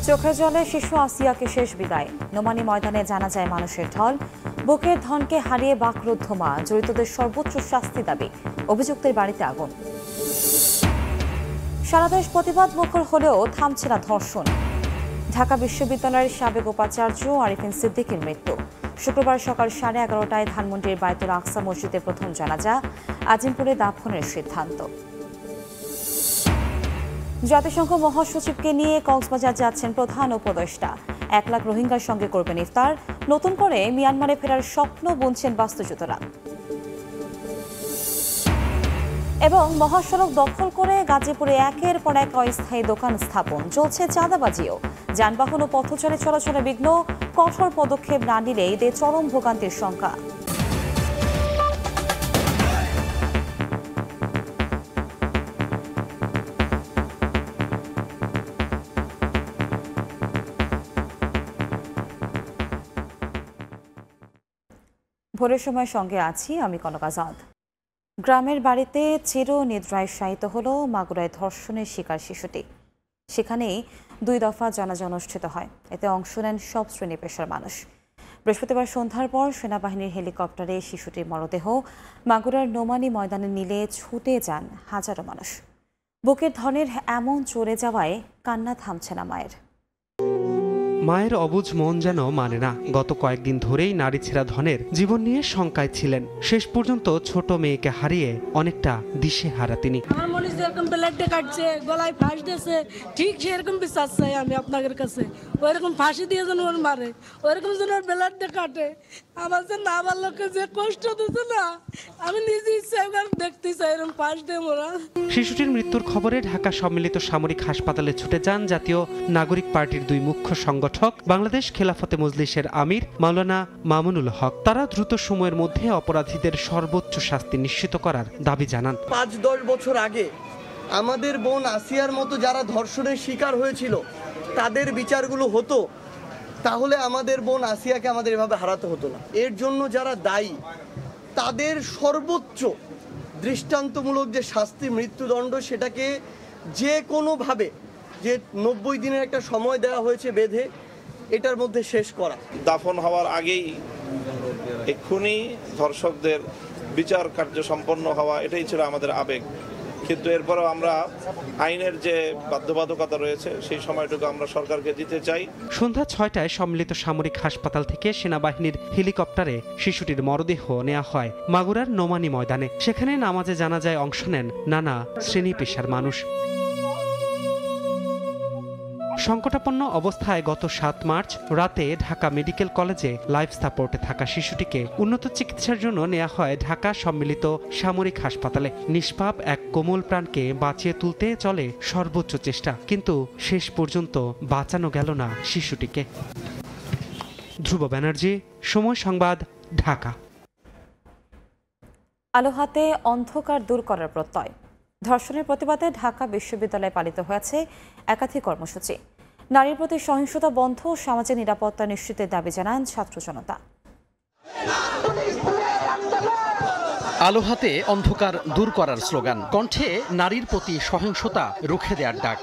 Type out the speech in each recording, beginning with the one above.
চোখের জলে শিশু আসিয়াকে শেষ বিদায়। নোমানী ময়দানে জানা যায় মানুষের ঢল। বুকের ধনকে হারিয়ে বাকরুদ্ধ মা। জড়িতদের সর্বোচ্চ শাস্তি দাবি। অভিযুক্তের বাড়িতে আগুন। সারা দেশ প্রতিবাদ মুখর হলেও থামছে না ধর্ষণ। ঢাকা বিশ্ববিদ্যালয়ের সাবেক উপাচার্য আরিফিন সিদ্দিকীর মৃত্যু। শুক্রবার সকাল 11:30টায় ধানমন্ডির বায়তুল আকসা মসজিদে প্রথম জানাজা। আজিমপুরে দাফনের সিদ্ধান্ত। জাতিসংঘ মহাসচিবকে নিয়ে কক্সবাজার যাচ্ছেন প্রধান উপদেষ্টা। 1 লাখ রোহিঙ্গার সঙ্গে করবেন ইফতার। নতুন করে মিয়ানমারে ফেরার স্বপ্ন বুনছেন বাস্তুচ্যুতরা। এবং মহাসড়ক দখল করে গাজীপুরে একের পর এক অস্থায়ী দোকান স্থাপন। চলছে চাঁদাবাজিও। যানবাহন ও পথচারী চলাচলে বিঘ্ন। কঠোর পদক্ষেপ না নিলে ঈদে চরম ভোগান্তির শঙ্কা। ভোরের সময় সঙ্গে আছি আমি কনক আজাদ। গ্রামের বাড়িতে চিরনিদ্রায় শায়িত হল মাগুরায় ধর্ষণের শিকার শিশুটি। সেখানেই 2 দফা জানাজা অনুষ্ঠিত হয়। এতে অংশ নেন সব শ্রেণী পেশার মানুষ। বৃহস্পতিবার সন্ধ্যার পর সেনাবাহিনীর হেলিকপ্টারে শিশুটির মরদেহ মাগুরার নোমানী ময়দানে নিলে ছুটে যান হাজারো মানুষ। বুকের ধনের এমন চলে যাওয়ায় কান্না থামছে না মায়ের। মায়ের অবুঝ মন যেন মানে না। গত কয়েকদিন ধরেই নারী ছেঁড়া ধনের জীবন নিয়ে শঙ্কায় ছিলেন। শেষ পর্যন্ত ছোট মেয়েকে হারিয়ে অনেকটা দিশেহারা তিনি। আমার মনে যেরকম ব্লেডে কাটছে, গলায় ফাঁস দিয়েছে, ঠিক সেরকম বিশ্বাস চাই আমি আপনাদের কাছে। ওইরকম ফাঁসি দিয়ে যেন ওর মারে, ওইরকম যেন ওর ব্লেডে কাটে। আমার যে না আমার লোককে যে কষ্ট দিচ্ছে না, আমি নিজে ইচ্ছা দেখতে চাই এরকম ফাঁস দিয়ে মোরা। শিশুটির মৃত্যুর খবরে ঢাকা সম্মিলিত সামরিক হাসপাতালে ছুটে যান জাতীয় নাগরিক পার্টির 2 মুখ্য সংগঠক, বাংলাদেশ খেলাফতে মজলিসের আমির মাওলানা মামুনুল হক। তারা দ্রুত সময়ের মধ্যে অপরাধীদের সর্বোচ্চ শাস্তি নিশ্চিত করার দাবি জানান। 5-10 বছর আগে আমাদের বোন আসিয়ার মতো যারা ধর্ষণের শিকার হয়েছিল তাদের বিচারগুলো হতো, তাহলে আমাদের বোন আসিয়াকে আমাদের এভাবে হারাতে হতো না। এর জন্য যারা দায়ী তাদের সর্বোচ্চ দৃষ্টান্তমূলক যে শাস্তি, মৃত্যুদণ্ড, সেটাকে যে কোনোভাবে, যে 90 দিনের একটা সময় দেওয়া হয়েছে বেঁধে, এটার মধ্যে শেষ করা। দাফন হওয়ার আগেই এক্ষুনি ধর্ষকদের বিচার কার্য সম্পন্ন হওয়া, এটাই ছিল আমাদের আবেগ। কিন্তু এরপরও আমরা আইনের যে বাধ্যবাধকতা রয়েছে সেই সময়টুকু আমরা সরকারকে দিতে চাই। সন্ধ্যা 6টায় সম্মিলিত সামরিক হাসপাতাল থেকে সেনাবাহিনীর হেলিকপ্টারে শিশুটির মরদেহ নেওয়া হয় মাগুরার নোমানী ময়দানে। সেখানে নামাজে জানাজায় অংশ নেন নানা শ্রেণী পেশার মানুষ। সংকটাপন্ন অবস্থায় গত 7 মার্চ রাতে ঢাকা মেডিকেল কলেজে লাইফ সাপোর্টে থাকা শিশুটিকে উন্নত চিকিৎসার জন্য নেওয়া হয় ঢাকা সম্মিলিত সামরিক হাসপাতালে। নিষ্পাপ এক কোমল প্রাণকে বাঁচিয়ে তুলতে চলে সর্বোচ্চ চেষ্টা, কিন্তু শেষ পর্যন্ত বাঁচানো গেল না শিশুটিকে। ধ্রুব ব্যানার্জি, সময় সংবাদ, ঢাকা। আলো হাতে অন্ধকার দূর করার প্রত্যয়। ধর্ষণের প্রতিবাদে ঢাকা বিশ্ববিদ্যালয়ে পালিত হয়েছে একাধিক কর্মসূচি। নারীর প্রতি সহিংসতা বন্ধ, সামাজিক নিরাপত্তা নিশ্চিতের দাবি জানান ছাত্র জনতা। আলো হাতে অন্ধকার দূর করার স্লোগান, কণ্ঠে নারীর প্রতি সহিংসতা রুখে দেওয়ার ডাক।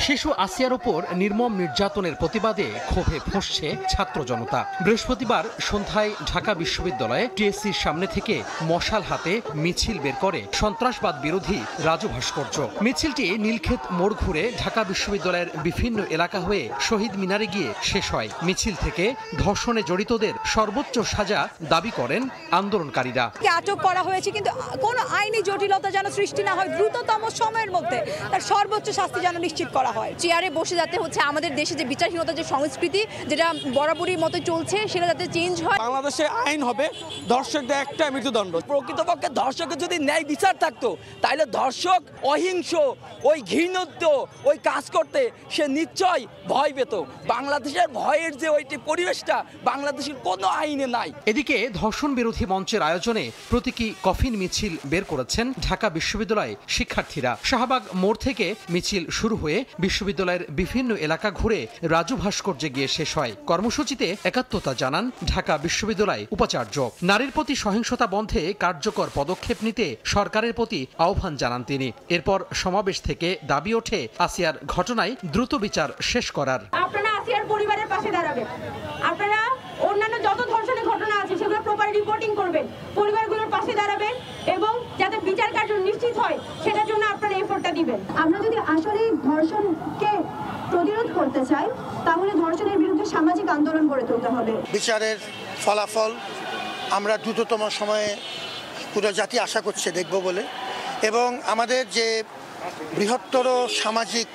শিশু আসিয়ার উপর নির্মম নির্যাতনের প্রতিবাদে ক্ষোভে ফুঁসছে ছাত্র জনতা। বৃহস্পতিবার সন্ধ্যায় ঢাকা বিশ্ববিদ্যালয়ে টিএসসির সামনে থেকে মশাল হাতে মিছিল বের করে সন্ত্রাসবাদ বিরোধী রাজু ভাস্কর্য। মিছিলটি নীলক্ষেত মোড় ঘুরে ঢাকা বিশ্ববিদ্যালয়ের বিভিন্ন এলাকা হয়ে শহীদ মিনারে গিয়ে শেষ হয়। মিছিল থেকে ধর্ষণে জড়িতদের সর্বোচ্চ সাজা দাবি করেন আন্দোলনকারীরা। আটক করা হয়েছে, কিন্তু কোনো আইনি জটিলতা যেন সৃষ্টি না হয়, দ্রুততম সময়ের মধ্যে তার সর্বোচ্চ শাস্তি যেন নিশ্চিত করা হয়। চেয়ারে বসে যাতে হচ্ছে আমাদের দেশে যে বিচারহীনতা, যে সংস্কৃতি যেটা বরাবরই মতো চলছে, সেটা যাতে চেঞ্জ হয়। বাংলাদেশে আইন হবে ধর্ষকদের একটা মৃত্যুদণ্ড। প্রকৃতপক্ষে ধর্ষকের যদি ন্যায় বিচার থাকতো, তাহলে ধর্ষক অহিংস, ওই ঘৃণিত ওই কাজ করতে সে নিশ্চয় ভয় পেত। বাংলাদেশের ভয়ের যে ওইটি পরিবেশটা বাংলাদেশের কোনো আইনে নাই। এদিকে ধর্ষণ বিরোধী মঞ্চের আয়োজনে প্রতীকী কফিন মিছিল বের করেছেন ঢাকা বিশ্ববিদ্যালয় শিক্ষার্থীরা। শাহবাগ মোড় থেকে মিছিল শুরু হয়ে বিশ্ববিদ্যালয়ের বিভিন্ন এলাকা ঘুরে রাজু ভাস্কর্যে গিয়ে শেষ হয়। কর্মসূচিতে একাত্মতা জানান ঢাকা বিশ্ববিদ্যালয় উপাচার্য। নারীর প্রতি সহিংসতা বন্ধে কার্যকর পদক্ষেপ নিতে সরকারের প্রতি আহ্বান জানান তিনি। এরপর সমাবেশ থেকে দাবি ওঠে আসিয়ার ঘটনায় দ্রুত বিচার শেষ করার। আপনারা আসিয়ার পরিবারের পাশে দাঁড়াবেন, আপনারা অন্যান্য যত ধর্ষণের ঘটনা আছে সেগুলো প্রপার রিপোর্টিং করবেন, পরিবারগুলোর পাশে দাঁড়াবেন এবং যাতে বিচার কার্য নিশ্চিত হয় সেটার জন্য আপনারা এফোর্টটা দিবেন। আমরা যদি আসলে ধর্ষণকে প্রতিরোধ করতে চাই তাহলে ধর্ষণের বিরুদ্ধে সামাজিক আন্দোলন গড়ে তুলতে হবে। বিচারের ফলাফল আমরা দ্রুততম সময়ে পুরো জাতি আশা করছে দেখব বলে, এবং আমাদের যে বৃহত্তর সামাজিক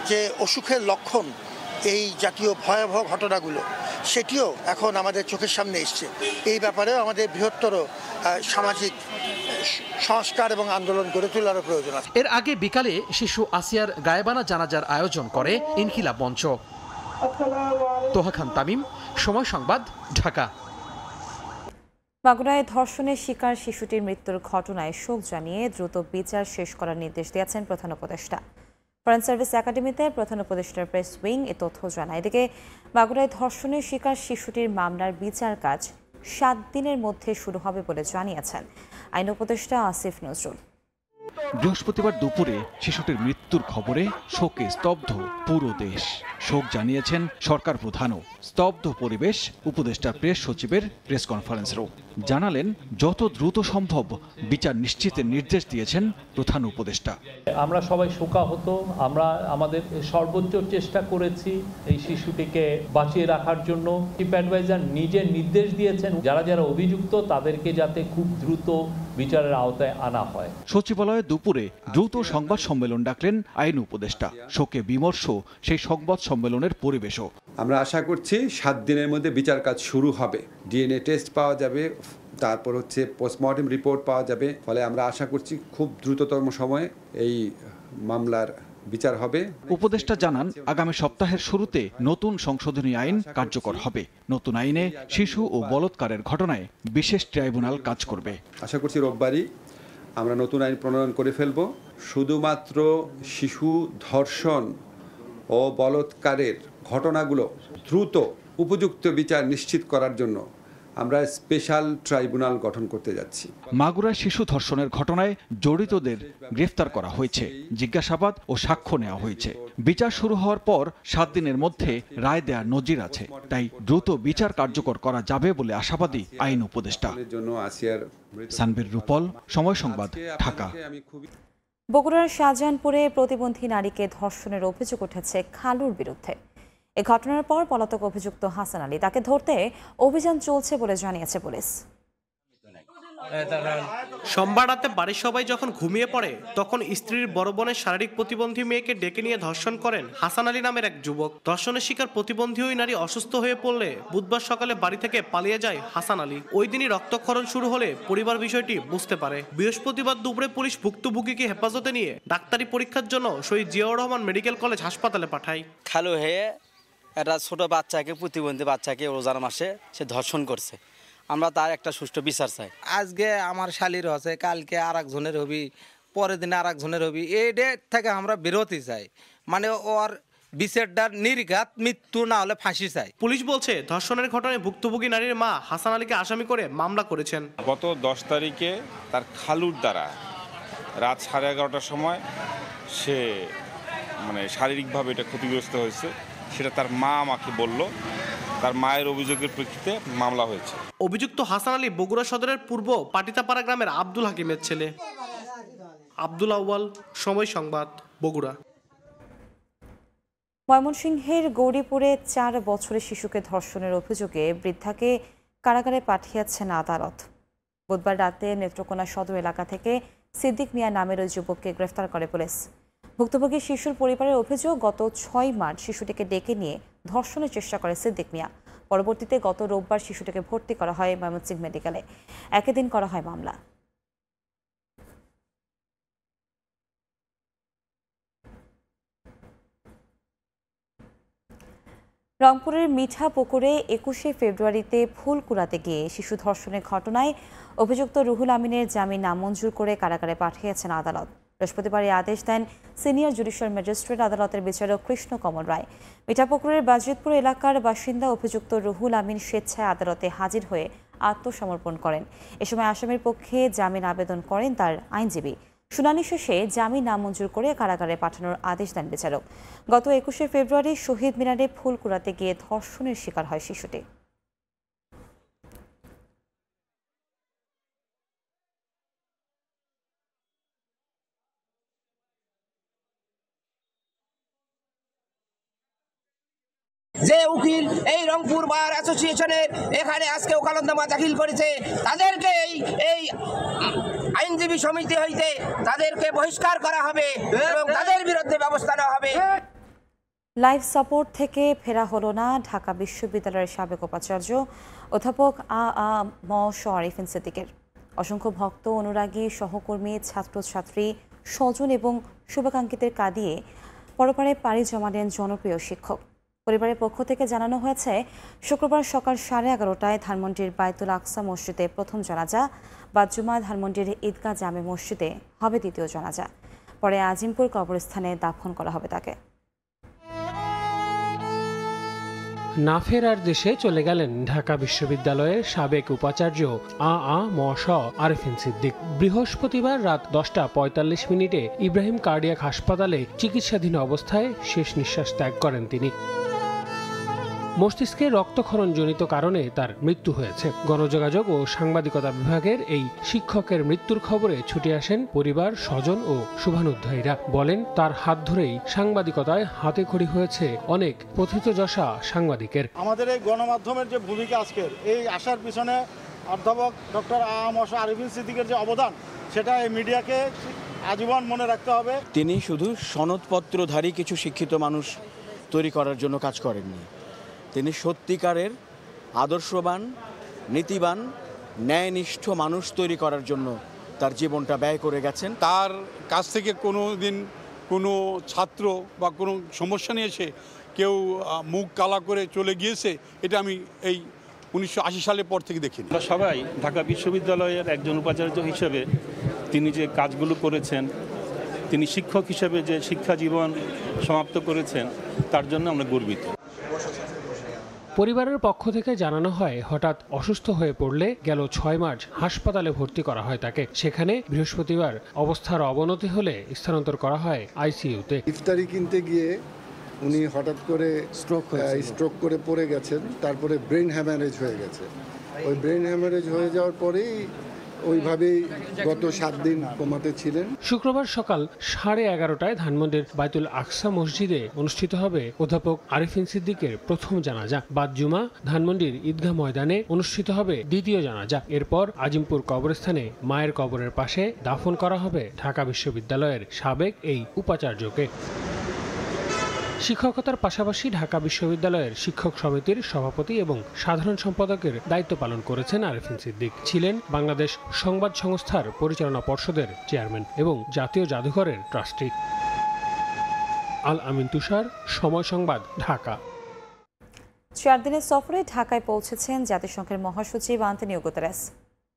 যে অসুখের লক্ষণ এই জাতীয় ভয়াবহ ঘটনাগুলো, সেটিও এখন আমাদের চোখের সামনে এসছে। এই ব্যাপারেও আমাদের বৃহত্তর সামাজিক সংস্কার এবং আন্দোলন গড়ে তোলার প্রয়োজন আছে। এর আগে বিকালে শিশু আসিয়ার গায়েবানা জানাজার আয়োজন করে ইনকিলাব মঞ্চ। তোহা খান তামিম, সময় সংবাদ, ঢাকা। মাগুরায় ধর্ষণের শিকার শিশুটির মৃত্যুর ঘটনায় শোক জানিয়ে দ্রুত বিচার শেষ করার নির্দেশ দিয়েছেন প্রধান উপদেষ্টা। ফরেন সার্ভিস একাডেমিতে প্রধান উপদেষ্টার প্রেস উইং এ তথ্য জানায়। এদিকে মাগুরায় ধর্ষণের শিকার শিশুটির মামলার বিচার কাজ 7 দিনের মধ্যে শুরু হবে বলে জানিয়েছেন আইন উপদেষ্টা আসিফ নজরুল। বৃহস্পতিবার দুপুরে শিশুটির মৃত্যুর খবরে শোকে স্তব্ধ পুরো দেশ। শোক জানিয়েছেন সরকার প্রধানও। স্তব্ধ পরিবেশ উপদেষ্টা প্রেস সচিবের প্রেস কনফারেন্সেরও। জানালেন যত দ্রুত সম্ভব বিচার নিশ্চিতের নির্দেশ দিয়েছেন প্রধান উপদেষ্টা। আমরা সবাই শোকাহত, আমরা আমাদের সর্বোচ্চ চেষ্টা করেছি এই শিশুটিকে বাঁচিয়ে রাখার জন্য। চিফ অ্যাডভাইজার নিজে নির্দেশ দিয়েছেন যারা যারা অভিযুক্ত তাদেরকে যাতে খুব দ্রুত বিচারের আওতায় আনা হয়। সচিবালয়ে দুপুরে দ্রুত সংবাদ সম্মেলন ডাকলেন আইন উপদেষ্টা। শোকে বিমর্ষ সেই সংবাদ সম্মেলনের পরিবেশও। আমরা আশা করছি 7 দিনের মধ্যে বিচার কাজ শুরু হবে। ডিএনএ টেস্ট পাওয়া যাবে, তারপর হচ্ছে পোস্টমর্টেম রিপোর্ট পাওয়া যাবে। ফলে আমরা আশা করছি খুব দ্রুততম সময়ে এই মামলার বিচার হবে। উপদেষ্টা জানান আগামী সপ্তাহের শুরুতে নতুন সংশোধনী আইন কার্যকর হবে। নতুন আইনে শিশু ও বলাৎকারের ঘটনায় বিশেষ ট্রাইব্যুনাল কাজ করবে। আশা করছি রোববারই আমরা নতুন আইন প্রণয়ন করে ফেলব। শুধুমাত্র শিশু ধর্ষণ ও বলাৎকারের ঘটনাগুলো দ্রুত উপযুক্ত বিচার নিশ্চিত করার জন্য আমরা স্পেশাল ট্রাইব্যুনাল গঠন করতে যাচ্ছি। মাগুরায় শিশু ধর্ষণের ঘটনায় জড়িতদের গ্রেফতার করা হয়েছে, জিজ্ঞাসাবাদ ও সাক্ষ্য নেওয়া হয়েছে। বিচার শুরু হওয়ার পর 7 দিনের মধ্যে রায় দেওয়ার নজির আছে, তাই দ্রুত বিচার কার্যকর করা যাবে বলে আশাবাদী আইন উপদেষ্টা। সানবীর রূপল, সময় সংবাদ, ঢাকা। বগুড়ার শাহজাহানপুরে প্রতিবন্ধী নারীকে ধর্ষণের অভিযোগ উঠেছে খালুর বিরুদ্ধে। এ ঘটনার পর পলাতক অভিযুক্ত হাসান আলী, তাকে ধরতে অভিযান চলছে বলে জানিয়েছে পুলিশ। সোমবার রাতে বাড়ির সবাই যখন ঘুমিয়ে পড়ে তখন স্ত্রীর বড় বোনের শারীরিক প্রতিবন্ধী মেয়েকে ডেকে নিয়ে ধর্ষণ করেন হাসান আলী নামের এক যুবক। ধর্ষণের শিকার প্রতিবন্ধী ওই নারী অসুস্থ হয়ে পড়লে বুধবার সকালে বাড়ি থেকে পালিয়ে যায় হাসান আলী। ওই দিনই রক্তক্ষরণ শুরু হলে পরিবার বিষয়টি বুঝতে পারে। বৃহস্পতিবার দুপুরে পুলিশ ভুক্তভোগীকে হেফাজতে নিয়ে ডাক্তারি পরীক্ষার জন্য শহীদ জিয়াউর রহমান মেডিকেল কলেজ হাসপাতালে পাঠায়। খালু হয়ে একটা ছোট বাচ্চাকে, প্রতিবন্ধী বাচ্চাকে রোজার মাসে সে ধর্ষণ করছে। আমরা তার একটা সুষ্ঠু বিচার চাই। আজকে আমার শালির হচ্ছে, কালকে আর একজনের হবি, পরের দিনে আর একজনের হবি। এই ডেট থেকে আমরা বিরতি চাই, মানে ওর বিচারটার নির্ঘাত মৃত্যু না হলে ফাঁসি চাই। পুলিশ বলছে ধর্ষণের ঘটনায় ভুক্তভোগী নারীর মা হাসান আলীকে আসামি করে মামলা করেছেন। গত 10 তারিখে তার খালুর দ্বারা রাত 11:30টার সময় সে শারীরিকভাবে এটা ক্ষতিগ্রস্ত হয়েছে, সেটা তার মা আমাকে বলল। তার মায়ের অভিযোগের প্রেক্ষিতে মামলা হয়েছে। অভিযুক্ত হাসান আলী বগুড়া সদরের পূর্ব পাটিতাপাড়া গ্রামের আব্দুল হাকিমের ছেলে। আব্দুল আউয়াল, সময় সংবাদ, বগুড়া। ময়মনসিংহের গৌরীপুরে 4 বছরের শিশুকে ধর্ষণের অভিযোগে বৃদ্ধাকে কারাগারে পাঠিয়েছেন আদালত। বুধবার রাতে নেত্রকোনা সদর এলাকা থেকে সিদ্দিক মিয়া নামের ওই যুবককে গ্রেফতার করে পুলিশ। ভুক্তভোগী শিশুর পরিবারের অভিযোগ, গত 6 মার্চ শিশুটিকে ডেকে নিয়ে ধর্ষণের চেষ্টা করে সিদ্দিক মিয়া। পরবর্তীতে গত রোববার শিশুটিকে ভর্তি করা হয় ময়মনসিংহ মেডিকেলে। একই দিন করা হয় মামলা। রংপুরের মিঠা পুকুরে 21শে ফেব্রুয়ারিতে ফুল কুড়াতে গিয়ে শিশু ধর্ষণের ঘটনায় অভিযুক্ত রুহুল আমিনের জামিন নামঞ্জুর করে কারাগারে পাঠিয়েছেন আদালত। বৃহস্পতিবার এই আদেশ দেন সিনিয়র জুডিশিয়াল ম্যাজিস্ট্রেট আদালতের বিচারক কৃষ্ণ কমল রায়। মিঠাপুকুরের বাজিতপুর এলাকার বাসিন্দা অভিযুক্ত রুহুল আমিন স্বেচ্ছায় আদালতে হাজির হয়ে আত্মসমর্পণ করেন। এ সময় আসামির পক্ষে জামিন আবেদন করেন তার আইনজীবী। শুনানি শেষে জামিন নামঞ্জুর করে কারাগারে পাঠানোর আদেশ দেন বিচারক। গত 21শে ফেব্রুয়ারি শহীদ মিনারে ফুল কুড়াতে গিয়ে ধর্ষণের শিকার হয় শিশুটি। যে উকিল এই রংপুর বার অ্যাসোসিয়েশনের এখানে আজকে ওকালতনামা দাখিল করেছে, তাদেরকে এই আইনজীবী সমিতি হইতে তাদেরকে বহিষ্কার করা হবে এবং তাদের বিরুদ্ধে ব্যবস্থা নেওয়া হবে। লাইফ সাপোর্ট থেকে ফেরা হলো না ঢাকা বিশ্ববিদ্যালয়ের সাবেক উপাচার্য অধ্যাপক ম আরিফিন সিদ্দিকের। অসংখ্য ভক্ত, অনুরাগী, সহকর্মী, ছাত্রছাত্রী, স্বজন এবং শুভাকাঙ্ক্ষীদের কাঁদিয়ে পরপারে পাড়ি জমালেন জনপ্রিয় শিক্ষক। পরিবারের পক্ষ থেকে জানানো হয়েছে, শুক্রবার সকাল 11:30টায় ধানমন্ডির বায়তুল আকসা মসজিদে প্রথম জানাজা, বাদ জুমা ধানমন্ডির ঈদগাহ জামে মসজিদে হবে দ্বিতীয় জানাজা। পরে আজিমপুর কবরস্থানে দাফন করা হবে তাকে। না ফেরার দেশে চলে গেলেন ঢাকা বিশ্ববিদ্যালয়ের সাবেক উপাচার্য ম আরিফিন সিদ্দিক। বৃহস্পতিবার রাত 10:45 ইব্রাহিম কার্ডিয়াক হাসপাতালে চিকিৎসাধীন অবস্থায় শেষ নিঃশ্বাস ত্যাগ করেন তিনি। মস্তিষ্কে রক্তক্ষরণজনিত কারণে তার মৃত্যু হয়েছে। গণযোগাযোগ ও সাংবাদিকতা বিভাগের এই শিক্ষকের মৃত্যুর খবরে ছুটে আসেন পরিবার, স্বজন ও শুভানুধ্যায়ীরা। বলেন, তার হাত ধরেই সাংবাদিকতায় হাতেখড়ি হয়েছে অনেক প্রথিতযশা সাংবাদিকের। আমাদের এই গণমাধ্যমের যে ভূমিকা আজকের এই আসার পিছনে অধ্যাপক ডক্টর আরিফিন সিদ্দিকের যে অবদান, সেটা এই মিডিয়াকে আজীবন মনে রাখতে হবে। তিনি শুধু সনদপত্রধারী কিছু শিক্ষিত মানুষ তৈরি করার জন্য কাজ করেননি, তিনি সত্যিকারের আদর্শবান, নীতিবান, ন্যায়নিষ্ঠ মানুষ তৈরি করার জন্য তার জীবনটা ব্যয় করে গেছেন। তার কাছ থেকে কোনো দিন কোনো ছাত্র বা কোনো সমস্যা নিয়ে এসে কেউ মুখ কালা করে চলে গিয়েছে, এটা আমি এই 1980 সালের পর থেকে দেখিনি। আমরা সবাই ঢাকা বিশ্ববিদ্যালয়ের একজন উপাচার্য হিসেবে তিনি যে কাজগুলো করেছেন, তিনি শিক্ষক হিসেবে যে শিক্ষা জীবন সমাপ্ত করেছেন, তার জন্য আমরা গর্বিত। পরিবারের পক্ষ থেকে জানানো হয়, হঠাৎ অসুস্থ হয়ে পড়লে গেল 6 মার্চ হাসপাতালে ভর্তি করা হয় তাকে। সেখানে বৃহস্পতিবার অবস্থার অবনতি হলে স্থানান্তর করা হয় আইসিইউতে। ইফতারি কিনতে গিয়ে উনি হঠাৎ করে স্ট্রোক করে পড়ে গেছেন, তারপরে ব্রেন হ্যামারেজ হয়ে গেছে। ওই ব্রেন হ্যামারেজ হয়ে যাওয়ার পরেই ওইভাবেই গত 7 দিন কোমাতে ছিলেন। শুক্রবার সকাল 11:30টায় ধানমন্ডির বায়তুল আকসা মসজিদে অনুষ্ঠিত হবে অধ্যাপক আরিফিন সিদ্দিকের প্রথম জানাজা। বাদ জুমা ধানমন্ডির ঈদগাহ ময়দানে অনুষ্ঠিত হবে দ্বিতীয় জানাজা। এরপর আজিমপুর কবরস্থানে মায়ের কবরের পাশে দাফন করা হবে ঢাকা বিশ্ববিদ্যালয়ের সাবেক এই উপাচার্যকে। শিক্ষকতার পাশাপাশি ঢাকা বিশ্ববিদ্যালয়ের শিক্ষক সমিতির সভাপতি এবং সাধারণ সম্পাদকের দায়িত্ব পালন করেছেন আরিফিন সিদ্দিক। ছিলেন বাংলাদেশ সংবাদ সংস্থার পরিচালনা পর্ষদের চেয়ারম্যান এবং জাতীয় জাদুঘরের ট্রাস্টি। আল আমিন তুষার, সময় সংবাদ, ঢাকা। 4 দিনের সফরে ঢাকায় পৌঁছেছেন জাতিসংঘের মহাসচিব আন্তোনিও গুতেরেস।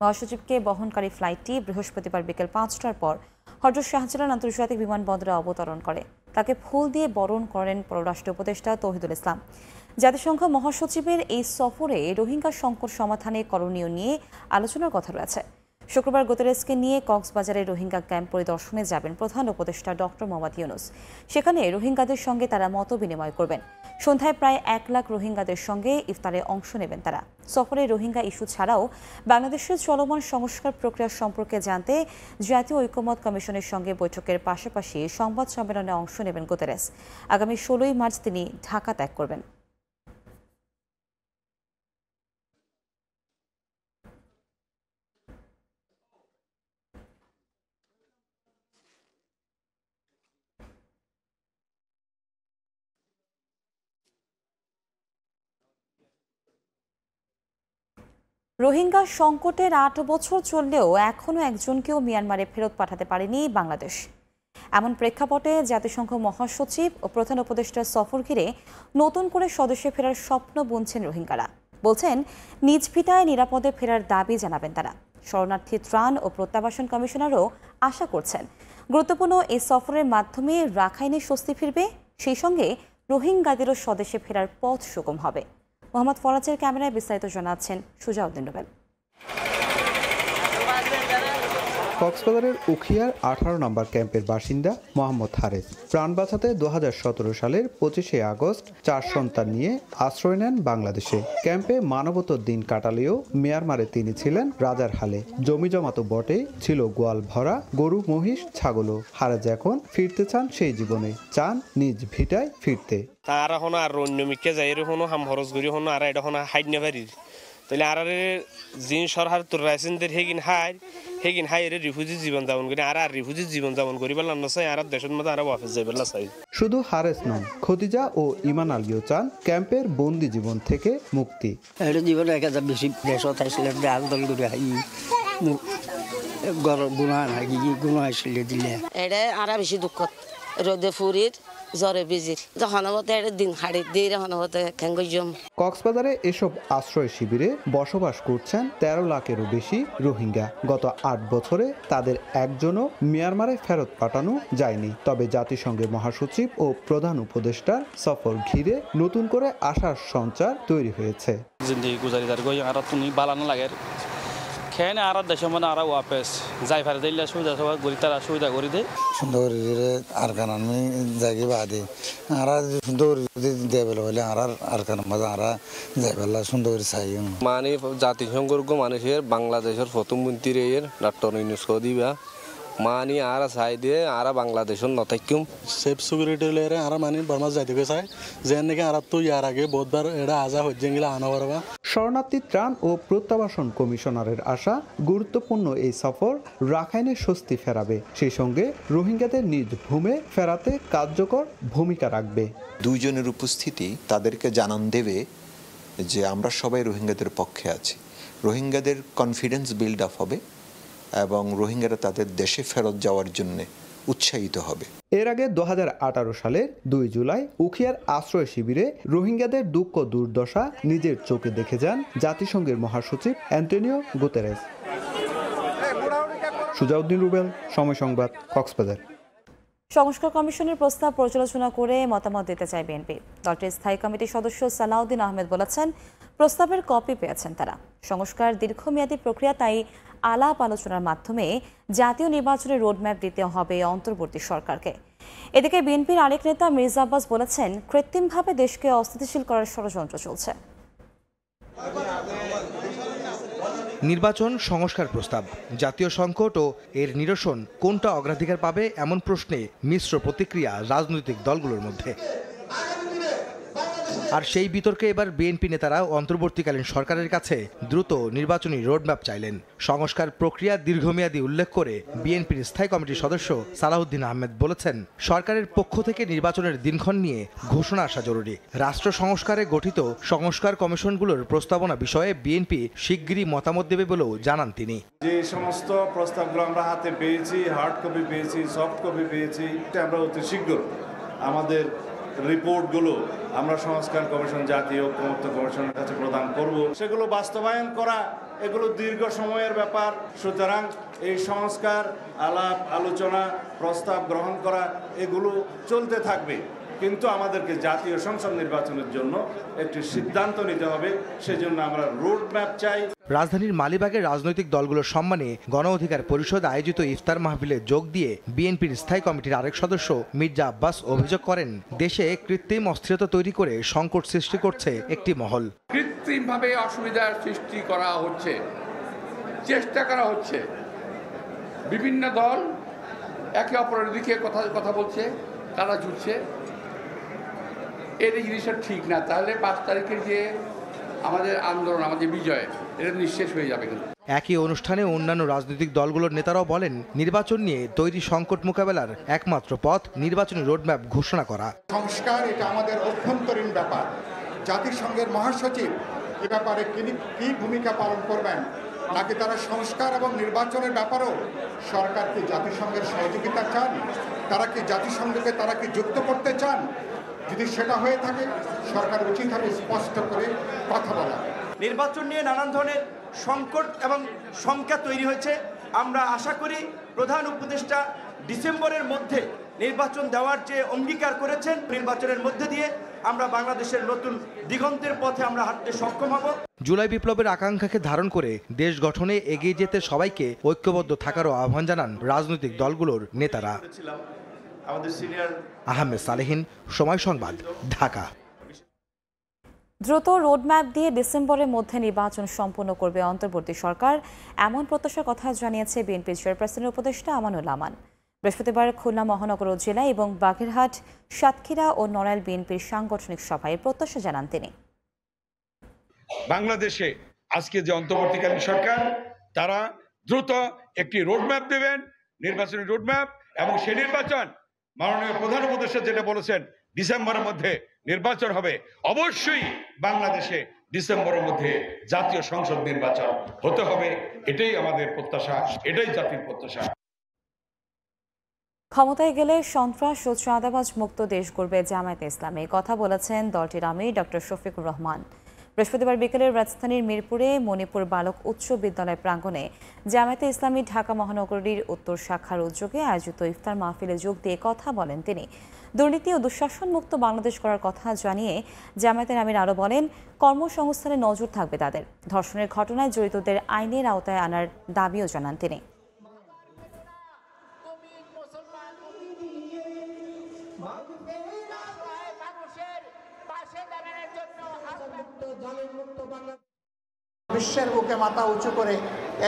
মহাসচিবকে বহনকারী ফ্লাইটটি বৃহস্পতিবার বিকেল 5টার পর হযরত শাহজালাল আন্তর্জাতিক বিমানবন্দরে অবতরণ করে। তাকে ফুল দিয়ে বরণ করেন পররাষ্ট্র উপদেষ্টা তৌহিদুল ইসলাম। জাতিসংঘ মহাসচিবের এই সফরে রোহিঙ্গা সংকট সমাধানে করণীয় নিয়ে আলোচনার কথা রয়েছে। শুক্রবার গুতেরেসকে নিয়ে কক্সবাজারের রোহিঙ্গা ক্যাম্প পরিদর্শনে যাবেন প্রধান উপদেষ্টা ডক্টর মোহাম্মদ ইউনূস। সেখানে রোহিঙ্গাদের সঙ্গে তারা মত বিনিময় করবেন। সন্ধ্যায় প্রায় 1 লাখ রোহিঙ্গাদের সঙ্গে ইফতারে অংশ নেবেন তারা। সফরে রোহিঙ্গা ইস্যু ছাড়াও বাংলাদেশের চলমান সংস্কার প্রক্রিয়া সম্পর্কে জানতে জাতীয় ঐকমত্য কমিশনের সঙ্গে বৈঠকের পাশাপাশি সংবাদ সম্মেলনে অংশ নেবেন গুতেরেস। আগামী 16ই মার্চ তিনি ঢাকা ত্যাগ করবেন। রোহিঙ্গা সংকটের 8 বছর চললেও এখনও একজনকেও মিয়ানমারে ফেরত পাঠাতে পারেনি বাংলাদেশ। এমন প্রেক্ষাপটে জাতিসংঘ মহাসচিব ও প্রধান উপদেষ্টার সফর ঘিরে নতুন করে স্বদেশে ফেরার স্বপ্ন বুনছেন রোহিঙ্গারা। বলছেন, নিজ ভিটায় নিরাপদে ফেরার দাবি জানাবেন তারা। শরণার্থী ত্রাণ ও প্রত্যাবাসন কমিশনারও আশা করছেন গুরুত্বপূর্ণ এই সফরের মাধ্যমে রাখাইনে স্বস্তি ফিরবে, সেই সঙ্গে রোহিঙ্গাদেরও স্বদেশে ফেরার পথ সুগম হবে। মোহাম্মদ ফরাজের ক্যামেরায় বিস্তারিত জানাচ্ছেন সুজাউদ্দিন রুবেল। কক্সবাজারের উখিয়ার 18 নম্বর ক্যাম্পের বাসিন্দা মোহাম্মদ হারেস প্রাণ বাঁচাতে 2017 সালের 25শে আগস্ট 4 সন্তান নিয়ে আশ্রয় নেন বাংলাদেশে। ক্যাম্পে মানবতার দিন কাটালেও মিয়ানমারে তিনি ছিলেন রাজার হালে। জমি জমা তো বটেই, ছিল গোয়াল ভরা গরু, মহিষ, ছাগলও। হারেস এখন ফিরতে চান সেই জীবনে, চান নিজ ভিটায় ফিরতে। তারা হনো আর অন্যমিকে যাই হনো হাম খরচ করি হনো আর এটা হনো হাইড নেবারি তাহলে আর যিনি সরকার তোর রাইসেন্দের হেগিন হাই এর রিফিউজি জীবন যাপন করি আর রিফিউজি জীবন যাপন করি পেলাম না চাই আর দেশের মধ্যে আর অফিস যাই পেলা চাই। শুধু হারেস নন, খদিজা ও ইমান আলীও চান ক্যাম্পের বন্দি জীবন থেকে মুক্তি। এটা জীবনে এক বেশি দেশ থাকছিলাম আন্দোলন করে হাই গুণা হাই গুণা আসলে দিলে এটা আর বেশি দুঃখ রোদে ফুরির জ্বরে বিজির যখন দিন হাড়ি দিয়ে জম। কক্সবাজারে এসব আশ্রয় শিবিরে বসবাস করছেন 13 লাখেরও বেশি রোহিঙ্গা। গত 8 বছরে তাদের একজনও মিয়ানমারে ফেরত পাঠানো যায়নি। তবে জাতিসংঘের মহাসচিব ও প্রধান উপদেষ্টার সফর ঘিরে নতুন করে আশার সঞ্চার তৈরি হয়েছে। জিন্দেগি গুজারিদার গই আর তুমি বালানো লাগে খেয়ে আর দেশের মধ্যে আর ওয়াপেস যাই ফারে দিলে সুবিধা সবাই গরি তারা সুবিধা করে দেয় সুন্দর আর কান আমি যাই বাদে আর সুন্দর দেবেল হলে আর কান মাঝে আর যাই বেলা সুন্দর চাই মানে জাতিসংঘর মানুষের বাংলাদেশের প্রধানমন্ত্রী ডক্টর ইউনূস দিবা মানি আর চাই দিয়ে আর বাংলাদেশের নথাক্যম সেফ সিকিউরিটি লেয়ারে আর মানি বর্মা যাইতে চাই যে নাকি আর তো ইয়ার আগে বহুতবার এটা আজা হচ্ছে গেলে আনা পারবা। শরণার্থী ত্রাণ ও প্রত্যাবাসন কমিশনারের আশা, গুরুত্বপূর্ণ এই সফর রাখাইনে স্বস্তি ফেরাবে, সেই সঙ্গে রোহিঙ্গাদের নিজ ভূমে ফেরাতে কার্যকর ভূমিকা রাখবে। দুইজনের উপস্থিতি তাদেরকে জানান দেবে যে আমরা সবাই রোহিঙ্গাদের পক্ষে আছি। রোহিঙ্গাদের কনফিডেন্স বিল্ড আপ হবে এবং রোহিঙ্গারা তাদের দেশে ফেরত যাওয়ার জন্য উৎসাহিত হবে। এর আগে 2018 সালের 2 জুলাই উখিয়ার আশ্রয় শিবিরে রোহিঙ্গাদের দুঃখ দুর্দশা নিজের চোখে দেখে যান জাতিসংঘের মহাসচিব অ্যান্টোনিও গুতেরেস। সুজাউদ্দিন রুবেল, সময় সংবাদ, কক্সবাজার। সংস্কার কমিশনের প্রস্তাব পর্যালোচনা করে মতামত দিতে চায় বিএনপি। দলটির স্থায়ী কমিটির সদস্য সালাউদ্দিন আহমেদ বলেছেন, প্রস্তাবের কপি পেয়েছেন তারা। সংস্কার দীর্ঘমেয়াদী প্রক্রিয়া, তাই আলাপ আলোচনার মাধ্যমে জাতীয় নির্বাচনের রোডম্যাপ দিতে হবে অন্তর্বর্তী সরকারকে। এদিকে বিএনপির আরেক নেতা মির্জা আব্বাস বলেছেন, কৃত্রিমভাবে দেশকে অস্থিতিশীল করার ষড়যন্ত্র চলছে। নির্বাচন, সংস্কার প্রস্তাব, জাতীয় সংকট ও এর নিরসন কোনটা অগ্রাধিকার পাবে এমন প্রশ্নে মিশ্র প্রতিক্রিয়া রাজনৈতিক দলগুলোর মধ্যে। আর সেই বিতর্কে এবার বিএনপি নেতারা অন্তর্বর্তীকালীন সরকারের কাছে দ্রুত নির্বাচনী রোডম্যাপ চাইলেন। সংস্কার প্রক্রিয়া দীর্ঘমেয়াদী উল্লেখ করে বিএনপির স্থায়ী কমিটির সদস্য সালাউদ্দিন আহমেদ বলেছেন, সরকারের পক্ষ থেকে নির্বাচনের দিনক্ষণ নিয়ে ঘোষণা আসা জরুরি। রাষ্ট্র সংস্কারে গঠিত সংস্কার কমিশনগুলোর প্রস্তাবনা বিষয়ে বিএনপি শিগগিরই মতামত দেবে বলেও জানান তিনি। যে সমস্ত প্রস্তাবগুলো আমরা হাতে পেয়েছি, হার্ড কপি পেয়েছি, সফট কপি পেয়েছি, আমরা অতি শীঘ্র আমাদের রিপোর্টগুলো আমরা সংস্কার কমিশন, জাতীয় ঐক্যমত্য কমিশনের কাছে প্রদান করব। সেগুলো বাস্তবায়ন করা এগুলো দীর্ঘ সময়ের ব্যাপার। সুতরাং এই সংস্কার আলাপ আলোচনা, প্রস্তাব গ্রহণ করা এগুলো চলতে থাকবে, কিন্তু আমাদেরকে জাতীয় সংসদ নির্বাচনের জন্য একটি সিদ্ধান্ত নিতে হবে। সেজন্য আমরা রোড ম্যাপ চাই। রাজধানীর মালিবাগের রাজনৈতিক দলগুলোর সম্মানে গণ অধিকার পরিষদ আয়োজিত ইফতার মাহফিলে যোগ দিয়ে বিএনপির স্থায়ী কমিটির আরেক সদস্য মির্জা আব্বাস অভিযোগ করেন, দেশে কৃত্রিম অস্থিরতা তৈরি করে সংকট সৃষ্টি করছে একটি মহল। কৃত্রিমভাবে অসুবিধার সৃষ্টি করা হচ্ছে, চেষ্টা করা হচ্ছে। বিভিন্ন দল একে অপরের দিকে কথা বলছে, কারা জুটছে। এই জিনিসটা ঠিক না। তাহলে 5 তারিখের যে আমাদের আন্দোলন, আমাদের বিজয়, এটা নিঃশেষ হয়ে যাবে। কিন্তু একই অনুষ্ঠানে অন্যান্য রাজনৈতিক দলগুলোর নেতারাও বলেন, নির্বাচন নিয়ে তৈরি সংকট মোকাবেলার একমাত্র পথ নির্বাচনী রোডম্যাপ ঘোষণা করা। সংস্কার এটা আমাদের অভ্যন্তরীণ ব্যাপার। জাতিসংঘের মহাসচিব এ ব্যাপারে কি ভূমিকা পালন করবেন, নাকি তারা সংস্কার এবং নির্বাচনের ব্যাপারেও সরকার কি জাতিসংঘের সহযোগিতা চান? তারা কি জাতিসংঘকে যুক্ত করতে চান? যদি সেটা হয়ে থাকে, সরকার উচিত হবে স্পষ্ট করে কথা বলা। নির্বাচন নিয়ে নানান ধরনের সংকট এবং শঙ্কা তৈরি হয়েছে। আমরা আশা করি প্রধান উপদেষ্টা ডিসেম্বরের মধ্যে নির্বাচন দেওয়ার যে অঙ্গীকার করেছেন, নির্বাচনের মধ্যে দিয়ে আমরা বাংলাদেশের নতুন দিগন্তের পথে আমরা হাঁটতে সক্ষম হব। জুলাই বিপ্লবের আকাঙ্ক্ষাকে ধারণ করে দেশ গঠনে এগিয়ে যেতে সবাইকে ঐক্যবদ্ধ থাকারও আহ্বান জানান রাজনৈতিক দলগুলোর নেতারা। আহমেদ সালেহীন, সময় সংবাদ, ঢাকা। দ্রুত রোডম্যাপ দিয়ে ডিসেম্বরের মধ্যে নির্বাচন সম্পন্ন করবে অন্তর্বর্তী সরকার, এমন প্রত্যাশার কথা জানিয়েছে বিএনপি চেয়ারপারসনের উপদেষ্টা আমানুল আমান। বৃহস্পতিবার খুলনা মহানগর জেলা এবং বাগেরহাট, সাতক্ষীরা ও নড়াইল বিএনপির সাংগঠনিক সভায় প্রত্যাশা জানান তিনি। বাংলাদেশে আজকে যে অন্তর্বর্তীকালীন সরকার, তারা দ্রুত একটি রোডম্যাপ দেবেন, নির্বাচনী রোডম্যাপ, এবং সেই নির্বাচন মাননীয় প্রধান উপদেষ্টা যেটা বলেছেন ডিসেম্বরের মধ্যে নির্বাচন হবে। অবশ্যই বাংলাদেশে ডিসেম্বরের মধ্যে জাতীয় সংসদ নির্বাচন হতে হবে, এটাই আমাদের প্রত্যাশা, এটাই জাতির প্রত্যাশা। ক্ষমতায় গেলে সন্ত্রাস ও চাঁদাবাজ মুক্ত দেশ গড়বে জামায়াতে ইসলামী, কথা বলেছেন দলটির আমির ডক্টর শফিকুর রহমান। বৃহস্পতিবার বিকেলে রাজধানীর মিরপুরে মণিপুর বালক উচ্চ বিদ্যালয় প্রাঙ্গণে জামায়াতে ইসলামী ঢাকা মহানগরীর উত্তর শাখার উদ্যোগে আয়োজিত ইফতার মাহফিলে যোগ দিয়ে কথা বলেন তিনি। দুর্নীতি ও দুঃশাসন মুক্ত বাংলাদেশ করার কথা জানিয়ে জামায়াতের আমির আরও বলেন, কর্মসংস্থানে নজর থাকবে তাদের। ধর্ষণের ঘটনায় জড়িতদের আইনের আওতায় আনার দাবিও জানান তিনি। বিশ্বের বুকে মাথা উঁচু করে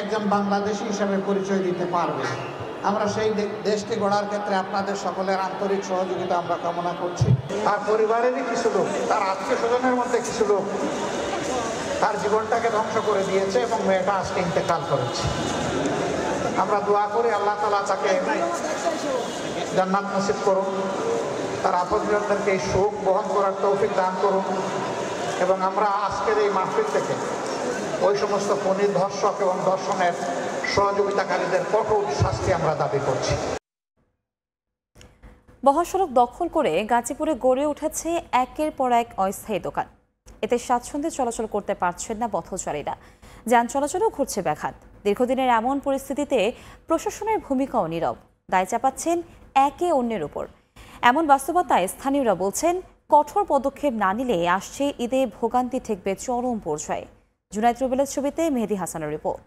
একজন বাংলাদেশী হিসেবে পরিচয় দিতে পারবে। আমরা সেই দেশটি গড়ার ক্ষেত্রে আপনাদের সকলের আন্তরিক সহযোগিতা আমরা কামনা করছি। তার পরিবারেরই কিছু লোক, তার আত্মীয় স্বজনের মধ্যে কিছু লোক তার জীবনটাকে ধ্বংস করে দিয়েছে এবং মেয়েটা আজকে ইন্তেকাল করেছে। আমরা দোয়া করি আল্লাহ তাআলা তাকে জান্নাত নসিব করুন, তার আপনজনদেরকে এই শোক বহন করার তৌফিক দান করুন, এবং আমরা আজকের এই মাহফিল থেকে ওই সমস্ত খুনি, ধর্ষক এবং ধর্ষণের সহযোগিতাকারীদের কঠোর শাস্তি আমরা দাবি করছি। মহাসড়ক দখল করে গাজীপুরে গড়ে উঠেছে একের পর এক অস্থায়ী দোকান। এতে স্বাচ্ছন্দ্যে চলাচল করতে পারছেন না পথচারীরা, যান চলাচলও ঘটছে ব্যাঘাত। দীর্ঘদিনের এমন পরিস্থিতিতে প্রশাসনের ভূমিকাও নীরব, দায় চাপাচ্ছেন একে অন্যের উপর। এমন বাস্তবতায় স্থানীয়রা বলছেন, কঠোর পদক্ষেপ না নিলে আসছে ঈদে ভোগান্তি ঠেকবে চরম পর্যায়ে। জুনাইদ রুবেলের ছবিতে মেহেদি হাসানের রিপোর্ট।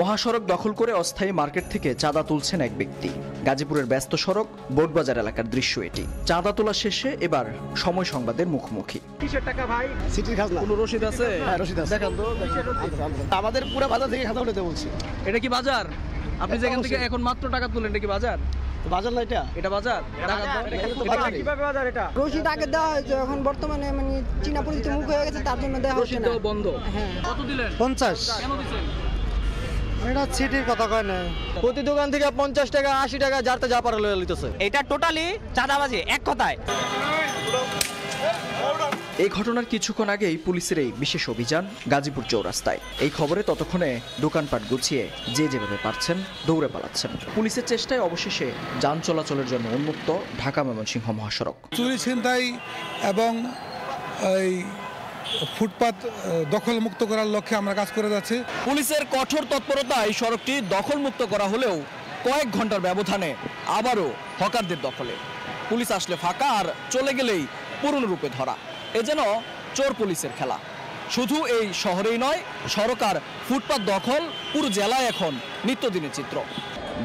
মহাসড়ক দখল করে অস্থায়ী মার্কেট থেকে চাঁদা তুলছেন এক ব্যক্তি। গাজীপুরের ব্যস্ত সড়ক বোটবাজার এলাকার দৃশ্য এটি। চাঁদা তোলা শেষে এবার সময় সংবাদের মুখোমুখি। কিসের টাকা ভাই? সিটির খাজনা। কোনো রসিদ আছে? হ্যাঁ রসিদ আছে। দেখান তো। আমাদের পুরো বাজার থেকে খাজনা উঠাতে বলছি। এটা কি বাজার? আপনি যেখান থেকে এখন মাত্র টাকা তুলেন, এটা কি বাজার? বাজার না এটা? এটা বাজার? কিভাবে বাজার এটা? রসিদ আগে দেওয়া হয়েছে, এখন বর্তমানে মানে চীনা পরিচিত মুখ হয়ে গেছে, তার জন্য দেওয়া হচ্ছে না। রসিদ বন্ধ। হ্যাঁ। কত দিলেন? 50। কেন দিছেন? এটা সিটির কথা কয় না। প্রতি দোকান থেকে 50 টাকা 80 টাকা যারতে যা পারে লয়ে লিতেছে। এটা টোটালি চাঁদাবাজি এক কথায়। এই ঘটনার কিছুক্ষণ আগেই পুলিশের এই বিশেষ অভিযান গাজীপুর চৌরাস্তায়। এই খবরে ততক্ষণে দোকানপাট গুছিয়ে যে যেভাবে পারছেন দৌড়ে পালাচ্ছেন। পুলিশের চেষ্টায় অবশেষে যান চলাচলের জন্য উন্মুক্ত ঢাকা ময়মনসিংহ মহাসড়ক। চুরি, ছিনতাই এবং এই ফুটপাত দখল মুক্ত করার লক্ষ্যে আমরা কাজ করে যাচ্ছি। পুলিশের কঠোর তৎপরতায় সড়কটি দখল মুক্ত করা হলেও কয়েক ঘন্টার ব্যবধানে আবারও হকারদের দখলে। পুলিশ আসলে ফাঁকা, আর চলে গেলেই পূর্ণরূপে ধরা। এ যেন চোর পুলিশের খেলা। শুধু এই শহরেই নয়, সড়ক আর ফুটপাত দখল পুরো জেলায় এখন নিত্যদিনের চিত্র।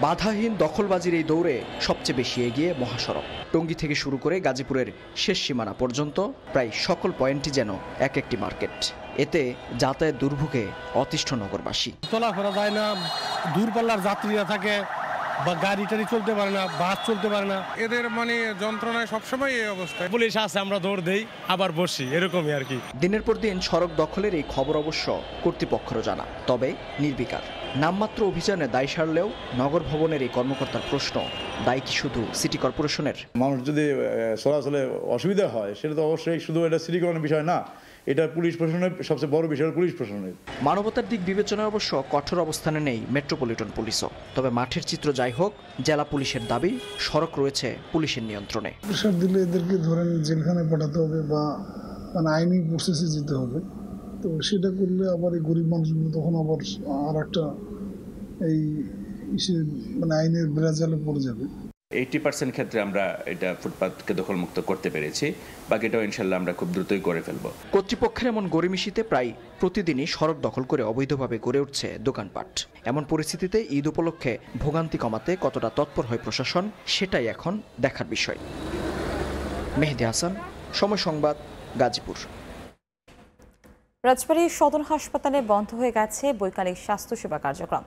বাধাহীন দখলবাজির এই দৌড়ে সবচেয়ে বেশি এগিয়ে মহাসড়ক। টঙ্গী থেকে শুরু করে গাজীপুরের শেষ সীমানা পর্যন্ত প্রায় সকল পয়েন্টই যেন এক একটি মার্কেট। এতে যাতায়াত দুর্ভোগে অতিষ্ঠ নগরবাসী। চলাফেরা যায় না, দূরপাল্লার যাত্রীরা থাকে, বা গাড়ি টাড়ি চলতে পারে না, বাস চলতে পারে না। এদের মানে যন্ত্রণায় সবসময় এই অবস্থা। পুলিশ আসে, আমরা দৌড় দেই, আবার বসি, এরকমই আর কি। দিনের পর দিন সড়ক দখলের এই খবর অবশ্য কর্তৃপক্ষেরও জানা, তবে নির্বিকার। নামমাত্র অভিযানে দায় সারলেও নগর ভবনের এই কর্মকর্তার প্রশ্ন, দায় কি শুধু সিটি কর্পোরেশনের? মানুষ যদি চলাচলে অসুবিধা হয়, সেটা তো অবশ্যই শুধু এটা সিটি কর্পোরেশনের বিষয় না, এটা পুলিশ প্রশাসনের সবচেয়ে বড় বিষয়। পুলিশ প্রশাসনের মানবতার দিক বিবেচনায় অবশ্য কঠোর অবস্থানে নেই মেট্রোপলিটন পুলিশও। তবে মাঠের চিত্র যাই হোক, জেলা পুলিশের দাবি সড়ক রয়েছে পুলিশের নিয়ন্ত্রণে। প্রেশার দিলে এদেরকে ধরেন জেলখানায় পাঠাতে হবে বা মানে আইনি প্রসেসে যেতে হবে। তো সেটা করলে আবার এই গরিব মানুষগুলো তখন আবার আর একটা এই মানে আইনের বেড়াজালে পড়ে যাবে। 80% ক্ষেত্রে আমরা এটা ফুটপাতকে দখলমুক্ত করতে পেরেছি, বাকিটাও ইনশাল্লাহ আমরা খুব দ্রুতই করে ফেলব। কর্তৃপক্ষের এমন গড়িমিশিতে প্রায় প্রতিদিনই সড়ক দখল করে অবৈধভাবে গড়ে উঠছে দোকানপাট। এমন পরিস্থিতিতে ঈদ উপলক্ষে ভোগান্তি কমাতে কতটা তৎপর হয় প্রশাসন, সেটাই এখন দেখার বিষয়। মেহেদী হাসান, সময় সংবাদ, গাজীপুর। রাজবাড়ী সদর হাসপাতালে বন্ধ হয়ে গেছে বৈকালিক স্বাস্থ্যসেবা কার্যক্রম।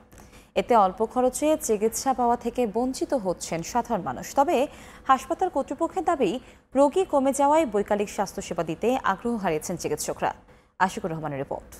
এতে অল্প খরচে চিকিৎসা পাওয়া থেকে বঞ্চিত হচ্ছেন সাধারণ মানুষ। তবে হাসপাতাল কর্তৃপক্ষের দাবি, রোগী কমে যাওয়ায় বৈকালিক স্বাস্থ্যসেবা দিতে আগ্রহ হারিয়েছেন চিকিৎসকরা। আশিকুর রহমানের রিপোর্ট।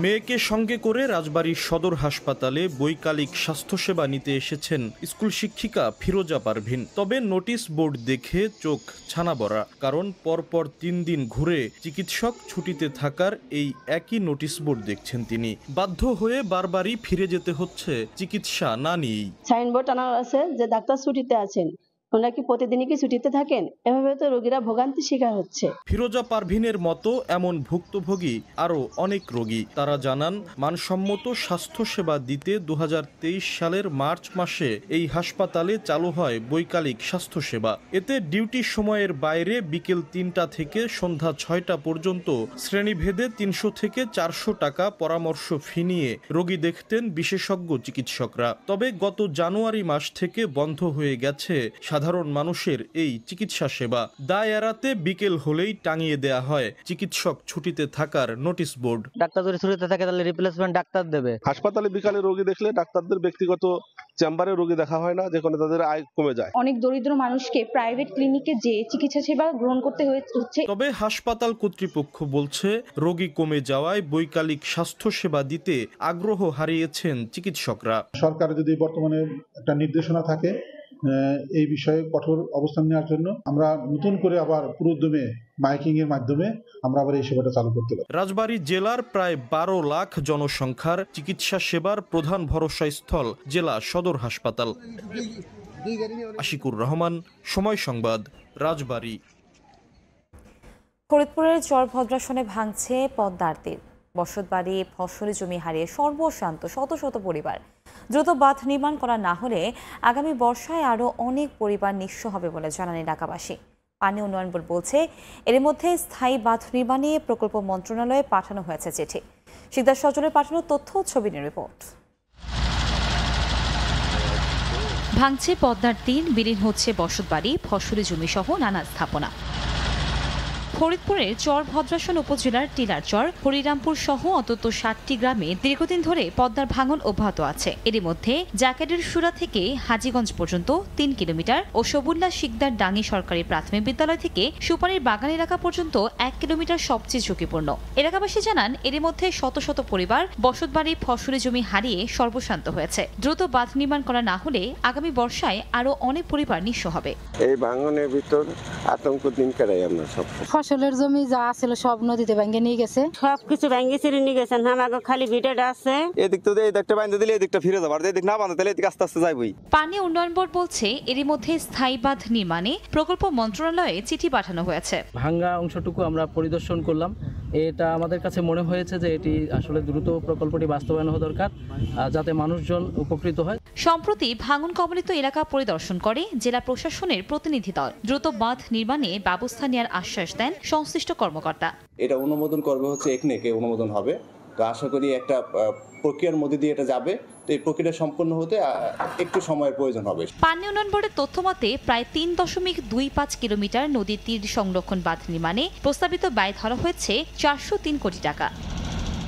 মেয়েকে সঙ্গে করে রাজবাড়ীর সদর হাসপাতালে বৈকালিক স্বাস্থ্যসেবা নিতে এসেছেন স্কুল শিক্ষিকা ফিরোজা পারভিন। তবে নোটিশ বোর্ড দেখে চোখ ছানাবড়া, কারণ পরপর 3 দিন ঘুরে চিকিৎসক ছুটিতে থাকার এই একই নোটিশ বোর্ড দেখছেন তিনি। বাধ্য হয়ে বারবারই ফিরে যেতে হচ্ছে চিকিৎসা না নিয়েই। সাইনবোর্ড আনা আছে যে ডাক্তার ছুটিতে আছেন, ওনারা কি প্রতিদিনই কি ছুটিতে থাকেন? এভাবে তো রোগীরা ভোগান্তি শিকার হচ্ছে। ফিরোজা পারভিনের মতো এমন ভুক্তভোগী আরও অনেক রোগী। তারা জানান, মানসম্মত স্বাস্থ্যসেবা দিতে 2023 সালের মার্চ মাসে এই হাসপাতালে চালু হয় বৈকালিক স্বাস্থ্যসেবা। এতে ডিউটি সময়ের বাইরে বিকেল 3টা থেকে সন্ধ্যা 6টা পর্যন্ত শ্রেণীভেদে 300 থেকে 400 টাকা পরামর্শ ফি নিয়ে রোগী দেখতেন বিশেষজ্ঞ চিকিৎসকরা। তবে গত জানুয়ারি মাস থেকে বন্ধ হয়ে গেছে সাধারণ মানুষের এই চিকিৎসা সেবা। দায় এড়াতে বিকেল হলেই টাঙিয়ে দেয়া হয় চিকিৎসক ছুটিতে থাকার নোটিশ বোর্ড। ডাক্তার যদি ছুটিতে থাকে তাহলে রিপ্লেসমেন্ট ডাক্তার দেবে। হাসপাতালে বিকালে রোগী দেখলে ডাক্তারদের ব্যক্তিগত চেম্বারে রোগী দেখা হয় না, যেখানে তাদের আয় কমে যায়। অনেক দরিদ্র মানুষকে প্রাইভেট ক্লিনিকে যে চিকিৎসা সেবা গ্রহণ করতে হচ্ছে। তবে হাসপাতাল কর্তৃপক্ষ বলছে, রোগী কমে যাওয়ায় বৈকালিক স্বাস্থ্য সেবা দিতে আগ্রহ হারিয়েছেন চিকিৎসকরা। সরকার যদি বর্তমানে একটা নির্দেশনা থাকে এই বিষয়ে কঠোর অবস্থান নেওয়ার জন্য, আমরা নতুন করে আবার পুরোদমে মাইকিং এর মাধ্যমে আমরা আবার এই সেবাটা চালু করতে পারি। রাজবাড়ী জেলার প্রায় 12 লাখ জনসংখ্যার চিকিৎসা সেবার প্রধান ভরসাস্থল জেলা সদর হাসপাতাল। আশিকুর রহমান, সময় সংবাদ, রাজবাড়ী। ফরিদপুরের চরভদ্রাসনে ভাঙছে পদ্মার তীর। বসতবাড়ি, ফসলি জমি হারিয়ে সর্বশান্ত শত শত পরিবার। দ্রুত বাঁধ নির্মাণ করা না হলে আগামী বর্ষায় আরও অনেক পরিবার নিঃস্ব হবে বলে জানান এলাকাবাসী। পানি উন্নয়ন বোর্ড বলছে, এর মধ্যে স্থায়ী বাঁধ নির্মাণে প্রকল্প মন্ত্রণালয়ে পাঠানো হয়েছে চিঠি। সিকদার সজলের পাঠানো তথ্য ও ছবি নিয়ে রিপোর্ট। ভাঙছে পদ্মার তীর, বিলীন হচ্ছে বসতবাড়ি, ফসলি জমি সহ নানা স্থাপনা। ফরিদপুরের চরভদ্রাসন উপজেলার টিলারচর, হরিরামপুর সহ অন্তত 60টি গ্রামে দীর্ঘদিন ধরে পদ্মার ভাঙন অব্যাহত আছে। এর মধ্যে জাকাডের সুরা থেকে হাজীগঞ্জ পর্যন্ত 3 কিলোমিটার ও সবুল্লা শিকদার ডাঙ্গি সরকারি প্রাথমিক বিদ্যালয় থেকে সুপারির বাগান এলাকা পর্যন্ত 1 কিলোমিটার সবচেয়ে ঝুঁকিপূর্ণ। এলাকাবাসী জানান, এর মধ্যে শত শত পরিবার বসতবাড়ি, ফসলি জমি হারিয়ে সর্বশান্ত হয়েছে। দ্রুত বাঁধ নির্মাণ করা না হলে আগামী বর্ষায় আরও অনেক পরিবার নিঃস্ব হবে। এই ভাঙনের ভিতর আতঙ্ক দিন কাটাই আমরা সব। ফসলের জমি যা ছিল সব নদীতে ভেঙে নিয়ে গেছে, সবকিছু ভেঙে ছিঁড়ে নিয়ে গেছেন। আমাকে খালি ভিটাটা আছে, এদিক তো এই দিকটা বাঁধতে দিলে এদিকটা ফিরে যাবার, এদিক না বাঁধতে দিলে এদিক আস্তে আস্তে যাইবই। পানি উন্নয়ন বোর্ড বলছে, এরই মধ্যে স্থায়ী বাঁধ নির্মাণে প্রকল্প মন্ত্রণালয়ে চিঠি পাঠানো হয়েছে। ভাঙ্গা অংশটুকু আমরা পরিদর্শন করলাম। এটা আমাদের কাছে মনে হয়েছে যে এটি আসলে দ্রুত প্রকল্পটি বাস্তবায়ন হওয়া দরকার, যাতে মানুষজন উপকৃত হয়। সম্প্রতি ভাঙন কবলিত এলাকা পরিদর্শন করে জেলা প্রশাসনের প্রতিনিধি দল। দ্রুত বাঁধ নির্মাণে ব্যবস্থা নেওয়ার আশ্বাস দেন সংশ্লিষ্ট কর্মকর্তা। এটা অনুমোদন করবে হচ্ছে একনেকে অনুমোদন হবে, তো আশা করি একটা প্রক্রিয়ার মধ্যে দিয়ে এটা যাবে। তো এই প্রক্রিয়া সম্পন্ন হতে একটু সময়ের প্রয়োজন হবে। পানি উন্নয়ন বোর্ডের তথ্য মতে প্রায় 3.25 কিলোমিটার নদীর তীর সংরক্ষণ বাঁধ নির্মাণে প্রস্তাবিত ব্যয় ধরা হয়েছে 403 কোটি টাকা।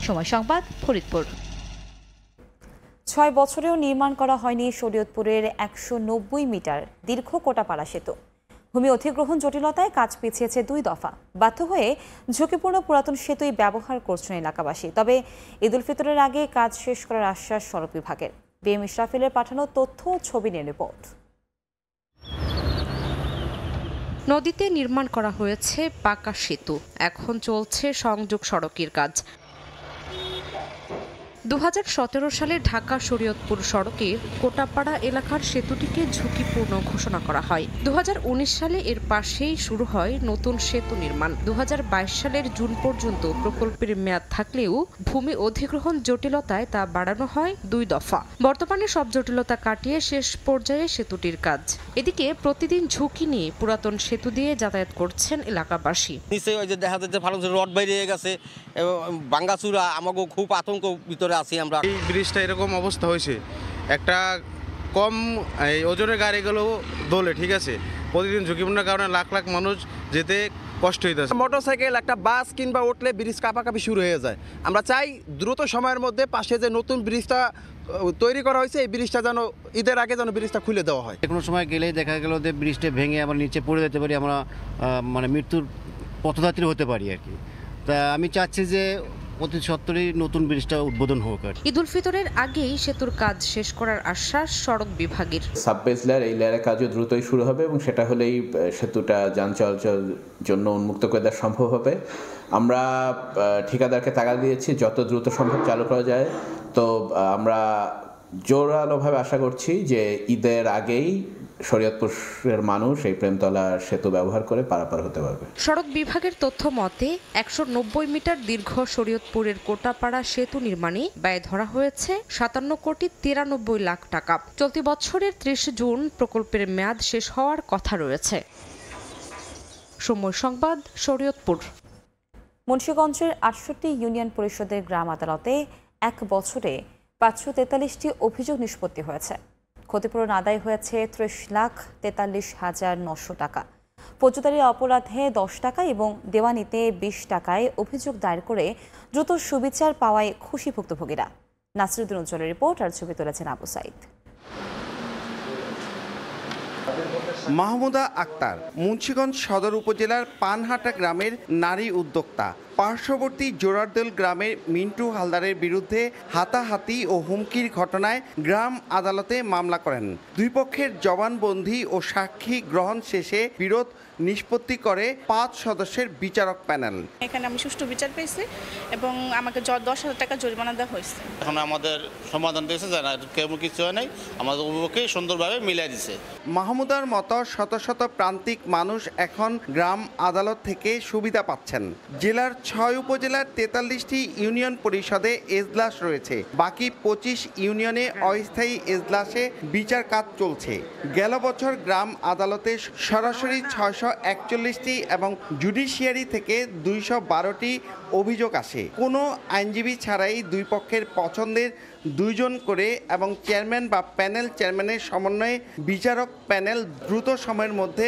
সময় সংবাদ, ফরিদপুর। 6 বছরেও নির্মাণ করা হয়নি শরীয়তপুরের 190 মিটার দীর্ঘ কোটাপাড়া সেতু। ভূমি অধিগ্রহণ জটিলতায় কাজ পিছিয়েছে 2 দফা। বাধ্য হয়ে ঝুঁকিপূর্ণ পুরাতন সেতুই ব্যবহার করছেন এলাকাবাসী। তবে ঈদ উল ফিতরের আগে কাজ শেষ করার আশ্বাস সড়ক বিভাগের। বিএম ইশরাফিলের পাঠানো তথ্য ছবি নিয়ে রিপোর্ট। নদীতে নির্মাণ করা হয়েছে পাকা সেতু, এখন চলছে সংযোগ সড়কের কাজ। 2017 সালে ঢাকা শরীয়তপুর সড়কে কোটাপাড়া এলাকার সেতুটিকে ঝুঁকিপূর্ণ ঘোষণা করা হয়। 2019 সালে এর পাশেই শুরু হয় নতুন সেতু নির্মাণ। 2022 সালের জুন পর্যন্ত প্রকল্পের মেয়াদ থাকলেও ভূমি অধিগ্রহণ জটিলতায় তা বাড়ানো হয় 2 দফা। বর্তমানে সব জটিলতা কাটিয়ে শেষ পর্যায়ে সেতুটির কাজ। এদিকে প্রতিদিন ঝুঁকি নিয়ে পুরাতন সেতু দিয়ে যাতায়াত করছেন এলাকাবাসী। নিচে ওই যে দেখা যাচ্ছে ভালো রড বাইরে গেছে, ভাঙ্গাচুরা, আমাকে খুব আতঙ্ক ভিতরে আছি আমরা। এই ব্রিজটা এরকম অবস্থা হয়েছে, একটা কম এই ওজনের গাড়িগুলো দোলে, ঠিক আছে, প্রতিদিন ঝুঁকিপূর্ণ কারণে লাখ লাখ মানুষ যেতে কষ্ট হইতেছে। মোটরসাইকেল একটা বাস কিংবা উঠলে ব্রিজ কাঁপাকাঁপি শুরু হয়ে যায়। আমরা চাই দ্রুত সময়ের মধ্যে পাশে যে নতুন ব্রিজটা তৈরি করা হয়েছে এই ব্রিজটা যেন ঈদের আগে যেন ব্রিজটা খুলে দেওয়া হয়। কোনো সময় গেলেই দেখা গেল যে ব্রিজটা ভেঙে আমরা নিচে পড়ে যেতে পারি, আমরা মানে মৃত্যুর পথযাত্রী হতে পারি আর কি। তা আমি চাচ্ছি যে অতি সত্বরই নতুন ব্রিজটা উদ্বোধন হোক। ঈদ উল ফিতরের আগেই সেতুর কাজ শেষ করার আশ্বাস সড়ক বিভাগের। সাববেস লেয়ার, এই লেয়ারের কাজও দ্রুতই শুরু হবে এবং সেটা হলেই সেতুটা যান চলাচলের জন্য উন্মুক্ত করে দেওয়া সম্ভব হবে। আমরা ঠিকাদারকে তাগাদা দিয়েছি যত দ্রুত সম্ভব চালু করা যায়। তো আমরা জোরালোভাবে আশা করছি যে ঈদের আগেই শরীয়তপুরের মানুষ এই প্রেমতলা সেতু ব্যবহার করে পারাপার হতে পারবে। সড়ক বিভাগের তথ্য মতে 190 মিটার দীর্ঘ শরীয়তপুরের কোটাপাড়া সেতু নির্মাণে ব্যয় ধরা হয়েছে 57,93,00,000 টাকা। চলতি বছরের 30 জুন প্রকল্পের মেয়াদ শেষ হওয়ার কথা রয়েছে। সময় সংবাদ, শরীয়তপুর। মুন্সিগঞ্জের 68 ইউনিয়ন পরিষদের গ্রাম আদালতে 1 বছরে 543টি অভিযোগ নিষ্পত্তি হয়েছে। ক্ষতিপূরণ আদায় হয়েছে 30,43,900 টাকা। ফৌজদারি অপরাধে 10 টাকা এবং দেওয়ানিতে 20 টাকায় অভিযোগ দায়ের করে দ্রুত সুবিচার পাওয়ায় খুশি ভুক্তভোগীরা। নাসিরুদ্দিন উজ্জ্বলের রিপোর্ট আর ছবি তুলেছেন আবু সাইদ। মাহমুদা আক্তার মুন্সিগঞ্জ সদর উপজেলার পানহাটা গ্রামের নারী উদ্যোক্তা। পার্শ্ববর্তী জোরারদেল গ্রামের মিন্টু হালদারের বিরুদ্ধে হাতাহাতি ও হুমকির ঘটনায় গ্রাম আদালতে মামলা করেন। দুই পক্ষের জবানবন্দি ও সাক্ষী গ্রহণ শেষে বিরোধ নিষ্পত্তি করে 5 সদস্যের বিচারক প্যানেল। এখানে আমি সুষ্ঠু বিচার পেয়েছি এবং আমাকে 10,000 টাকা জরিমানা দেওয়া হয়েছে। এখন আমাদের সমাধান দিয়েছে জানা কেমন কিছু হয় নাই, আমাদের অভিভাবককে সুন্দরভাবে মিলাই দিছে। মাহমুদার মতো শত শত প্রান্তিক মানুষ এখন গ্রাম আদালত থেকে সুবিধা পাচ্ছেন। জেলার 6 উপজেলার 43টি ইউনিয়ন পরিষদে এজলাস রয়েছে। বাকি 25 ইউনিয়নে অস্থায়ী এজলাসে বিচার কাজ চলছে। গেল বছর গ্রাম আদালতে সরাসরি 641টি এবং জুডিশিয়ারি থেকে 212টি অভিযোগ আসে। কোনো আইনজীবী ছাড়াই দুই পক্ষের পছন্দের 2 জন করে এবং চেয়ারম্যান বা প্যানেল চেয়ারম্যানের সমন্বয়ে বিচারক প্যানেল দ্রুত সময়ের মধ্যে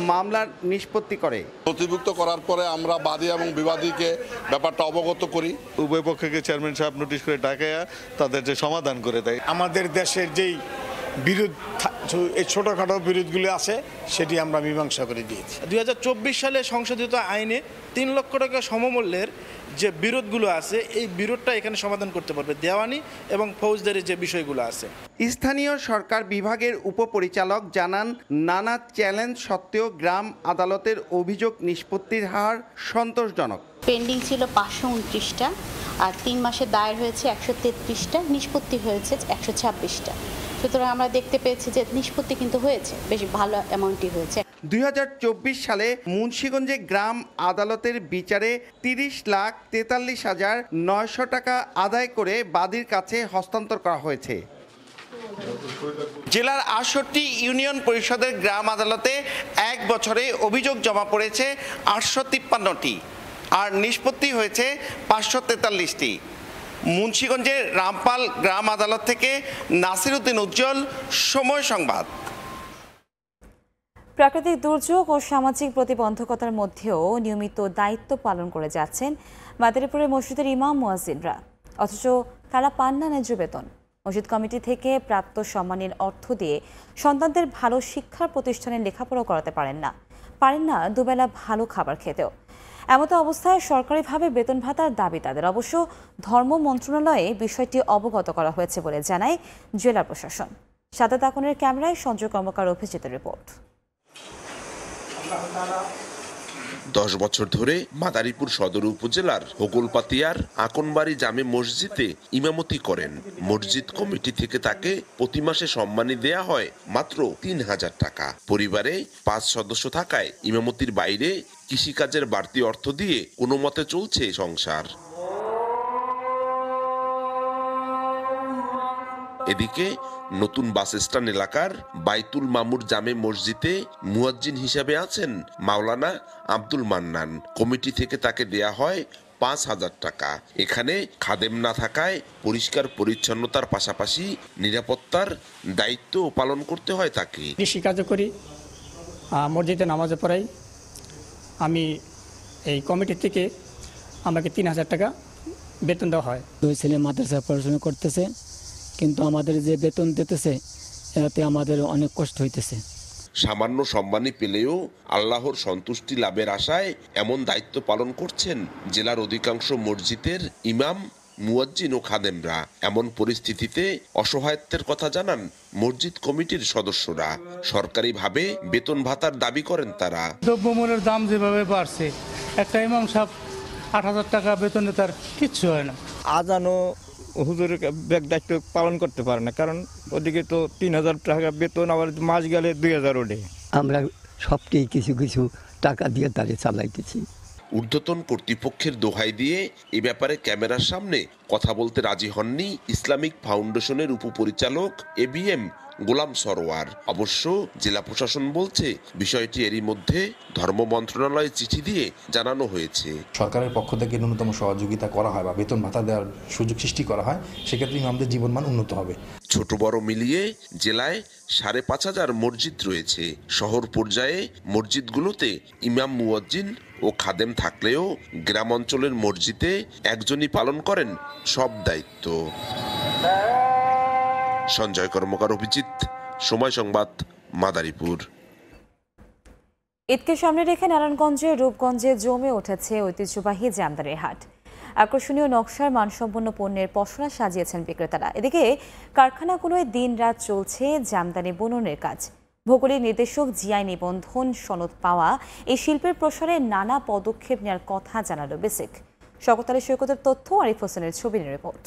মামলার নিষ্পত্তি করে। নথিভুক্ত করার পরে আমরা বাদী এবং বিবাদীকে ব্যাপারটা অবগত করি। উভয় পক্ষকে চেয়ারম্যান সাহেব নোটিশ করে ডাকাইয়া তাদের যে সমাধান করে দেয়। আমাদের দেশের যেই বিরোধ, এই ছোটোখাটো বিরোধগুলো আছে সেটি আমরা মীমাংসা করে দিয়েছি। 2024 সালে সংশোধিত আইনে 3 লক্ষ টাকা সমমূল্যের যে বিরোধগুলো আছে এই বিরোধটা এখানে সমাধান করতে পারবে দেওয়ানি এবং ফৌজদারি যে বিষয়গুলো আছে। স্থানীয় সরকার বিভাগের উপপরিচালক জানান, নানা চ্যালেঞ্জ সত্ত্বেও গ্রাম আদালতের অভিযোগ নিষ্পত্তির হার সন্তোষজনক। পেন্ডিং ছিল 529টা আর 3 মাসে দায়ের হয়েছে 133টা, নিষ্পত্তি হয়েছে 126টা। সুতরাং আমরা দেখতে পেয়েছি যে নিষ্পত্তি কিন্তু হয়েছে, বেশ ভালো অ্যামাউন্টই হয়েছে। 2024 সালে মুন্সিগঞ্জে গ্রাম আদালতের বিচারে 30,43,900 টাকা আদায় করে বাদীর কাছে হস্তান্তর করা হয়েছে। জেলার 68 ইউনিয়ন পরিষদের গ্রাম আদালতে 1 বছরে অভিযোগ জমা পড়েছে 853টি আর নিষ্পত্তি হয়েছে 543টি। মুন্সিগঞ্জের রামপাল গ্রাম আদালত থেকে নাসিরুদ্দিন উজ্জ্বল, সময় সংবাদ। প্রাকৃতিক দুর্যোগ ও সামাজিক প্রতিবন্ধকতার মধ্যেও নিয়মিত দায়িত্ব পালন করে যাচ্ছেন মাদারীপুরের মসজিদের ইমাম মুয়াজ্জিনরা, অথচ তারা পান না ন্যায্য বেতন। মসজিদ কমিটি থেকে প্রাপ্ত সম্মানের অর্থ দিয়ে সন্তানদের ভালো শিক্ষার প্রতিষ্ঠানে লেখাপড়া করাতে পারেন না দুবেলা ভালো খাবার খেতেও। এমতো অবস্থায় সরকারিভাবে বেতন ভাতার দাবি তাদের। অবশ্য ধর্ম মন্ত্রণালয়ে বিষয়টি অবগত করা হয়েছে বলে জানায় জেলা প্রশাসন। সাদাত আকনের ক্যামেরায় সঞ্জয় কর্মকার অভিজিতের রিপোর্ট। 10 বছর ধরে মাদারীপুর সদর উপজেলার হোগলপাতিয়ার আকনবাড়ি জামে মসজিদে ইমামতি করেন। মসজিদ কমিটি থেকে তাকে প্রতি মাসে সম্মানী দেয়া হয় মাত্র 3000 টাকা। পরিবারে 5 সদস্য থাকায় ইমামতির বাইরে কৃষিকাজের বাড়তি অর্থ দিয়ে কোনো মতে চলছে সংসার। এদিকে নতুন বাস স্ট্যান্ড এলাকার বাইতুল মামুর জামে মসজিদে মুয়াজ্জিন হিসেবে আছেন মাওলানা আব্দুল মান্নান। কমিটি থেকে তাকে দেয়া হয় 5000 টাকা। এখানে খাদেম না থাকায় পরিষ্কার পরিচ্ছন্নতার পাশাপাশি নিরাপত্তার দায়িত্ব পালন করতে হয় তাকে। কৃষিকাজও করি, মসজিদে নামাজও পড়াই। আমি এই কমিটি থেকে আমাকে 3000 টাকা বেতন দেওয়া হয়। 2 ছেলে মাদ্রাসায় পড়াশোনা করতেছে, কিন্তু আমাদের যে বেতন দিতেছে এতে আমাদের অনেক কষ্ট হইতেছে। সামান্য সম্মানী পেলেও আল্লাহর সন্তুষ্টি লাভের আশায় এমন দায়িত্ব পালন করছেন জেলার অধিকাংশ মসজিদের ইমাম, মুয়াজ্জিন ও খাদেমরা। এমন পরিস্থিতিতে অসহায়ত্বের কথা জানান মসজিদ কমিটির সদস্যরা। সরকারিভাবে বেতন ভাতার দাবি করেন তারা। দ্রব্যমূল্যের দাম যেভাবে বাড়ছে, একটা ইমাম সাহেব 8000 টাকা বেতনে তার কিচ্ছু হয় না। আজানও হুজুরের ব্যাগ দায়িত্ব পালন করতে পারে না, কারণ ওদিকে তো 3000 টাকা বেতন, আবার মাস গেলে 2000 ওঠে। আমরা সবটাই কিছু কিছু টাকা দিয়ে তাদের চালাইতেছি। ঊর্ধ্বতন কর্তৃপক্ষের দোহাই দিয়ে এ ব্যাপারে ক্যামেরার সামনে কথা বলতে রাজি হননি ইসলামিক ফাউন্ডেশনের উপপরিচালক ABM গোলাম সরোয়ার। অবশ্য জেলা প্রশাসন বলছে বিষয়টি এরই মধ্যে ধর্ম মন্ত্রণালয়ে চিঠি দিয়ে জানানো হয়েছে। সরকারের পক্ষ থেকে ন্যূনতম সহযোগিতা করা হয় বা বেতন ভাতা দেওয়ার সুযোগ সৃষ্টি করা হয়, সেক্ষেত্রে আমাদের জীবনমান উন্নত হবে। ছোট বড় মিলিয়ে জেলায় 5500 মসজিদ রয়েছে। শহর পর্যায়ে মসজিদগুলোতে ইমাম, মুয়াজ্জিন ও খাদেম থাকলেও গ্রাম অঞ্চলের মসজিদে একজনই পালন করেন সব দায়িত্ব। সঞ্জয় কর্মকার, অভিজিৎ, সময় সংবাদ, মাদারীপুর। ঈদকে সামনে রেখে নারায়ণগঞ্জের রূপগঞ্জে জমে উঠেছে ঐতিহ্যবাহী জামদানির হাট। আকর্ষণীয় নকশার মানসম্পন্ন পণ্যের পসরা সাজিয়েছেন বিক্রেতারা। এদিকে কারখানাগুলোয় দিনরাত চলছে জামদানি বুননের কাজ। ভৌগোলিক নির্দেশক জিআই নিবন্ধন সনদ পাওয়া এই শিল্পের প্রসারে নানা পদক্ষেপ নেওয়ার কথা জানালো বেসিক। শওকত আলী সৈকতের তথ্য, আরিফ হোসেনের ছবির রিপোর্ট।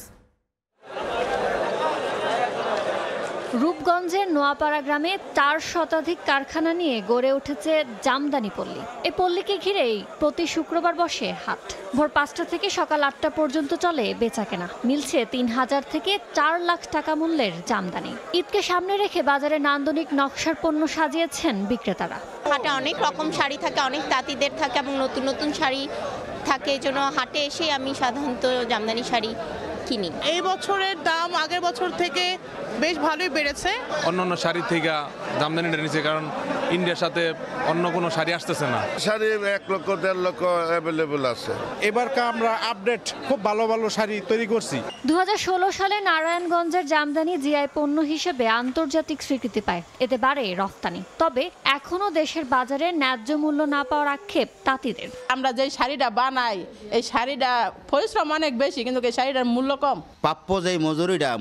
রূপগঞ্জের নোয়াপাড়া গ্রামে 4 শতাধিক কারখানা নিয়ে গড়ে উঠেছে জামদানি পল্লী। এই পল্লীকে ঘিরেই প্রতি শুক্রবার বসে হাট। ভোর 5টা থেকে সকাল 8টা পর্যন্ত চলে বেচাকেনা। মিলছে 3000 থেকে 4 লাখ টাকা মূল্যের জামদানি। ঈদকে সামনে রেখে বাজারে নান্দনিক নকশার পণ্য সাজিয়েছেন বিক্রেতারা। হাটে অনেক রকম শাড়ি থাকে, অনেক তাঁতিদের থাকে এবং নতুন নতুন শাড়ি থাকে। এই জন্য হাটে এসে আমি সাধারণত জামদানি শাড়ি কিনি। এই বছরের দাম আগের বছর থেকে বেশ ভালোই বেড়েছে। অন্যান্য শাড়ি থেকে জামদানিটা নিচে, কারণ ইন্ডিয়ার সাথে অন্য কোনো শাড়ি আসতেছে না। শাড়ি 1 লক্ষ 1.5 লক্ষ অ্যাভেলেবল আছে। এবারকার আমরা আপডেট খুব ভালো ভালো শাড়ি তৈরি করছি। 2016 সালে নারায়ণগঞ্জের জামদানি জিআই পণ্য হিসেবে আন্তর্জাতিক স্বীকৃতি পায়। এতে বাড়ে রফতানি। তবে এখনো দেশের বাজারে ন্যায্য মূল্য না পাওয়ার আক্ষেপ তাঁতিদের। আমরা যে শাড়িটা বানাই, এই শাড়িটা পরিশ্রম অনেক বেশি, কিন্তু এই শাড়িটার মূল্য কম। প্রাপ্য যে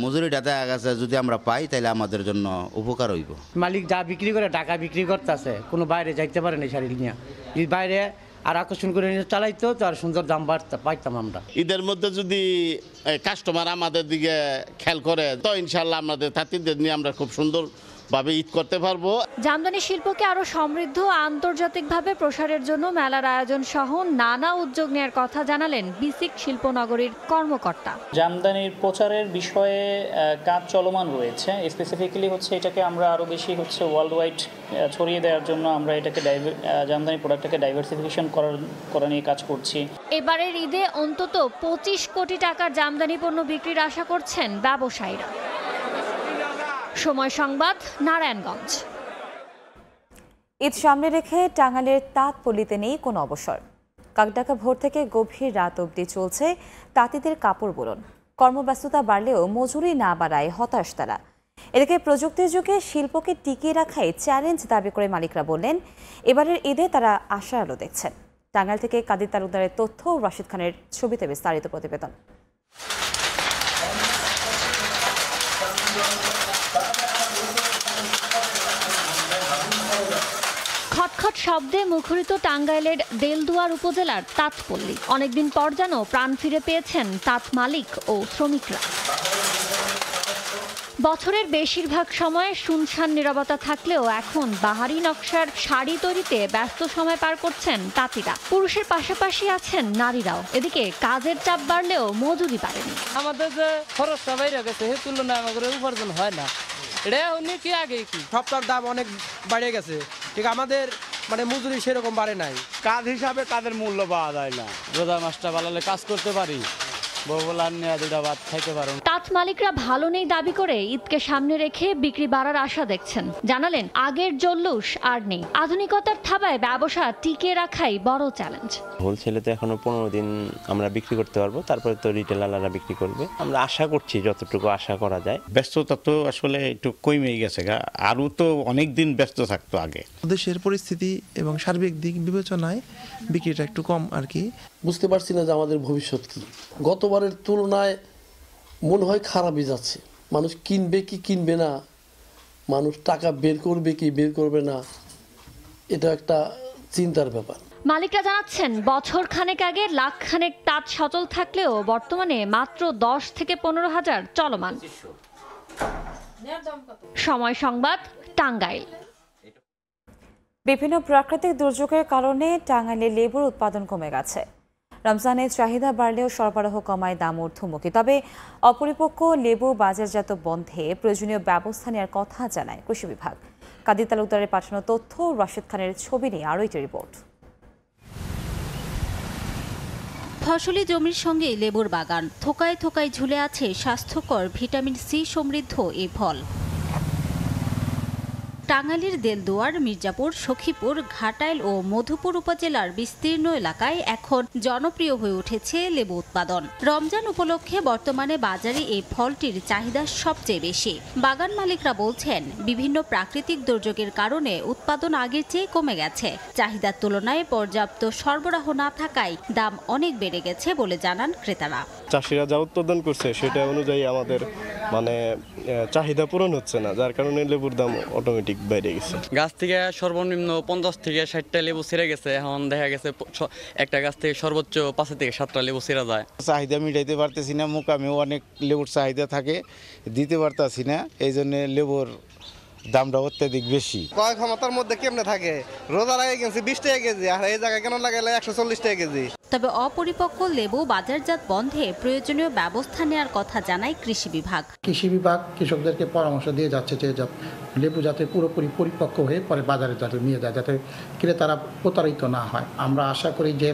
মজুরিটা দেখা গেছে যদি আমরা পাই তাহলে আমাদের জন্য উপকার হইব। মালিক যা বিক্রি করে টাকা বিক্রি করতেছে, কোনো বাইরে যাইতে পারে না শাড়ি নিয়ে। যদি বাইরে আর আকর্ষণ করে নিয়ে চালাইতো তো আর সুন্দর দাম পাইতাম আমরা। ঈদের মধ্যে যদি কাস্টমার আমাদের দিকে খেয়াল করে তো ইনশাল্লাহ আমাদের তাঁতিদের নিয়ে আমরা খুব সুন্দরভাবে ঈদ করতে পারবো। জামদানি শিল্পকে আরো সমৃদ্ধ আন্তর্জাতিকভাবে প্রসারের জন্য মেলার আয়োজন সহ নানা উদ্যোগ নেওয়ার কথা জানালেন বিসিক শিল্পনগরীর কর্মকর্তা। জামদানির প্রচারের বিষয়ে কাজ চলমান রয়েছে। স্পেসিফিক্যালি এটাকে আমরা আরো বেশি ওয়ার্ল্ড ওয়াইড ছড়িয়ে দেওয়ার জন্য আমরা এটাকে জামদানি প্রোডাক্টটাকে ডাইভার্সিফিকেশন করা নিয়ে কাজ করছি। এবারের ঈদে অন্তত 25 কোটি টাকার জামদানি পণ্য বিক্রির আশা করছেন ব্যবসায়ীরা। সময় সংবাদ, নারায়ণগঞ্জ। ঈদ সামনে রেখে টাঙ্গাইলের তাঁতপল্লীতে নেই কোনো অবসর। কাকডাকা ভোর থেকে গভীর রাত অবধি চলছে তাঁতিদের কাপড় বুনন। কর্মব্যস্ততা বাড়লেও মজুরি না বাড়ায় হতাশ তারা। এদিকে প্রযুক্তির যুগে শিল্পকে টিকিয়ে রাখাই চ্যালেঞ্জ দাবি করে মালিকরা বললেন এবারের ঈদে তারা আশার আলো দেখছেন। টাঙ্গাইল থেকে কাদির তালুকদারের তথ্য, রাশিদ খানের ছবিতে বিস্তারিত প্রতিবেদন। খটখট বিকট শব্দে মুখরিত টাঙ্গাইলের দেলদুয়ার উপজেলার তাঁতপল্লী। অনেকদিন পর যেন প্রাণ ফিরে পেয়েছেন তাঁত মালিক ও শ্রমিকরা। বছরের বেশিরভাগ সময় শুনশান নীরবতা থাকলেও এখন বাহারি নকশার শাড়ি তৈরিতে ব্যস্ত সময় পার করছেন তাঁতিরা। পুরুষের পাশাপাশি আছেন নারীরাও। এদিকে কাজের চাপ বাড়লেও মজুরি বাড়েনি। আমাদের যে খরচটা বাইরে গেছে সেই তুলনায় আমাদের উপার্জন হয় না। এটা উনি কি আগে কি সবটার দাম অনেক বেড়ে গেছে, ঠিক আমাদের মানে মজুরি সেরকম বাড়ে নাই। কাজ হিসাবে কাজের মূল্য পাওয়া যায় না। রোজা মাসটা বাড়ালে কাজ করতে পারি, তাঁত মালিকরা ভালো নেই দাবি করে ঈদকে সামনে রেখে বিক্রি বাড়ার আশা দেখছেন। জানালেন আগের জল্লুস আর নেই। আধুনিকতার থাবায় ব্যবসা টিকিয়ে রাখাই বড় চ্যালেঞ্জ। হোলসেলে তো এখনো 15 দিন আমরা বিক্রি করতে পারবো, তারপরে তো রিটেলাররা বিক্রি করবে। আমরা আশা করছি যতটুকু আশা করা যায়। ব্যস্ততা তো আসলে একটু কমে গেছে, আরও তো অনেক দিন ব্যস্ত থাকতো আগে। দেশের পরিস্থিতি এবং সার্বিক দিক বিবেচনায় বিক্রিটা একটু কম আর কি। বুঝতে পারছি না যে আমাদের ভবিষ্যৎ কি। গতবারের তুলনায় মনে হয় খারাপই যাচ্ছে। মানুষ কিনবে কি কিনবে না, মানুষ টাকা বের করবে কি বের করবে না, এটা একটা চিন্তার ব্যাপার। মালিকরা জানাচ্ছেন বছর খানেক আগে লাখ খানেক তাঁত সচল থাকলেও বর্তমানে মাত্র 10 থেকে 15 হাজার চলমান। সময় সংবাদ, টাঙ্গাইল। বিভিন্ন প্রাকৃতিক দুর্যোগের কারণে টাঙ্গাইলে লেবুর উৎপাদন কমে গেছে। রমজানের চাহিদা বাড়লেও সরবরাহ কমায় দাম ঊর্ধ্বমুখী। তবে অপরিপক্ক লেবু বাজারজাত বন্ধে প্রয়োজনীয় ব্যবস্থা নেওয়ার কথা জানায় কৃষি বিভাগ। কাদির তালুকদারের পাঠানো তথ্য, রাশেদ খানের ছবি নিয়ে আরও একটি রিপোর্ট। ফসলি জমির সঙ্গে লেবুর বাগান, থোকায় থোকায় ঝুলে আছে স্বাস্থ্যকর ভিটামিন সি সমৃদ্ধ এই ফল। টাঙ্গাইলের দেলদুয়ার, মির্জাপুর, সখীপুর, ঘাটাইল ও মধুপুর উপজেলার বিস্তীর্ণ এলাকায় এখন জনপ্রিয় হয়ে উঠেছে লেবু উৎপাদন। রমজান উপলক্ষে বর্তমানে বাজারে এই ফলটির চাহিদা সবচেয়ে বেশি। বাগান মালিকরা বলছেন বিভিন্ন প্রাকৃতিক দুর্যোগের কারণে উৎপাদন আগের চেয়ে কমে গেছে। চাহিদার তুলনায় পর্যাপ্ত সরবরাহ না থাকায় দাম অনেক বেড়ে গেছে বলে জানান ক্রেতারা। চাষিরা যা উৎপাদন করছে সেটা অনুযায়ী আমাদের চাহিদা পূরণ হচ্ছে না, যার কারণে লেবুর দাম অটোমেটিক বেড়ে গেছে। গাছ থেকে সর্বনিম্ন 50 থেকে 60টা লেবু ছিঁড়ে গেছে। এখন দেখা গেছে একটা গাছ থেকে সর্বোচ্চ 5 থেকে 7টা লেবু ছিঁড়া যায়। চাহিদা মিটাইতে পারতেছি না, মোকামেও অনেক লেবুর চাহিদা থাকে, দিতে পারতেছি না, এই জন্য লেবুর দামটা অত্যাধিক বেশি। ক্রয় ক্ষমতার মধ্যে কেমনে থাকে? রোজার আগে কিনছি 20 টাকা কেজি, আর এই জায়গায় কেন লাগাইলে 140 টাকা কেজি। তবে অপরিপক্ক লেবু বাজারজাত বন্ধে প্রয়োজনীয় ব্যবস্থা নেওয়ার কথা জানায় কৃষি বিভাগ। কৃষি বিভাগ কৃষকদেরকে পরামর্শ দিয়ে যাচ্ছে যে লেবু যাতে পুরোপুরি পরিপক্ক হয়ে পরে বাজারে যাতে নিয়ে যায়, যাতে ক্রেতারা প্রতারিত না হয়। আমরা আশা করি যে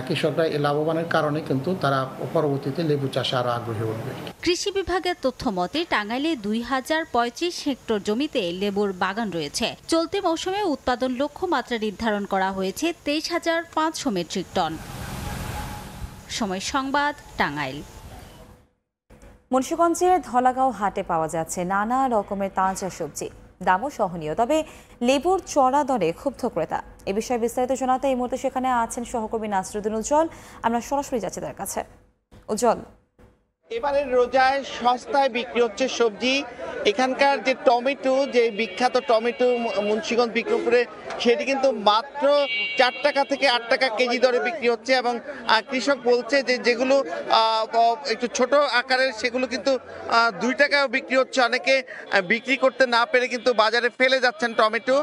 কৃষকরা এই লাভবানের কারণে কিন্তু তারা পরবর্তীতে লেবু চাষে আরও আগ্রহী উঠবে। কৃষি বিভাগের তথ্য মতে টাঙ্গাইলে 2035 হেক্টর জমিতে লেবুর বাগান রয়েছে। চলতি মৌসুমে উৎপাদন লক্ষ্যমাত্রা নির্ধারণ করা হয়েছে 23,500 মেট্রিক টন। সময় সংবাদ, টাঙ্গাইল। মুন্সিগঞ্জের ধলাগাঁও হাটে পাওয়া যাচ্ছে নানা রকমের তাজা সবজি, দামও সহনীয়। তবে লেবুর চড়া দরে ক্ষুব্ধ ক্রেতা। এ বিষয়ে বিস্তারিত জানাতে এই মুহূর্তে সেখানে আছেন সহকর্মী নাসরুদ্দিন উজ্জ্বল। আমরা সরাসরি যাচ্ছি তার কাছে। উজ্জ্বল, এবারে রোজায় সস্তায় বিক্রি হচ্ছে সবজি। এখানকার যে টমেটো, যে বিখ্যাত টমেটো মুন্সিগঞ্জ বিক্রমপুরে, সেটি কিন্তু মাত্র 4 টাকা থেকে 8 টাকা কেজি দরে বিক্রি হচ্ছে। এবং কৃষক বলছে যে যেগুলো একটু ছোট আকারের সেগুলো কিন্তু 2 টাকাও বিক্রি হচ্ছে। অনেকে বিক্রি করতে না পেরে কিন্তু বাজারে ফেলে যাচ্ছেন টমেটো।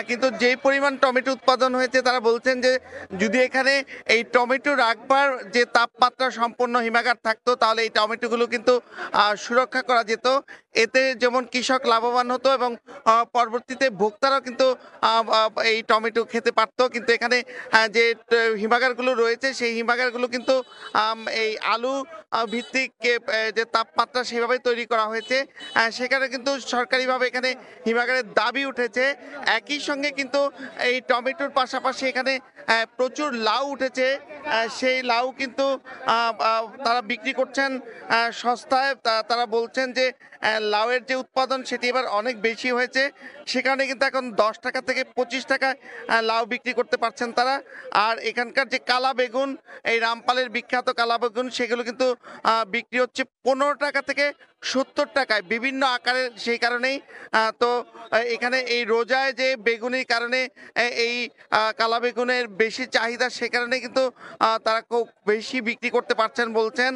কিন্তু যেই পরিমাণ টমেটো উৎপাদন হয়েছে তারা বলছেন যে যদি এখানে এই টমেটো রাখবার যে তাপমাত্রা সম্পন্ন হিমাগার থাকতো তাহলে এই টমেটোগুলো কিন্তু সুরক্ষা করা যেত। এতে যেমন কৃষক লাভবান হতো এবং পরবর্তীতে ভোক্তারাও কিন্তু এই টমেটো খেতে পারতো। কিন্তু এখানে যে হিমাগারগুলো রয়েছে সেই হিমাগারগুলো কিন্তু এই আলু ভিত্তিক যে তাপমাত্রা সেভাবে তৈরি করা হয়েছে, সেখানে কিন্তু সরকারিভাবে এখানে হিমাগারের দাবি উঠেছে। একই সঙ্গে কিন্তু এই টমেটোর পাশাপাশি এখানে প্রচুর লাউ উঠেছে। সেই লাউ কিন্তু তারা বিক্রি করছেন সস্তায়। তারা বলছেন যে লাউয়ের যে উৎপাদন সেটি এবার অনেক বেশি হয়েছে, সেখানে কিন্তু এখন 10 টাকা থেকে 25 টাকায় লাউ বিক্রি করতে পারছেন তারা। আর এখানকার যে কালা বেগুন, এই রামপালের বিখ্যাত কালা বেগুন, সেগুলো কিন্তু বিক্রি হচ্ছে 15 টাকা থেকে 70 টাকায় বিভিন্ন আকারের, সেই কারণেই তো এখানে এই রোজায় যে বেগুনের কারণে এই কালা বেগুনের বেশি চাহিদা, সে কারণে কিন্তু তারা খুব বেশি বিক্রি করতে পারছেন বলছেন।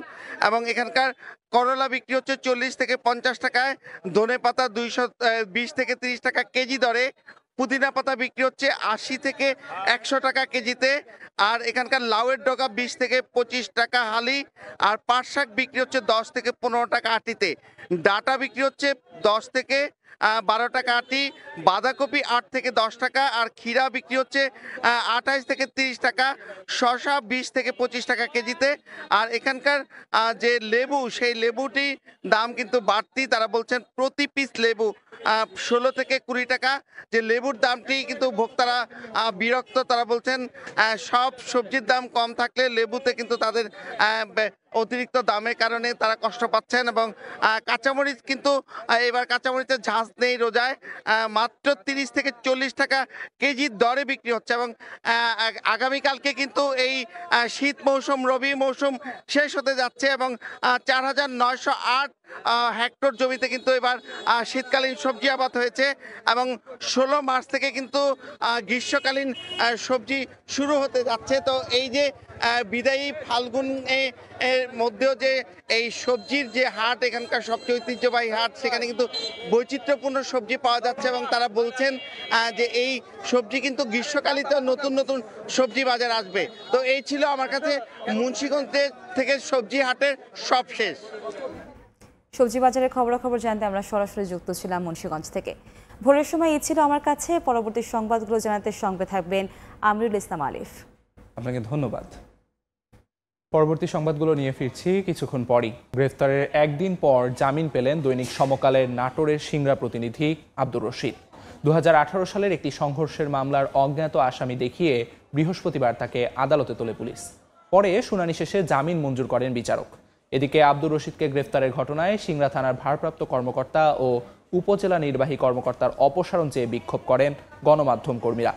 এবং এখানকার করলা বিক্রি হচ্ছে 40 থেকে 50 টাকায়, ধনে পাতা 220 থেকে 30 টাকা কেজি দরে, পুদিনা পাতা বিক্রি হচ্ছে 80 থেকে 100 টাকা কেজিতে, আর এখানকার লাউয়ের ডগা 20 থেকে 25 টাকা হালি, আর পাট শাক বিক্রি হচ্ছে 10 থেকে 15 টাকা আটিতে, ডাটা বিক্রি হচ্ছে 10 থেকে 12 টাকা আটি, বাঁধাকপি 8 থেকে 10 টাকা, আর ক্ষীরা বিক্রি হচ্ছে 28 থেকে 30 টাকা, শসা 20 থেকে 25 টাকা কেজিতে। আর এখানকার যে লেবু, সেই লেবুটি দাম কিন্তু বাড়তি, তারা বলছেন প্রতি পিস লেবু 16 থেকে 20 টাকা। যে লেবুর দামটি কিন্তু ভোক্তারা বিরক্ত, তারা বলছেন সব সবজির দাম কম থাকলে লেবুতে কিন্তু তাদের অতিরিক্ত দামের কারণে তারা কষ্ট পাচ্ছেন। এবং কাঁচামরিচ কিন্তু এবার কাঁচামরিচের ঝাঁজ নেই রোজায়, মাত্র 30 থেকে 40 টাকা কেজির দরে বিক্রি হচ্ছে। এবং আগামীকালকে কিন্তু এই শীত মৌসুম, রবি মৌসুম শেষ হতে যাচ্ছে, এবং 4908 হেক্টর জমিতে কিন্তু এবার শীতকালীন সবজি আবাদ হয়েছে, এবং 16 মার্চ থেকে কিন্তু গ্রীষ্মকালীন সবজি শুরু হতে যাচ্ছে। তো এই যে বিদায়ী ফাল্গুন এর মধ্যেও যে এই সবজির যে হাট, এখানকার সবচেয়ে ঐতিহ্যবাহী হাট, সেখানে কিন্তু বৈচিত্র্যপূর্ণ সবজি পাওয়া যাচ্ছে, এবং তারা বলছেন যে এই সবজি কিন্তু গ্রীষ্মকালীতে নতুন নতুন সবজি বাজার আসবে। তো এই ছিল আমার কাছে মুন্সিগঞ্জ থেকে সবজি হাটের সব শেষ। সবজি বাজারের খবরাখবর জানতে আমরা সরাসরি যুক্ত ছিলাম মুন্সিগঞ্জ থেকে। ভোরের সময় এই ছিল আমার কাছে। পরবর্তী সংবাদগুলো জানাতে সঙ্গে থাকবেন আমরুল ইসলাম আলিফ। আপনাকে ধন্যবাদ। পরবর্তী সংবাদগুলো নিয়ে ফিরছি কিছুক্ষণ পরই। গ্রেফতারের একদিন পর জামিন পেলেন দৈনিক সমকালের নাটোরের সিংড়া প্রতিনিধি আব্দুর রশিদ। 2018 সালের একটি সংঘর্ষের মামলার অজ্ঞাত আসামি দেখিয়ে বৃহস্পতিবার তাকে আদালতে তোলে পুলিশ। পরে শুনানি শেষে জামিন মঞ্জুর করেন বিচারক। এদিকে আব্দুর রশিদকে গ্রেফতারের ঘটনায় সিংড়া থানার ভারপ্রাপ্ত কর্মকর্তা ও উপজেলা নির্বাহী কর্মকর্তার অপসারণ চেয়ে বিক্ষোভ করেন গণমাধ্যম কর্মীরা।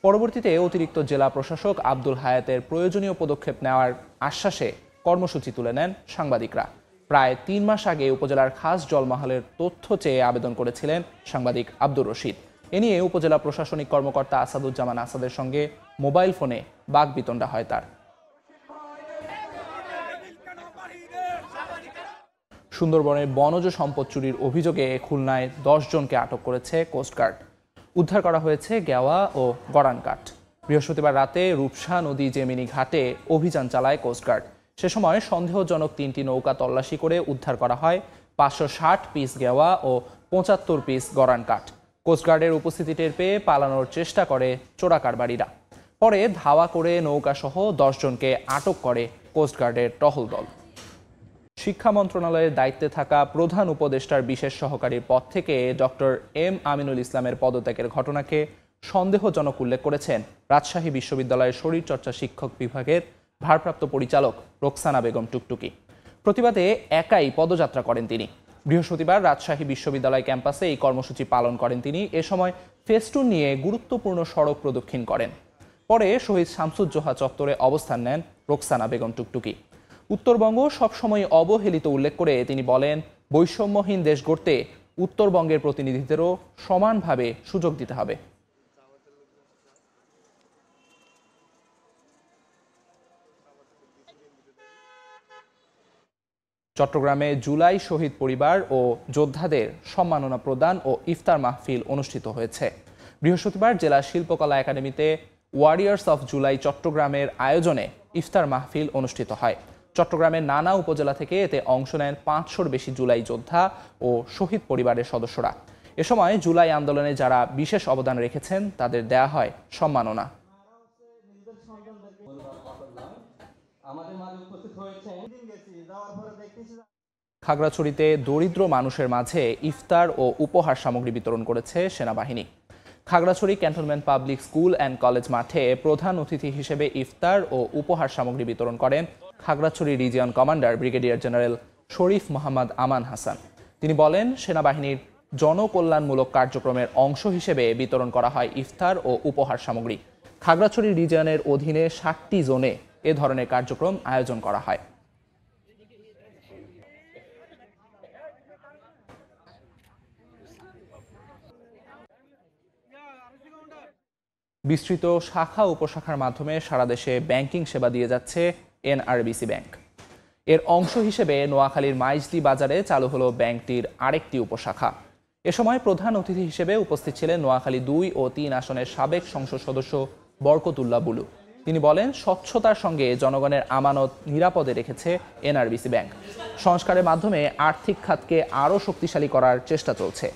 পরবর্তীতে অতিরিক্ত জেলা প্রশাসক আব্দুল হায়াতের প্রয়োজনীয় পদক্ষেপ নেওয়ার আশ্বাসে কর্মসূচি তুলে নেন সাংবাদিকরা। প্রায় 3 মাস আগে উপজেলার খাস জলমহলের তথ্য চেয়ে আবেদন করেছিলেন সাংবাদিক আব্দুর রশিদ। এ নিয়ে উপজেলা প্রশাসনিক কর্মকর্তা আসাদুজ্জামান আসাদের সঙ্গে মোবাইল ফোনে বাকবিতণ্ডা হয় তার। সুন্দরবনের বনজ সম্পদ চুরির অভিযোগে খুলনায় 10 জনকে আটক করেছে কোস্টগার্ড। উদ্ধার করা হয়েছে গেওয়া ও গড়ান কাঠ। বৃহস্পতিবার রাতে রূপসা নদী জেমিনি ঘাটে অভিযান চালায় কোস্টগার্ড। সে সময় সন্দেহজনক 3টি নৌকা তল্লাশি করে উদ্ধার করা হয় 560 পিস গেওয়া ও 75 পিস গড়ান কাঠ। কোস্টগার্ডের উপস্থিতি টের পেয়ে পালানোর চেষ্টা করে চোরাকারবারিরা। পরে ধাওয়া করে নৌকাসহ 10 জনকে আটক করে কোস্টগার্ডের টহল দল। শিক্ষা মন্ত্রণালয়ের দায়িত্বে থাকা প্রধান উপদেষ্টার বিশেষ সহকারীর পদ থেকে ডক্টর এম আমিনুল ইসলামের পদত্যাগের ঘটনাকে সন্দেহজনক উল্লেখ করেছেন রাজশাহী বিশ্ববিদ্যালয়ের শরীরচর্চা শিক্ষক বিভাগের ভারপ্রাপ্ত পরিচালক রোকসানা বেগম টুকটুকি। প্রতিবাদে একাই পদযাত্রা করেন তিনি। বৃহস্পতিবার রাজশাহী বিশ্ববিদ্যালয় ক্যাম্পাসে এই কর্মসূচি পালন করেন তিনি। এ সময় ফেস্টুন নিয়ে গুরুত্বপূর্ণ সড়ক প্রদক্ষিণ করেন। পরে শহীদ শামসুজ্জোহা চত্বরে অবস্থান নেন রোকসানা বেগম টুকটুকি। উত্তরবঙ্গ সবসময় অবহেলিত উল্লেখ করে তিনি বলেন, বৈষম্যহীন দেশ গড়তে উত্তরবঙ্গের প্রতিনিধিদেরও সমানভাবে সুযোগ দিতে হবে। চট্টগ্রামে জুলাই শহীদ পরিবার ও যোদ্ধাদের সম্মাননা প্রদান ও ইফতার মাহফিল অনুষ্ঠিত হয়েছে। বৃহস্পতিবার জেলা শিল্পকলা একাডেমিতে ওয়ারিয়ার্স অফ জুলাই চট্টগ্রামের আয়োজনে ইফতার মাহফিল অনুষ্ঠিত হয়। চট্টগ্রামের নানা উপজেলা থেকে এতে অংশ নেন 500-র বেশি জুলাই যোদ্ধা ও শহীদ পরিবারের সদস্যরা। এ সময় জুলাই আন্দোলনে যারা বিশেষ অবদান রেখেছেন তাদের দেয়া হয় সম্মাননা। খাগড়াছড়িতে দরিদ্র মানুষের মাঝে ইফতার ও উপহার সামগ্রী বিতরণ করেছে সেনাবাহিনী। Khagrachari cantonment public school and college মাঠে প্রধান অতিথি হিসেবে ইফতার ও উপহার সামগ্রী বিতরণ করেন Khagrachari region commander brigadier general Sharif Mohammad Aman Hasan. তিনি বলেন, সেনাবাহিনীর জনকল্যাণমূলক কার্যক্রমের অংশ হিসেবে বিতরণ করা হয় ইফতার ও উপহার সামগ্রী। খাগড়াছড়ি রিজিয়নের অধীনে 7টি জোনে এ ধরনের কার্যক্রম আয়োজন করা হয়। বিস্তৃত শাখা উপশাখার মাধ্যমে সারা দেশে ব্যাংকিং সেবা দিয়ে যাচ্ছে এনআরবিসি ব্যাংক। এর অংশ হিসেবে নোয়াখালীর মাইজদি বাজারে চালু হলো ব্যাংকটির আরেকটি উপশাখা। এ সময় প্রধান অতিথি হিসেবে উপস্থিত ছিলেন নোয়াখালী 2 ও 3 আসনের সাবেক সংসদ সদস্য বরকতুল্লাহ বুলু। তিনি বলেন, স্বচ্ছতার সঙ্গে জনগণের আমানত নিরাপদে রেখেছে এনআরবিসি ব্যাংক। সংস্কারের মাধ্যমে আর্থিক খাতকে আরও শক্তিশালী করার চেষ্টা চলছে।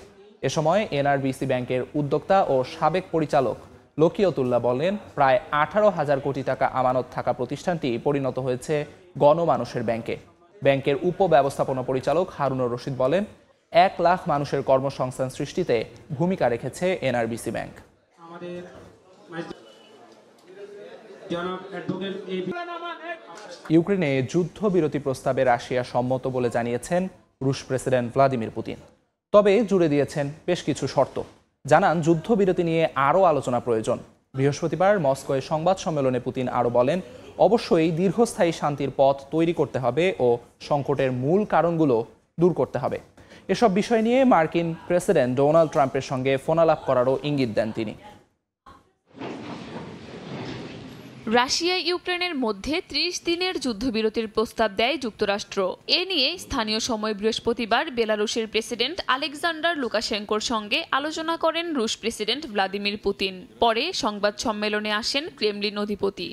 এ সময় এনআরবিসি ব্যাংকের উদ্যোক্তা ও সাবেক পরিচালক লকিয়তুল্লাহ বলেন, প্রায় 18,000 কোটি টাকা আমানত থাকা প্রতিষ্ঠানটি পরিণত হয়েছে গণমানুষের ব্যাংকে। ব্যাংকের উপব্যবস্থাপনা পরিচালক হারুনুর রশিদ বলেন, 1 লাখ মানুষের কর্মসংস্থান সৃষ্টিতে ভূমিকা রেখেছে এনআরবিসি ব্যাংক। ইউক্রেনে যুদ্ধবিরতি প্রস্তাবে রাশিয়া সম্মত বলে জানিয়েছেন রুশ প্রেসিডেন্ট ভ্লাদিমির পুতিন। তবে জুড়ে দিয়েছেন বেশ কিছু শর্ত। জানান, যুদ্ধবিরতি নিয়ে আরও আলোচনা প্রয়োজন। বৃহস্পতিবার মস্কোয় সংবাদ সম্মেলনে পুতিন আরও বলেন, অবশ্যই দীর্ঘস্থায়ী শান্তির পথ তৈরি করতে হবে ও সংকটের মূল কারণগুলো দূর করতে হবে। এসব বিষয় নিয়ে মার্কিন প্রেসিডেন্ট ডোনাল্ড ট্রাম্পের সঙ্গে ফোনালাপ করারও ইঙ্গিত দেন তিনি। রাশিয়া ইউক্রেনের মধ্যে 30 দিনের যুদ্ধবিরতির প্রস্তাব দেয় যুক্তরাষ্ট্র। এ নিয়ে স্থানীয় সময় বৃহস্পতিবার বেলারুশের প্রেসিডেন্ট আলেকজান্ডার লুকাশেঙ্কোর সঙ্গে আলোচনা করেন রুশ প্রেসিডেন্ট ভ্লাদিমির পুতিন। পরে সংবাদ সম্মেলনে আসেন ক্রেমলিন অধিপতি।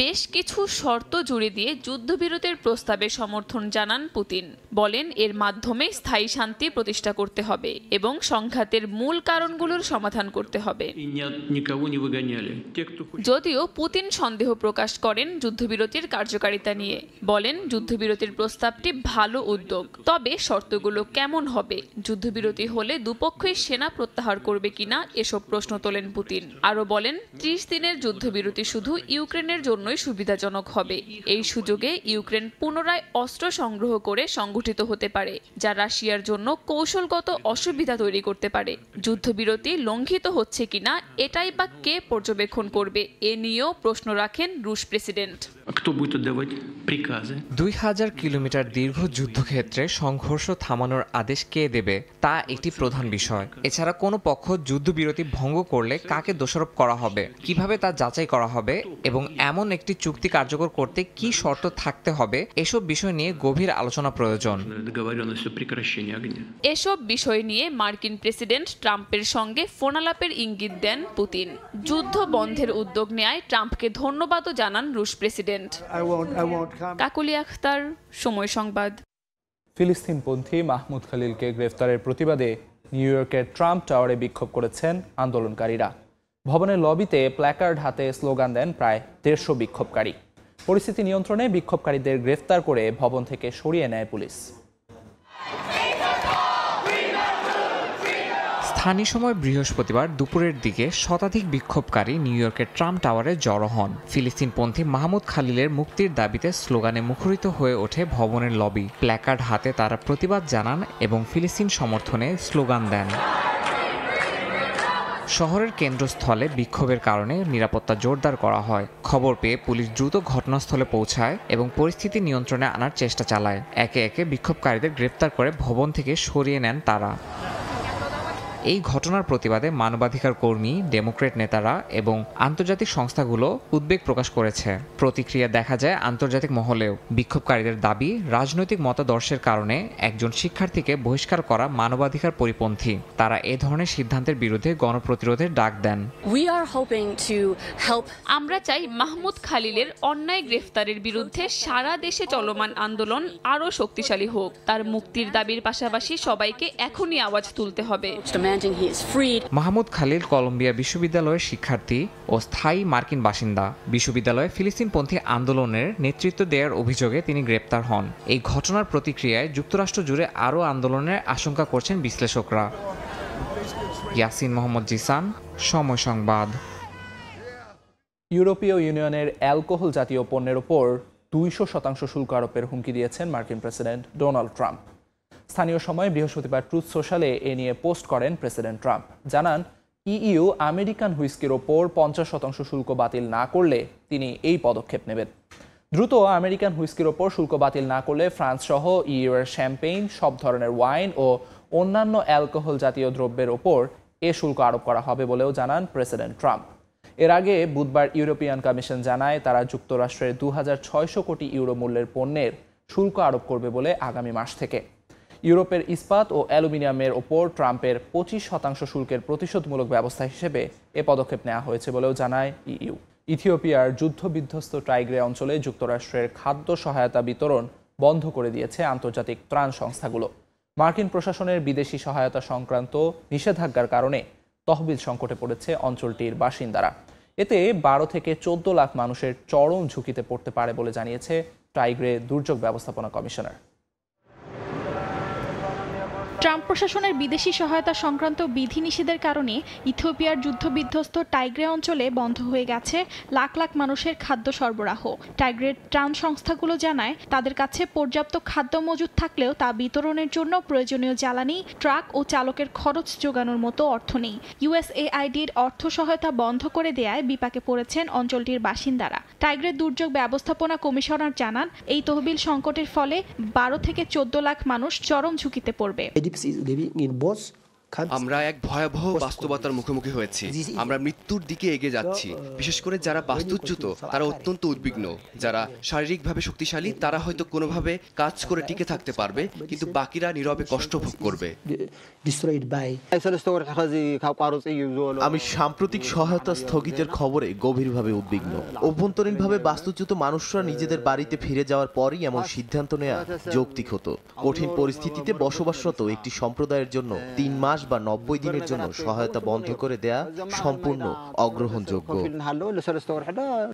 বেশ কিছু শর্ত জুড়ে দিয়ে যুদ্ধবিরতির প্রস্তাবে সমর্থন জানান পুতিন। বলেন, এর মাধ্যমে স্থায়ী শান্তি প্রতিষ্ঠা করতে হবে এবং সংঘাতের মূল কারণগুলোর সমাধান করতে হবে। যদিও পুতিন সন্দেহ প্রকাশ করেন যুদ্ধবিরতির কার্যকারিতা নিয়ে। বলেন, যুদ্ধবিরতির প্রস্তাবটি ভালো উদ্যোগ, তবে শর্তগুলো কেমন হবে, যুদ্ধবিরতি হলে দুপক্ষই সেনা প্রত্যাহার করবে কিনা এসব প্রশ্ন তোলেন পুতিন। আরও বলেন, 30 দিনের যুদ্ধবিরতি শুধু ইউক্রেনের জন্যই সুবিধাজনক হবে। এই সুযোগে ইউক্রেন পুনরায় অস্ত্র সংগ্রহ করে সংগঠিত হতে পারে, যা রাশিয়ার জন্য কৌশলগত অসুবিধা তৈরি করতে পারে। যুদ্ধবিরতি লঙ্ঘিত হচ্ছে কিনা এটাই বা কে পর্যবেক্ষণ করবে, এ নিয়েও প্রশ্ন রাখেন রুশ প্রেসিডেন্ট। 2000 কিলোমিটার দীর্ঘ যুদ্ধক্ষেত্রে সংঘর্ষ থামানোর আদেশ কে দেবে তা একটি প্রধান বিষয়। এছাড়া কোনো পক্ষ যুদ্ধবিরতি ভঙ্গ করলে কাকে দোষারোপ করা হবে, কিভাবে তা যাচাই করা হবে এবং এমন একটি চুক্তি কার্যকর করতে কি শর্ত থাকতে হবে, এসব বিষয় নিয়ে গভীর আলোচনা প্রয়োজন। এসব বিষয় নিয়ে মার্কিন প্রেসিডেন্ট ট্রাম্পের সঙ্গে ফোনালাপের ইঙ্গিত দেন পুতিন। যুদ্ধ বন্ধের উদ্যোগ নেয় ট্রাম্পকে ধন্যবাদও জানান রুশ প্রেসিডেন্ট। কাকলি আখতার, সময় সংবাদ। ফিলিস্তিনপন্থী মাহমুদ খালিলকে গ্রেফতারের প্রতিবাদে নিউ ইয়র্কের ট্রাম্প টাওয়ারে বিক্ষোভ করেছেন আন্দোলনকারীরা। ভবনের লবিতে প্ল্যাকার্ড হাতে স্লোগান দেন প্রায় 150 বিক্ষোভকারী। পরিস্থিতি নিয়ন্ত্রণে বিক্ষোভকারীদের গ্রেফতার করে ভবন থেকে সরিয়ে নেয় পুলিশ। স্থানীয় সময় বৃহস্পতিবার দুপুরের দিকে শতাধিক বিক্ষোভকারী নিউ ইয়র্কের ট্রাম্প টাওয়ারে জড়ো হন। ফিলিস্তিনপন্থী মাহমুদ খালিলের মুক্তির দাবিতে স্লোগানে মুখরিত হয়ে ওঠে ভবনের লবি। প্ল্যাকার্ড হাতে তারা প্রতিবাদ জানান এবং ফিলিস্তিন সমর্থনে স্লোগান দেন। শহরের কেন্দ্রস্থলে বিক্ষোভের কারণে নিরাপত্তা জোরদার করা হয়। খবর পেয়ে পুলিশ দ্রুত ঘটনাস্থলে পৌঁছায় এবং পরিস্থিতি নিয়ন্ত্রণে আনার চেষ্টা চালায়। একে একে বিক্ষোভকারীদের গ্রেপ্তার করে ভবন থেকে সরিয়ে নেন তারা। এই ঘটনার প্রতিবাদে মানবাধিকার কর্মী, ডেমোক্র্যাট নেতারা এবং আন্তর্জাতিক সংস্থাগুলো উদ্বেগ প্রকাশ করেছে। প্রতিক্রিয়া দেখা যায় আন্তর্জাতিক মহলেও। বিক্ষোভকারীদের দাবি, রাজনৈতিক মতাদর্শের কারণে একজন শিক্ষার্থীকে বহিষ্কার করা মানবাধিকার পরিপন্থী। তারা এ ধরনের সিদ্ধান্তের বিরুদ্ধে গণপ্রতিরোধের ডাক দেন। আমরা চাই মাহমুদ খালিলের অন্যায় গ্রেফতারের বিরুদ্ধে সারা দেশে চলমান আন্দোলন আরও শক্তিশালী হোক। তার মুক্তির দাবির পাশাপাশি সবাইকে এখনই আওয়াজ তুলতে হবে। মাহমুদ খালিল কলম্বিয়া বিশ্ববিদ্যালয়ের শিক্ষার্থী ও স্থায়ী মার্কিন বাসিন্দা। বিশ্ববিদ্যালয়ে ফিলিস্তিনপন্থী আন্দোলনের নেতৃত্ব দেওয়ার অভিযোগে তিনি গ্রেপ্তার হন। এই ঘটনার প্রতিক্রিয়ায় যুক্তরাষ্ট্র জুড়ে আরও আন্দোলনের আশঙ্কা করছেন বিশ্লেষকরা। ইয়াসিন মোহাম্মদ জিসান, সময় সংবাদ। ইউরোপীয় ইউনিয়নের অ্যালকোহল জাতীয় পণ্যের ওপর 200% শুল্ক আরোপের হুমকি দিয়েছেন মার্কিন প্রেসিডেন্ট ডোনাল্ড ট্রাম্প। স্থানীয় সময় বৃহস্পতিবার ট্রুথ সোশ্যালে এ নিয়ে পোস্ট করেন প্রেসিডেন্ট ট্রাম্প। জানান, ইইউ আমেরিকান হুইস্কির ওপর 50% শুল্ক বাতিল না করলে তিনি এই পদক্ষেপ নেবেন। দ্রুত আমেরিকান হুইস্কির ওপর শুল্ক বাতিল না করলে ফ্রান্স সহ ইইউ এর শ্যাম্পেইন, সব ধরনের ওয়াইন ও অন্যান্য অ্যালকোহল জাতীয় দ্রব্যের ওপর এ শুল্ক আরোপ করা হবে বলেও জানান প্রেসিডেন্ট ট্রাম্প। এর আগে বুধবার ইউরোপিয়ান কমিশন জানায় তারা যুক্তরাষ্ট্রের 2600 কোটি ইউরো মূল্যের পণ্যের শুল্ক আরোপ করবে বলে আগামী মাস থেকে। ইউরোপের ইস্পাত ও অ্যালুমিনিয়ামের ওপর ট্রাম্পের 25% শুল্কের প্রতিশোধমূলক ব্যবস্থা হিসেবে এ পদক্ষেপ নেওয়া হয়েছে বলেও জানায় ইইউ। ইথিওপিয়ার যুদ্ধবিধ্বস্ত টাইগ্রে অঞ্চলে যুক্তরাষ্ট্রের খাদ্য সহায়তা বিতরণ বন্ধ করে দিয়েছে আন্তর্জাতিক ত্রাণ সংস্থাগুলো। মার্কিন প্রশাসনের বিদেশি সহায়তা সংক্রান্ত নিষেধাজ্ঞার কারণে তহবিল সংকটে পড়েছে অঞ্চলটির বাসিন্দারা। এতে 12 থেকে 14 লাখ মানুষের চরম ঝুঁকিতে পড়তে পারে বলে জানিয়েছে টাইগ্রে দুর্যোগ ব্যবস্থাপনা কমিশনার। ট্রাম্প প্রশাসনের বিদেশি সহায়তা সংক্রান্ত বিধিনিষেধের কারণে ইথিওপিয়ার যুদ্ধবিধ্বস্ত টাইগ্রে অঞ্চলে বন্ধ হয়ে গেছে লাখ লাখ মানুষের খাদ্য সরবরাহ। টাইগ্রের ত্রাণ সংস্থাগুলো জানায় তাদের কাছে পর্যাপ্ত খাদ্য মজুদ থাকলেও তা বিতরণের জন্য প্রয়োজনীয় জ্বালানি, ট্রাক ও চালকের খরচ জোগানোর মতো অর্থ নেই। ইউএসএআইডির অর্থ সহায়তা বন্ধ করে দেয়ায় বিপাকে পড়েছেন অঞ্চলটির বাসিন্দারা। টাইগ্রের দুর্যোগ ব্যবস্থাপনা কমিশনার জানান এই তহবিল সংকটের ফলে 12 থেকে 14 লাখ মানুষ চরম ঝুঁকিতে পড়বে। আমরা এক ভয়াবহ বাস্তবতার মুখোমুখি হয়েছি। আমরা মৃত্যুর দিকে এগিয়ে যাচ্ছি। বিশেষ করে যারা বাস্তুচ্যুত তারা অত্যন্ত উদ্বিগ্ন। যারা শারীরিকভাবে শক্তিশালী তারা হয়তো কোনোভাবে কাজ করে টিকে থাকতে পারবে, কিন্তু বাকিরা নীরবে কষ্ট ভোগ করবে। আমি সাম্প্রতিক সহায়তা স্থগিতের খবরে গভীরভাবে উদ্বিগ্ন। অভ্যন্তরীণভাবে বাস্তুচ্যুত মানুষরা নিজেদের বাড়িতে ফিরে যাওয়ার পরই এমন সিদ্ধান্ত নেওয়া যৌক্তিক হতো। কঠিন পরিস্থিতিতে বসবাসরত একটি সম্প্রদায়ের জন্য 3 মাস বা 90 দিনের জন্য সহায়তা বন্ধ করে দেয়া সম্পূর্ণ অগ্রহণযোগ্য।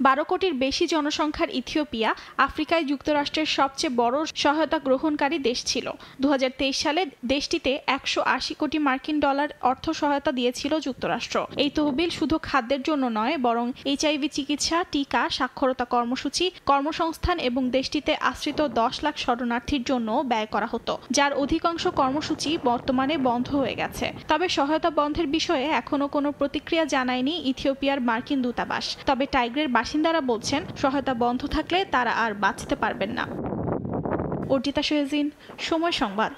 12 কোটির বেশি জনসংখ্যার ইথিওপিয়া আফ্রিকায় যুক্তরাষ্ট্রের সবচেয়ে বড় সহায়তা গ্রহণকারী দেশ ছিল। 2023 সালে দেশটিতে 180 কোটি মার্কিন ডলার অর্থ সহায়তা দিয়েছিল যুক্তরাষ্ট্র। এই তহবিল শুধু খাদ্যের জন্য নয়, বরং এইচআইভি চিকিৎসা, টিকা, সাক্ষরতা কর্মসূচি, কর্মসংস্থান এবং দেশটিতে আশ্রিত 10 লাখ শরণার্থীর জন্য ব্যয় করা হতো, যার অধিকাংশ কর্মসূচি বর্তমানে বন্ধ হয়ে গেছে। তবে সহায়তা বন্ধের বিষয়ে এখনো কোনো প্রতিক্রিয়া জানায়নি ইথিওপিয়ার মার্কিন দূতাবাস। তবে টাইগ্রের বাসিন্দারা বলছেন সহায়তা বন্ধ থাকলে তারা আর বাঁচতে পারবেন না। অর্জিতা সোহেজিন, সময় সংবাদ।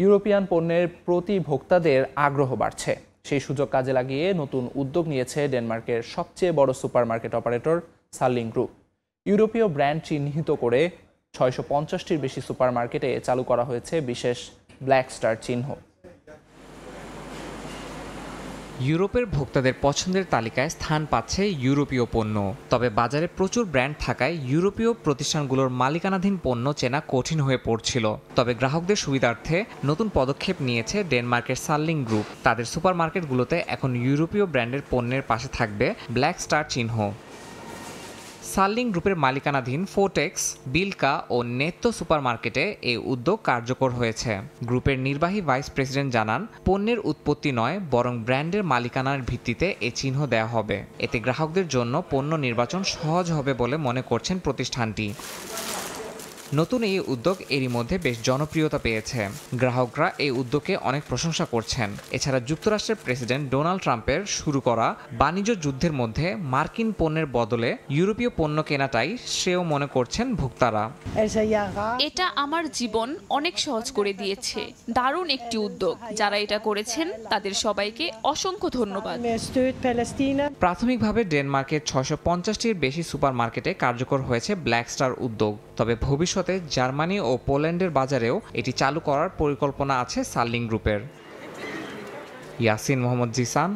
ইউরোপিয়ান পণ্যের প্রতি ভোক্তাদের আগ্রহ বাড়ছে। সেই সুযোগ কাজে লাগিয়ে নতুন উদ্যোগ নিয়েছে ডেনমার্কের সবচেয়ে বড় সুপারমার্কেট অপারেটর সার্লিং গ্রুপ। ইউরোপীয় ব্র্যান্ড চিহ্নিত করে 650টির বেশি সুপারমার্কেটে চালু করা হয়েছে বিশেষ ব্ল্যাক স্টার চিহ্ন। ইউরোপের ভোক্তাদের পছন্দের তালিকায় স্থান পাচ্ছে ইউরোপীয় পণ্য। তবে বাজারে প্রচুর ব্র্যান্ড থাকায় ইউরোপীয় প্রতিষ্ঠানগুলোর মালিকানাধীন পণ্য চেনা কঠিন হয়ে পড়ছিল। তবে গ্রাহকদের সুবিধার্থে নতুন পদক্ষেপ নিয়েছে ডেনমার্কের সার্লিং গ্রুপ। তাদের সুপারমার্কেটগুলোতে এখন ইউরোপীয় ব্র্যান্ডের পণ্যের পাশে থাকবে ব্ল্যাক স্টার চিহ্ন। সার্লিং গ্রুপের মালিকানাধীন ফোটেক্স, বিলকা ও নেত্য সুপারমার্কেটে এই উদ্যোগ কার্যকর হয়েছে। গ্রুপের নির্বাহী ভাইস প্রেসিডেন্ট জানান, পণ্যের উৎপত্তি নয় বরং ব্র্যান্ডের মালিকানার ভিত্তিতে এ চিহ্ন দেওয়া হবে। এতে গ্রাহকদের জন্য পণ্য নির্বাচন সহজ হবে বলে মনে করছেন প্রতিষ্ঠানটি। নতুন এই উদ্যোগ এরই মধ্যে বেশ জনপ্রিয়তা পেয়েছে। গ্রাহকরা এই উদ্যোগকে অনেক প্রশংসা করছেন। এছাড়া যুক্তরাষ্ট্রের প্রেসিডেন্ট ডোনাল্ড ট্রাম্পের শুরু করা বাণিজ্য যুদ্ধের মধ্যে মার্কিন পণ্যের বদলে ইউরোপীয় পণ্য কেনাটাই শ্রেয় মনে করছেন ভোক্তারা। এটা আমার জীবন অনেক সহজ করে দিয়েছে। দারুণ একটি উদ্যোগ। যারা এটা করেছেন তাদের সবাইকে অসংখ্য ধন্যবাদ। প্রাথমিকভাবে ডেনমার্কের 650টির বেশি সুপারমার্কেটে কার্যকর হয়েছে ব্ল্যাক স্টার উদ্যোগ। তবে ভবিষ্যতে জার্মানি ও পোল্যান্ডের বাজারেও এটি চালু করার পরিকল্পনা আছে সার্লিং গ্রুপের। ইয়াসিন মোহাম্মদ জিসান,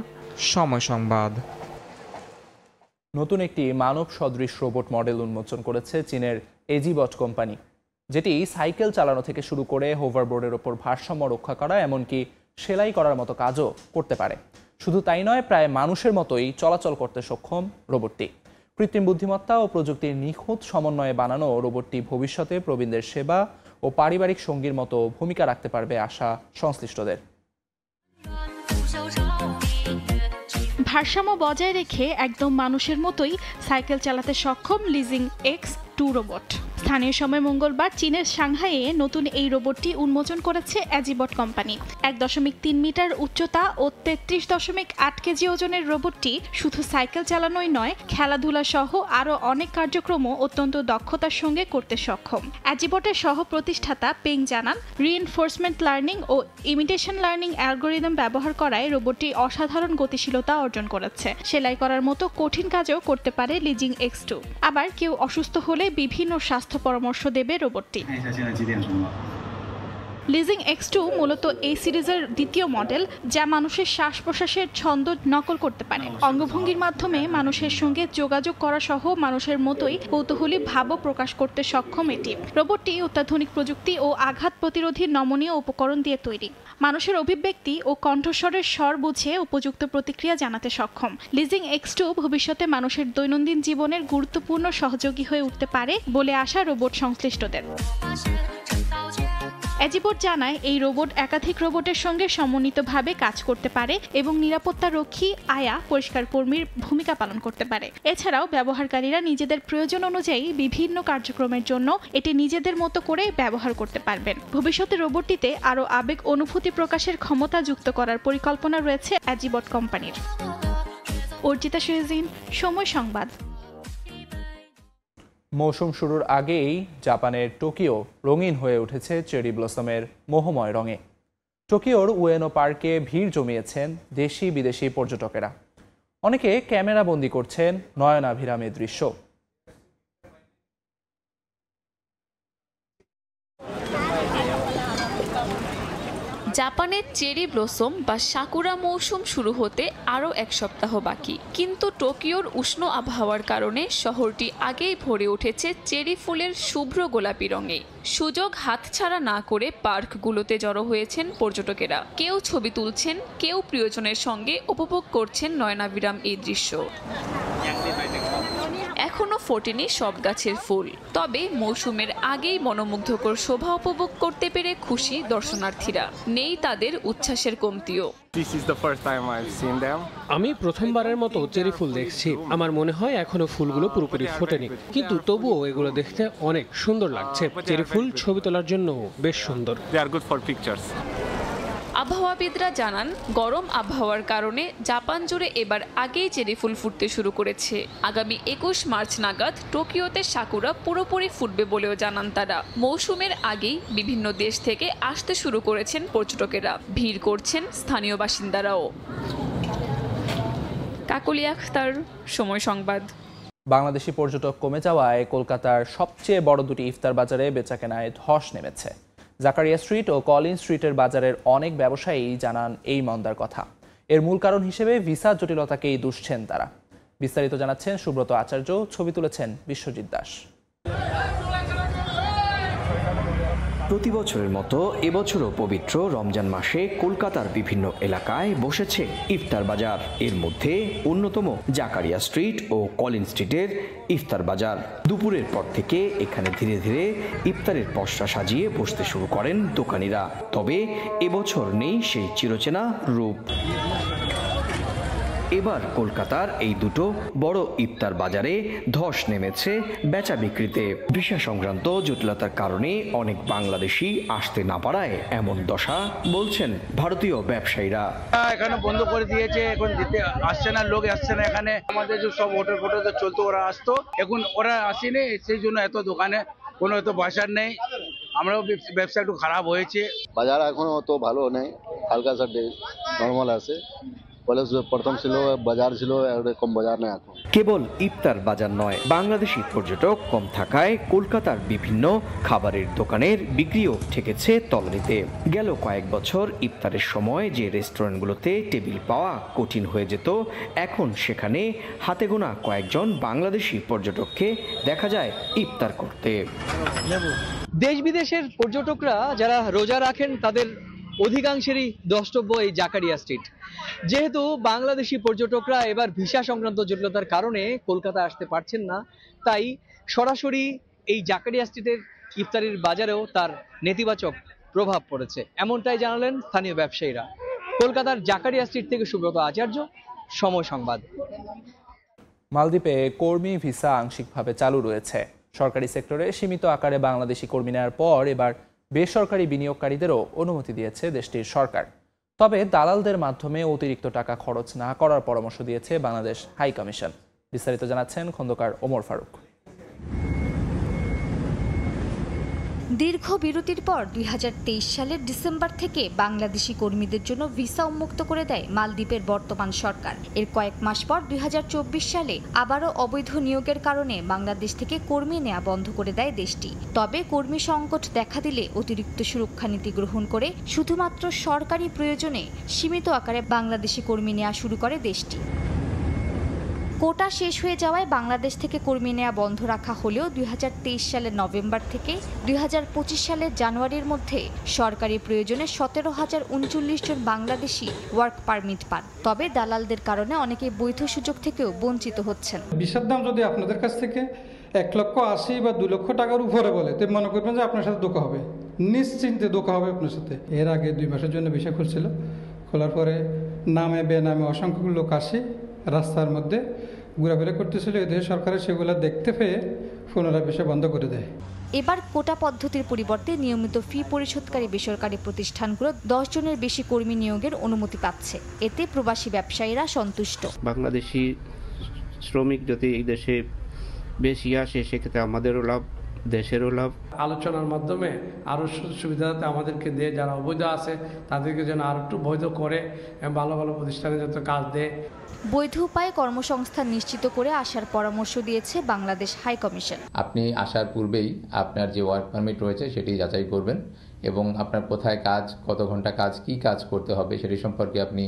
সময় সংবাদ। নতুন একটি মানব সদৃশ রোবট মডেল উন্মোচন করেছে চীনের এজিবট কোম্পানি, যেটি সাইকেল চালানো থেকে শুরু করে হোভারবোর্ডের ওপর ভারসাম্য রক্ষা করা এমনকি সেলাই করার মতো কাজও করতে পারে। শুধু তাই নয়, প্রায় মানুষের মতোই চলাচল করতে সক্ষম রোবটটি। কৃত্রিম বুদ্ধিমত্তা ও প্রযুক্তির নিখুঁত সমন্বয়ে বানানো রোবটটি ভবিষ্যতে প্রবীণদের সেবা ও পারিবারিক সঙ্গীর মতো ভূমিকা রাখতে পারবে আশা সংশ্লিষ্টদের। ভারসাম্য বজায় রেখে একদম মানুষের মতোই সাইকেল চালাতে সক্ষম লিজিং X2 রোবট। স্থানীয় সময় মঙ্গলবার চীনের সাংহাইয়ে নতুন এই রোবটটি উন্মোচন করেছে অ্যাজিবট কোম্পানি। 1.3 মিটার উচ্চতা ও 33.8 কেজি ওজনের রোবটটি শুধু সাইকেল চালানোই নয়, খেলাধুলা সহ আরও অনেক কার্যক্রমও অত্যন্ত দক্ষতার সঙ্গে করতে সক্ষম। অ্যাজিবটের সহ প্রতিষ্ঠাতা পেং জানান, রিইনফোর্সমেন্ট লার্নিং ও ইমিটেশন লার্নিং অ্যালগোরিদম ব্যবহার করায় রোবটটি অসাধারণ গতিশীলতা অর্জন করেছে। সেলাই করার মতো কঠিন কাজও করতে পারে লিজিং X2। আবার কেউ অসুস্থ হলে বিভিন্ন স্বাস্থ্য পরামর্শ দেবে রোবটটি। লিজিং X2 মূলত এই সিরিজের দ্বিতীয় মডেল, যা মানুষের শ্বাস প্রশ্বাসের ছন্দ নকল করতে পারে। অঙ্গভঙ্গির মাধ্যমে মানুষের সঙ্গে যোগাযোগ করা সহ মানুষের মতোই কৌতূহলী ভাবও প্রকাশ করতে সক্ষম এটি। রোবটটি অত্যাধুনিক প্রযুক্তি ও আঘাত প্রতিরোধী নমনীয় উপকরণ দিয়ে তৈরি। মানুষের অভিব্যক্তি ও কণ্ঠস্বরের স্বর বুঝে উপযুক্ত প্রতিক্রিয়া জানাতে সক্ষম। লিজিং X2 ভবিষ্যতে মানুষের দৈনন্দিন জীবনের গুরুত্বপূর্ণ সহযোগী হয়ে উঠতে পারে বলে আশা রোবট সংশ্লিষ্টদের। অ্যাজিবট জানায়, এই রোবট একাধিক রোবটের সঙ্গে সমন্বিতভাবে কাজ করতে পারে এবং নিরাপত্তারক্ষী, আয়া, পরিষ্কার কর্মীর ভূমিকা পালন করতে পারে। এছাড়াও ব্যবহারকারীরা নিজেদের প্রয়োজন অনুযায়ী বিভিন্ন কার্যক্রমের জন্য এটি নিজেদের মতো করে ব্যবহার করতে পারবেন। ভবিষ্যতে রোবটটিতে আরও আবেগ অনুভূতি প্রকাশের ক্ষমতা যুক্ত করার পরিকল্পনা রয়েছে অ্যাজিবট কোম্পানির। অর্জিতা শেহজিন, সময় সংবাদ। মৌসুম শুরুর আগেই জাপানের টোকিও রঙিন হয়ে উঠেছে চেরি ব্লসমের মোহময় রঙে। টোকিওর উয়েনো পার্কে ভিড় জমিয়েছেন দেশি বিদেশি পর্যটকেরা। অনেকে ক্যামেরা বন্দি করছেন নয়নাভিরামের দৃশ্য। জাপানের চেরি ব্লসম বা সাকুরা মৌসুম শুরু হতে আরও এক সপ্তাহ বাকি, কিন্তু টোকিওর উষ্ণ আবহাওয়ার কারণে শহরটি আগেই ভরে উঠেছে চেরি ফুলের শুভ্র গোলাপি রঙে। সুযোগ হাতছাড়া না করে পার্কগুলোতে জড়ো হয়েছেন পর্যটকেরা। কেউ ছবি তুলছেন, কেউ প্রিয়জনের সঙ্গে উপভোগ করছেন নয়নাভিরাম এই দৃশ্য। এখনো ফোটেনি সব গাছের ফুল, তবে মৌসুমের আগেই মনোমুগ্ধকর শোভা উপভোগ করতে পেরে খুশি দর্শনার্থীরা। নেই তাদের উচ্ছ্বাসের কমতিও। আমি প্রথমবারের মতো চেরি ফুল দেখছি। আমার মনে হয় এখনো ফুলগুলো পুরোপুরি ফোটেনি, কিন্তু তবুও এগুলো দেখতে অনেক সুন্দর লাগছে। চেরি ফুল ছবি তোলার জন্য বেশ সুন্দর। আবহাওয়াবিদরা জানান, গরম আবহাওয়ার কারণে জাপান জুড়ে এবার আগেই চেরি ফুল ফুটতে শুরু করেছে। আগামী 21 মার্চ নাগাদ টোকিওতে সাকুরা পুরোপুরি ফুটবে বলেও জানান তারা। মৌসুমের আগেই বিভিন্ন দেশ থেকে আসতে শুরু করেছেন পর্যটকেরা। ভিড় করছেন স্থানীয় বাসিন্দারাও। কাকলি আখতার, সময় সংবাদ। বাংলাদেশি পর্যটক কমে যাওয়ায় কলকাতার সবচেয়ে বড় দুটি ইফতার বাজারে বেচাকেনায় ধস নেমেছে। জাকারিয়া স্ট্রিট ও কলিন স্ট্রিটের বাজারের অনেক ব্যবসায়ী জানান এই মন্দার কথা। এর মূল কারণ হিসেবে ভিসা জটিলতাকেই দুষছেন তারা। বিস্তারিত জানাচ্ছেন সুব্রত আচার্য, ছবি তুলেছেন বিশ্বজিৎ দাস। প্রতি বছরের মতো এবছরও পবিত্র রমজান মাসে কলকাতার বিভিন্ন এলাকায় বসেছে ইফতার বাজার। এর মধ্যে অন্যতম জাকারিয়া স্ট্রিট ও কলিন স্ট্রিটের ইফতার বাজার। দুপুরের পর থেকে এখানে ধীরে ধীরে ইফতারের পসরা সাজিয়ে বসতে শুরু করেন দোকানিরা। তবে এবছর নেই সেই চিরচেনা রূপ। এবার কলকাতার এই দুটো বড় ইফতার বাজারে ধস নেমেছে বেচা বিক্রিতে। ভিসা সংক্রান্ত জটিলতার কারণে অনেক বাংলাদেশি আসতে না পারায় এমন দশা বলছেন ভারতীয় ব্যবসায়ীরা। এখানে বন্ধ করে দিয়েছে, এখন দিতে আসছে না, লোক আসছে না এখানে। আমাদের যে সব হোটেল ফোটেল চলতো, ওরা আসতো, এখন ওরা আসেনি, সেই জন্য এত দোকানে কোনো এত বাজার নেই। আমরাও ব্যবসা একটু খারাপ হয়েছে। বাজার এখনো অত ভালো নেই, হালকা সা নর্মাল আছে। প্রথম ছিল বাজার ছিল, এরকম বাজার নেই এখন। কেবল ইফতার বাজার নয়, বাংলাদেশি পর্যটক কম থাকায় কলকাতার বিভিন্ন খাবারের দোকানের বিক্রিও ঠেকেছে তলানিতে। গেল কয়েক বছর ইফতারের সময় যে রেস্টুরেন্টগুলোতে টেবিল পাওয়া কঠিন হয়ে যেত, এখন সেখানে হাতে গোনা কয়েকজন বাংলাদেশি পর্যটককে দেখা যায় ইফতার করতে। দেশ বিদেশের পর্যটকরা যারা রোজা রাখেন তাদের অধিকাংশেরই দ্রষ্টব্য এই জাকারিয়া স্ট্রিট। যেহেতু বাংলাদেশি পর্যটকরা এবার ভিসা সংক্রান্ত জটিলতার কারণে কলকাতা আসতে পারছেন না, তাই সরাসরি এই জাকারিয়া স্ট্রিটের ইফতারির বাজারেও তার নেতিবাচক প্রভাব পড়েছে, এমনটাই জানালেন স্থানীয় ব্যবসায়ীরা। কলকাতার জাকারিয়া স্ট্রিট থেকে সুব্রত আচার্য, সময় সংবাদ। মালদ্বীপে কর্মী ভিসা আংশিকভাবে চালু রয়েছে। সরকারি সেক্টরে সীমিত আকারে বাংলাদেশি কর্মী নেওয়ার পর এবার বেসরকারি বিনিয়োগকারীদেরও অনুমতি দিয়েছে দেশটির সরকার। তবে দালালদের মাধ্যমে অতিরিক্ত টাকা খরচ না করার পরামর্শ দিয়েছে বাংলাদেশ হাই কমিশন। বিস্তারিত জানাচ্ছেন খন্দকার ওমর ফারুক। দীর্ঘ বিরতির পর 2023 সালের ডিসেম্বর থেকে বাংলাদেশি কর্মীদের জন্য ভিসা উন্মুক্ত করে দেয় মালদ্বীপের বর্তমান সরকার। এর কয়েক মাস পর 2024 সালে আবারও অবৈধ নিয়োগের কারণে বাংলাদেশ থেকে কর্মী নেওয়া বন্ধ করে দেয় দেশটি। তবে কর্মী সংকট দেখা দিলে অতিরিক্ত সুরক্ষা নীতি গ্রহণ করে শুধুমাত্র সরকারি প্রয়োজনে সীমিত আকারে বাংলাদেশি কর্মী নেওয়া শুরু করে দেশটি। কোটা শেষ হয়ে যাওয়ায় বাংলাদেশ থেকে কর্মী নেওয়া বন্ধ রাখা হলেও 2023 সালের নভেম্বর থেকে 2025 সালের জানুয়ারির মধ্যে সরকারি প্রয়োজনে 17,039 জন বাংলাদেশি ওয়ার্ক পারমিট পান। তবে দালালদের কারণে অনেকেই বৈধ সুযোগ থেকেও বঞ্চিত হচ্ছেন। ভিসার দাম যদি আপনাদের কাছ থেকে 1,80,000 বা 2 লক্ষ টাকার উপরে বলে, তো মনে করবেন যে আপনার সাথে ধোঁকা হবে, নিশ্চিন্তে ধোঁকা হবে আপনার সাথে। এর আগে 2 মাসের জন্য ভিসা খুলছিল, খোলার পরে নামে বেনামে অসংখ্য লোক আসে রাস্তার মধ্যে ঘোরাফেরা করতেছিল। এদের সরকারের সেগুলো দেখতে পেয়ে পুনরায় ভিসা বন্ধ করে দেয়। এবার কোটা পদ্ধতির পরিবর্তে নিয়মিত ফি পরিশোধকারী বেসরকারি প্রতিষ্ঠানগুলো 10 জনের বেশি কর্মী নিয়োগের অনুমতি পাচ্ছে। এতে প্রবাসী ব্যবসায়ীরা সন্তুষ্ট। বাংলাদেশি শ্রমিক যদি এই দেশে বেশি আসে সেক্ষেত্রে আমাদেরও লাভ, দেশেরও লাভ। আলোচনার মাধ্যমে আরও সুবিধা আমাদেরকে দিয়ে, যারা অবৈধ আছে তাদেরকে যেন আরও একটু বৈধ করে ভালো ভালো প্রতিষ্ঠানে যত কাজ দেয়। বৈধ উপায়ে কর্মসংস্থান নিশ্চিত করে আসার পরামর্শ দিয়েছে বাংলাদেশ হাই কমিশন। আপনি আসার পূর্বেই আপনার যে ওয়ার্ক পারমিট রয়েছে সেটি যাচাই করবেন এবং আপনার কোথায় কাজ, কত ঘন্টা কাজ, কি কাজ করতে হবে সেটি সম্পর্কে আপনি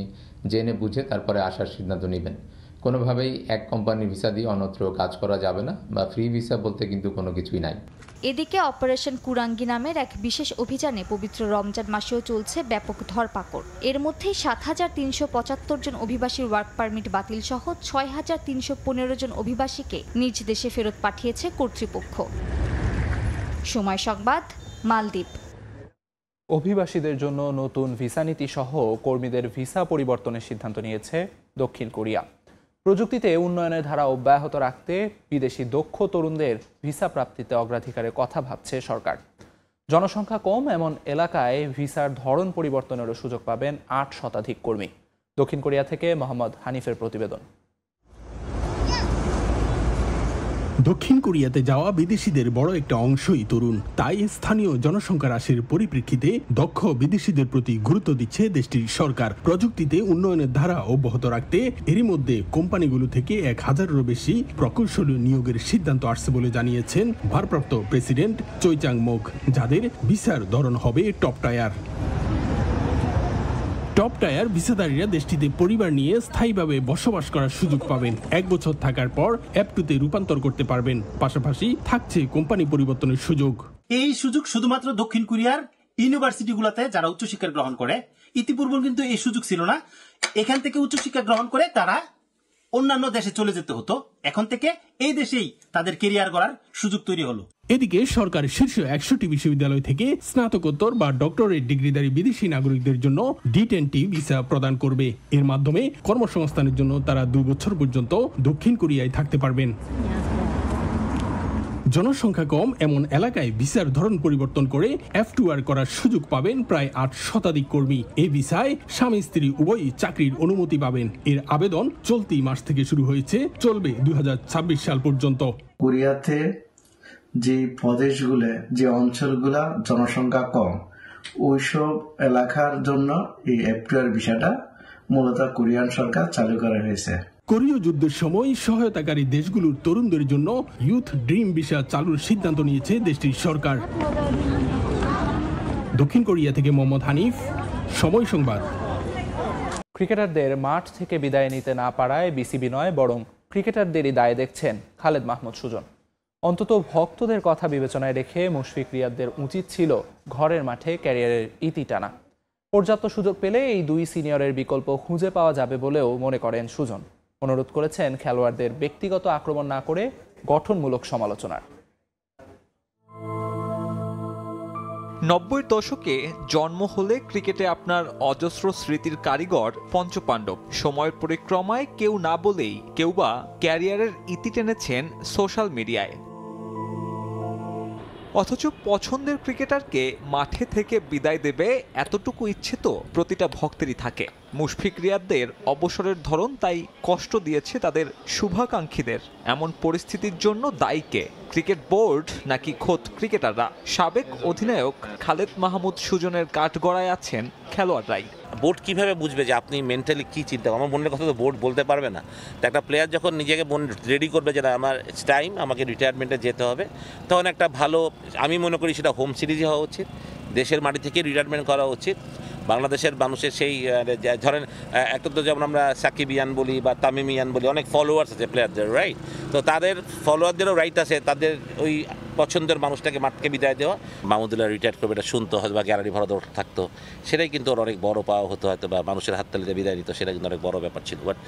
জেনে বুঝে তারপরে আসার সিদ্ধান্ত নেবেন। কোনোভাবেই এক কোম্পানির ভিসা দিয়ে অন্যত্র কাজ করা যাবে না, বা ফ্রি ভিসা বলতে কিন্তু কোনো কিছুই নাই। এদিকে অপারেশন কুরাঙ্গি নামের এক বিশেষ অভিযানে পবিত্র রমজান মাসেও চলছে ব্যাপক ধরপাকড়। এর মধ্যে 7,375 জন অভিবাসীর ওয়ার্ক পারমিট বাতিল সহ 6,315 জন অভিবাসীকে নিজ দেশে ফেরত পাঠিয়েছে কর্তৃপক্ষ। সময় সংবাদ, মালদ্বীপ। অভিবাসীদের জন্য নতুন ভিসা নীতি সহ কর্মীদের ভিসা পরিবর্তনের সিদ্ধান্ত নিয়েছে দক্ষিণ কোরিয়া। প্রযুক্তিতে উন্নয়নের ধারা অব্যাহত রাখতে বিদেশি দক্ষ তরুণদের ভিসা প্রাপ্তিতে অগ্রাধিকারের কথা ভাবছে সরকার। জনসংখ্যা কম এমন এলাকায় ভিসার ধরন পরিবর্তনেরও সুযোগ পাবেন 8 শতাধিক কর্মী। দক্ষিণ কোরিয়া থেকে মোহাম্মদ হানিফের প্রতিবেদন। দক্ষিণ কোরিয়াতে যাওয়া বিদেশিদের বড় একটা অংশই তরুণ। তাই স্থানীয় জনসংখ্যা হ্রাসের পরিপ্রেক্ষিতে দক্ষ বিদেশিদের প্রতি গুরুত্ব দিচ্ছে দেশটির সরকার। প্রযুক্তিতে উন্নয়নের ধারা অব্যাহত রাখতে এরই মধ্যে কোম্পানিগুলো থেকে 1,000-এরও বেশি প্রকৌশলী নিয়োগের সিদ্ধান্ত আসছে বলে জানিয়েছেন ভারপ্রাপ্ত প্রেসিডেন্ট চৈ চাং-মক, যাদের ভিসার ধরন হবে টপ টায়ার। টপ টায়ার ভিসাধারীরা দেশটিতে পরিবার নিয়ে স্থায়ীভাবে বসবাস করার সুযোগ পাবেন। 1 বছর থাকার পর F2-তে রূপান্তর করতে পারবেন। পাশাপাশি থাকছে কোম্পানি পরিবর্তনের সুযোগ। এই সুযোগ শুধুমাত্র দক্ষিণ কোরিয়ার ইউনিভার্সিটিগুলোতে যারা উচ্চশিক্ষা গ্রহণ করে। ইতিপূর্বে কিন্তু এই সুযোগ ছিল না। এখান থেকে উচ্চশিক্ষা গ্রহণ করে তারা অন্যান্য দেশে চলে যেতে হতো। এখন থেকে এই দেশেই তাদের ক্যারিয়ার করার সুযোগ তৈরি হলো। এদিকে সরকার শীর্ষ 100টি বিশ্ববিদ্যালয় থেকে স্নাতকোত্তর বা ডক্টরেট ডিগ্রিধারী বিদেশি নাগরিকদের জন্য D10T ভিসা প্রদান করবে। এর মাধ্যমে কর্মসংস্থানের জন্য তারা 2 বছর পর্যন্ত দক্ষিণ কোরিয়ায় থাকতে পারবেন। জনসংখ্যা কম এমন এলাকায় ভিসার ধরন পরিবর্তন করে F2R করার সুযোগ পাবেন প্রায় 8 শতাধিক কর্মী। এই ভিসায় স্বামী স্ত্রী উভয়ই চাকরির অনুমতি পাবেন। এর আবেদন চলতি মাস থেকে শুরু হয়েছে, চলবে 2026 সাল পর্যন্ত। কোরিয়াতে যে প্রদেশগুলো, যে অঞ্চলগুলা জনসংখ্যা কম, ওইসব এলাকার জন্য এই F2R ভিসাটা মূলত কোরিয়ান সরকার চালু করা হয়েছে। কোরীয় যুদ্ধের সময় সহায়তাকারী দেশগুলোর তরুণদের জন্য ইউথ ড্রিম ভিসা চালুর সিদ্ধান্ত নিয়েছে দেশটির সরকার। দক্ষিণ কোরিয়া থেকে মোহাম্মদ হানিফ, সময় সংবাদ। ক্রিকেটারদের মাঠ থেকে বিদায় নিতে না পারায় বিসিবি নয় বরং ক্রিকেটারদেরই দায় দেখছেন খালেদ মাহমুদ সুজন। অন্তত ভক্তদের কথা বিবেচনায় রেখে মুশফিক রিয়াদদের উচিত ছিল ঘরের মাঠে ক্যারিয়ারের ইতি টানা। পর্যাপ্ত সুযোগ পেলে এই 2 সিনিয়রের বিকল্প খুঁজে পাওয়া যাবে বলেও মনে করেন সুজন। অনুরোধ করেছেন খেলোয়াড়দের ব্যক্তিগত আক্রমণ না করে গঠনমূলক সমালোচনার। 90-এর দশকে জন্ম হলে ক্রিকেটে আপনার অজস্র স্মৃতির কারিগর পঞ্চপাণ্ডব। সময়ের পরিক্রমায় কেউ না বলেই কেউ বা ক্যারিয়ারের ইতি টেনেছেন সোশ্যাল মিডিয়ায়। অথচ পছন্দের ক্রিকেটারকে মাঠে থেকে বিদায় দেবে এতটুকু ইচ্ছে তো প্রতিটা ভক্তেরই থাকে। মুশফিক রিয়াদদের অবসরের ধরন তাই কষ্ট দিয়েছে তাদের শুভাকাঙ্ক্ষীদের। এমন পরিস্থিতির জন্য দায়ী কে? ক্রিকেট বোর্ড নাকি খোদ ক্রিকেটাররা? সাবেক অধিনায়ক খালেদ মাহমুদ সুজনের কাঠগড়ায় আছেন খেলোয়াড়রাই। বোর্ড কিভাবে বুঝবে যে আপনি মেন্টালি কি চিন্তা? আমার মনের কথা তো বোর্ড বলতে পারবে না। তো একটা প্লেয়ার যখন নিজেকে রেডি করবে যে আমার টাইম, আমাকে রিটায়ারমেন্টে যেতে হবে, তখন একটা ভালো, আমি মনে করি সেটা হোম সিরিজই হওয়া উচিত, দেশের মাটি থেকে রিটায়ারমেন্ট করা উচিত। বাংলাদেশের মানুষের সেই ধরেন একটা তো যেমন আমরা সাকিব ইয়ান বলি বা তামিম ইয়ান বলি, অনেক ফলোয়ার্স আছে প্লেয়ারদের, রাইট? তো তাদের ফলোয়ারদেরও রাইট আছে তাদের ওই পছন্দের মানুষটাকে মাঠকে বিদায় দেওয়া। মাহমুদুল্লাহ রিটায়ার করবে, এটা শুনতো হয়তো বা গ্যালারি ভরা থাকতো, সেটাই কিন্তু ওর অনেক বড় পাওয়া হতো হয়তো, বা মানুষের হাততালিতে বিদায় দিত, সেটা কিন্তু অনেক বড় ব্যাপার ছিল। বাট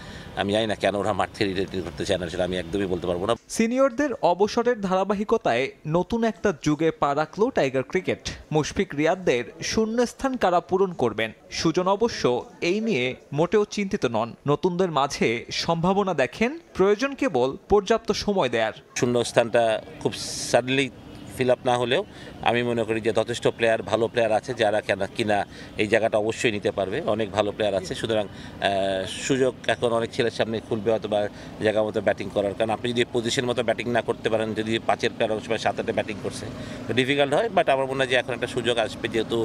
আমি জানি না কেন ওরা মাঠ থেকে রিটায়ার করতে চায় না, সেটা আমি একদমই বলতে পারবো না। সিনিয়রদের অবসরের ধারাবাহিকতায় নতুন একটা যুগে পা রাখল টাইগার ক্রিকেট। মুশফিক রিয়াদদের শূন্যস্থান কারা পূরণ করবেন? সুজন অবশ্য এই নিয়ে মোটেও চিন্তিত নন। নতুনদের মাঝে সম্ভাবনা দেখেন, প্রয়োজন কেবল পর্যাপ্ত সময় দেয়ার। শূন্যস্থানটা খুব সাডেনলি ফিল আপ না হলেও আমি মনে করি যে যথেষ্ট প্লেয়ার, ভালো প্লেয়ার আছে যারা কিনা এই জায়গাটা অবশ্যই নিতে পারবে। অনেক ভালো প্লেয়ার আছে, সুতরাং সুযোগ এখন অনেক ছেলের সামনে খুলবে অথবা জায়গা মতো ব্যাটিং করার। কারণ আপনি যদি পজিশন মতো ব্যাটিং না করতে পারেন, যদি 5 প্লেয়ার অনেক সময় 7-8 ব্যাটিং করছে, তো ডিফিকাল্ট হয়। বাট আমার মনে হয় যে এখন একটা সুযোগ আসবে, যেহেতু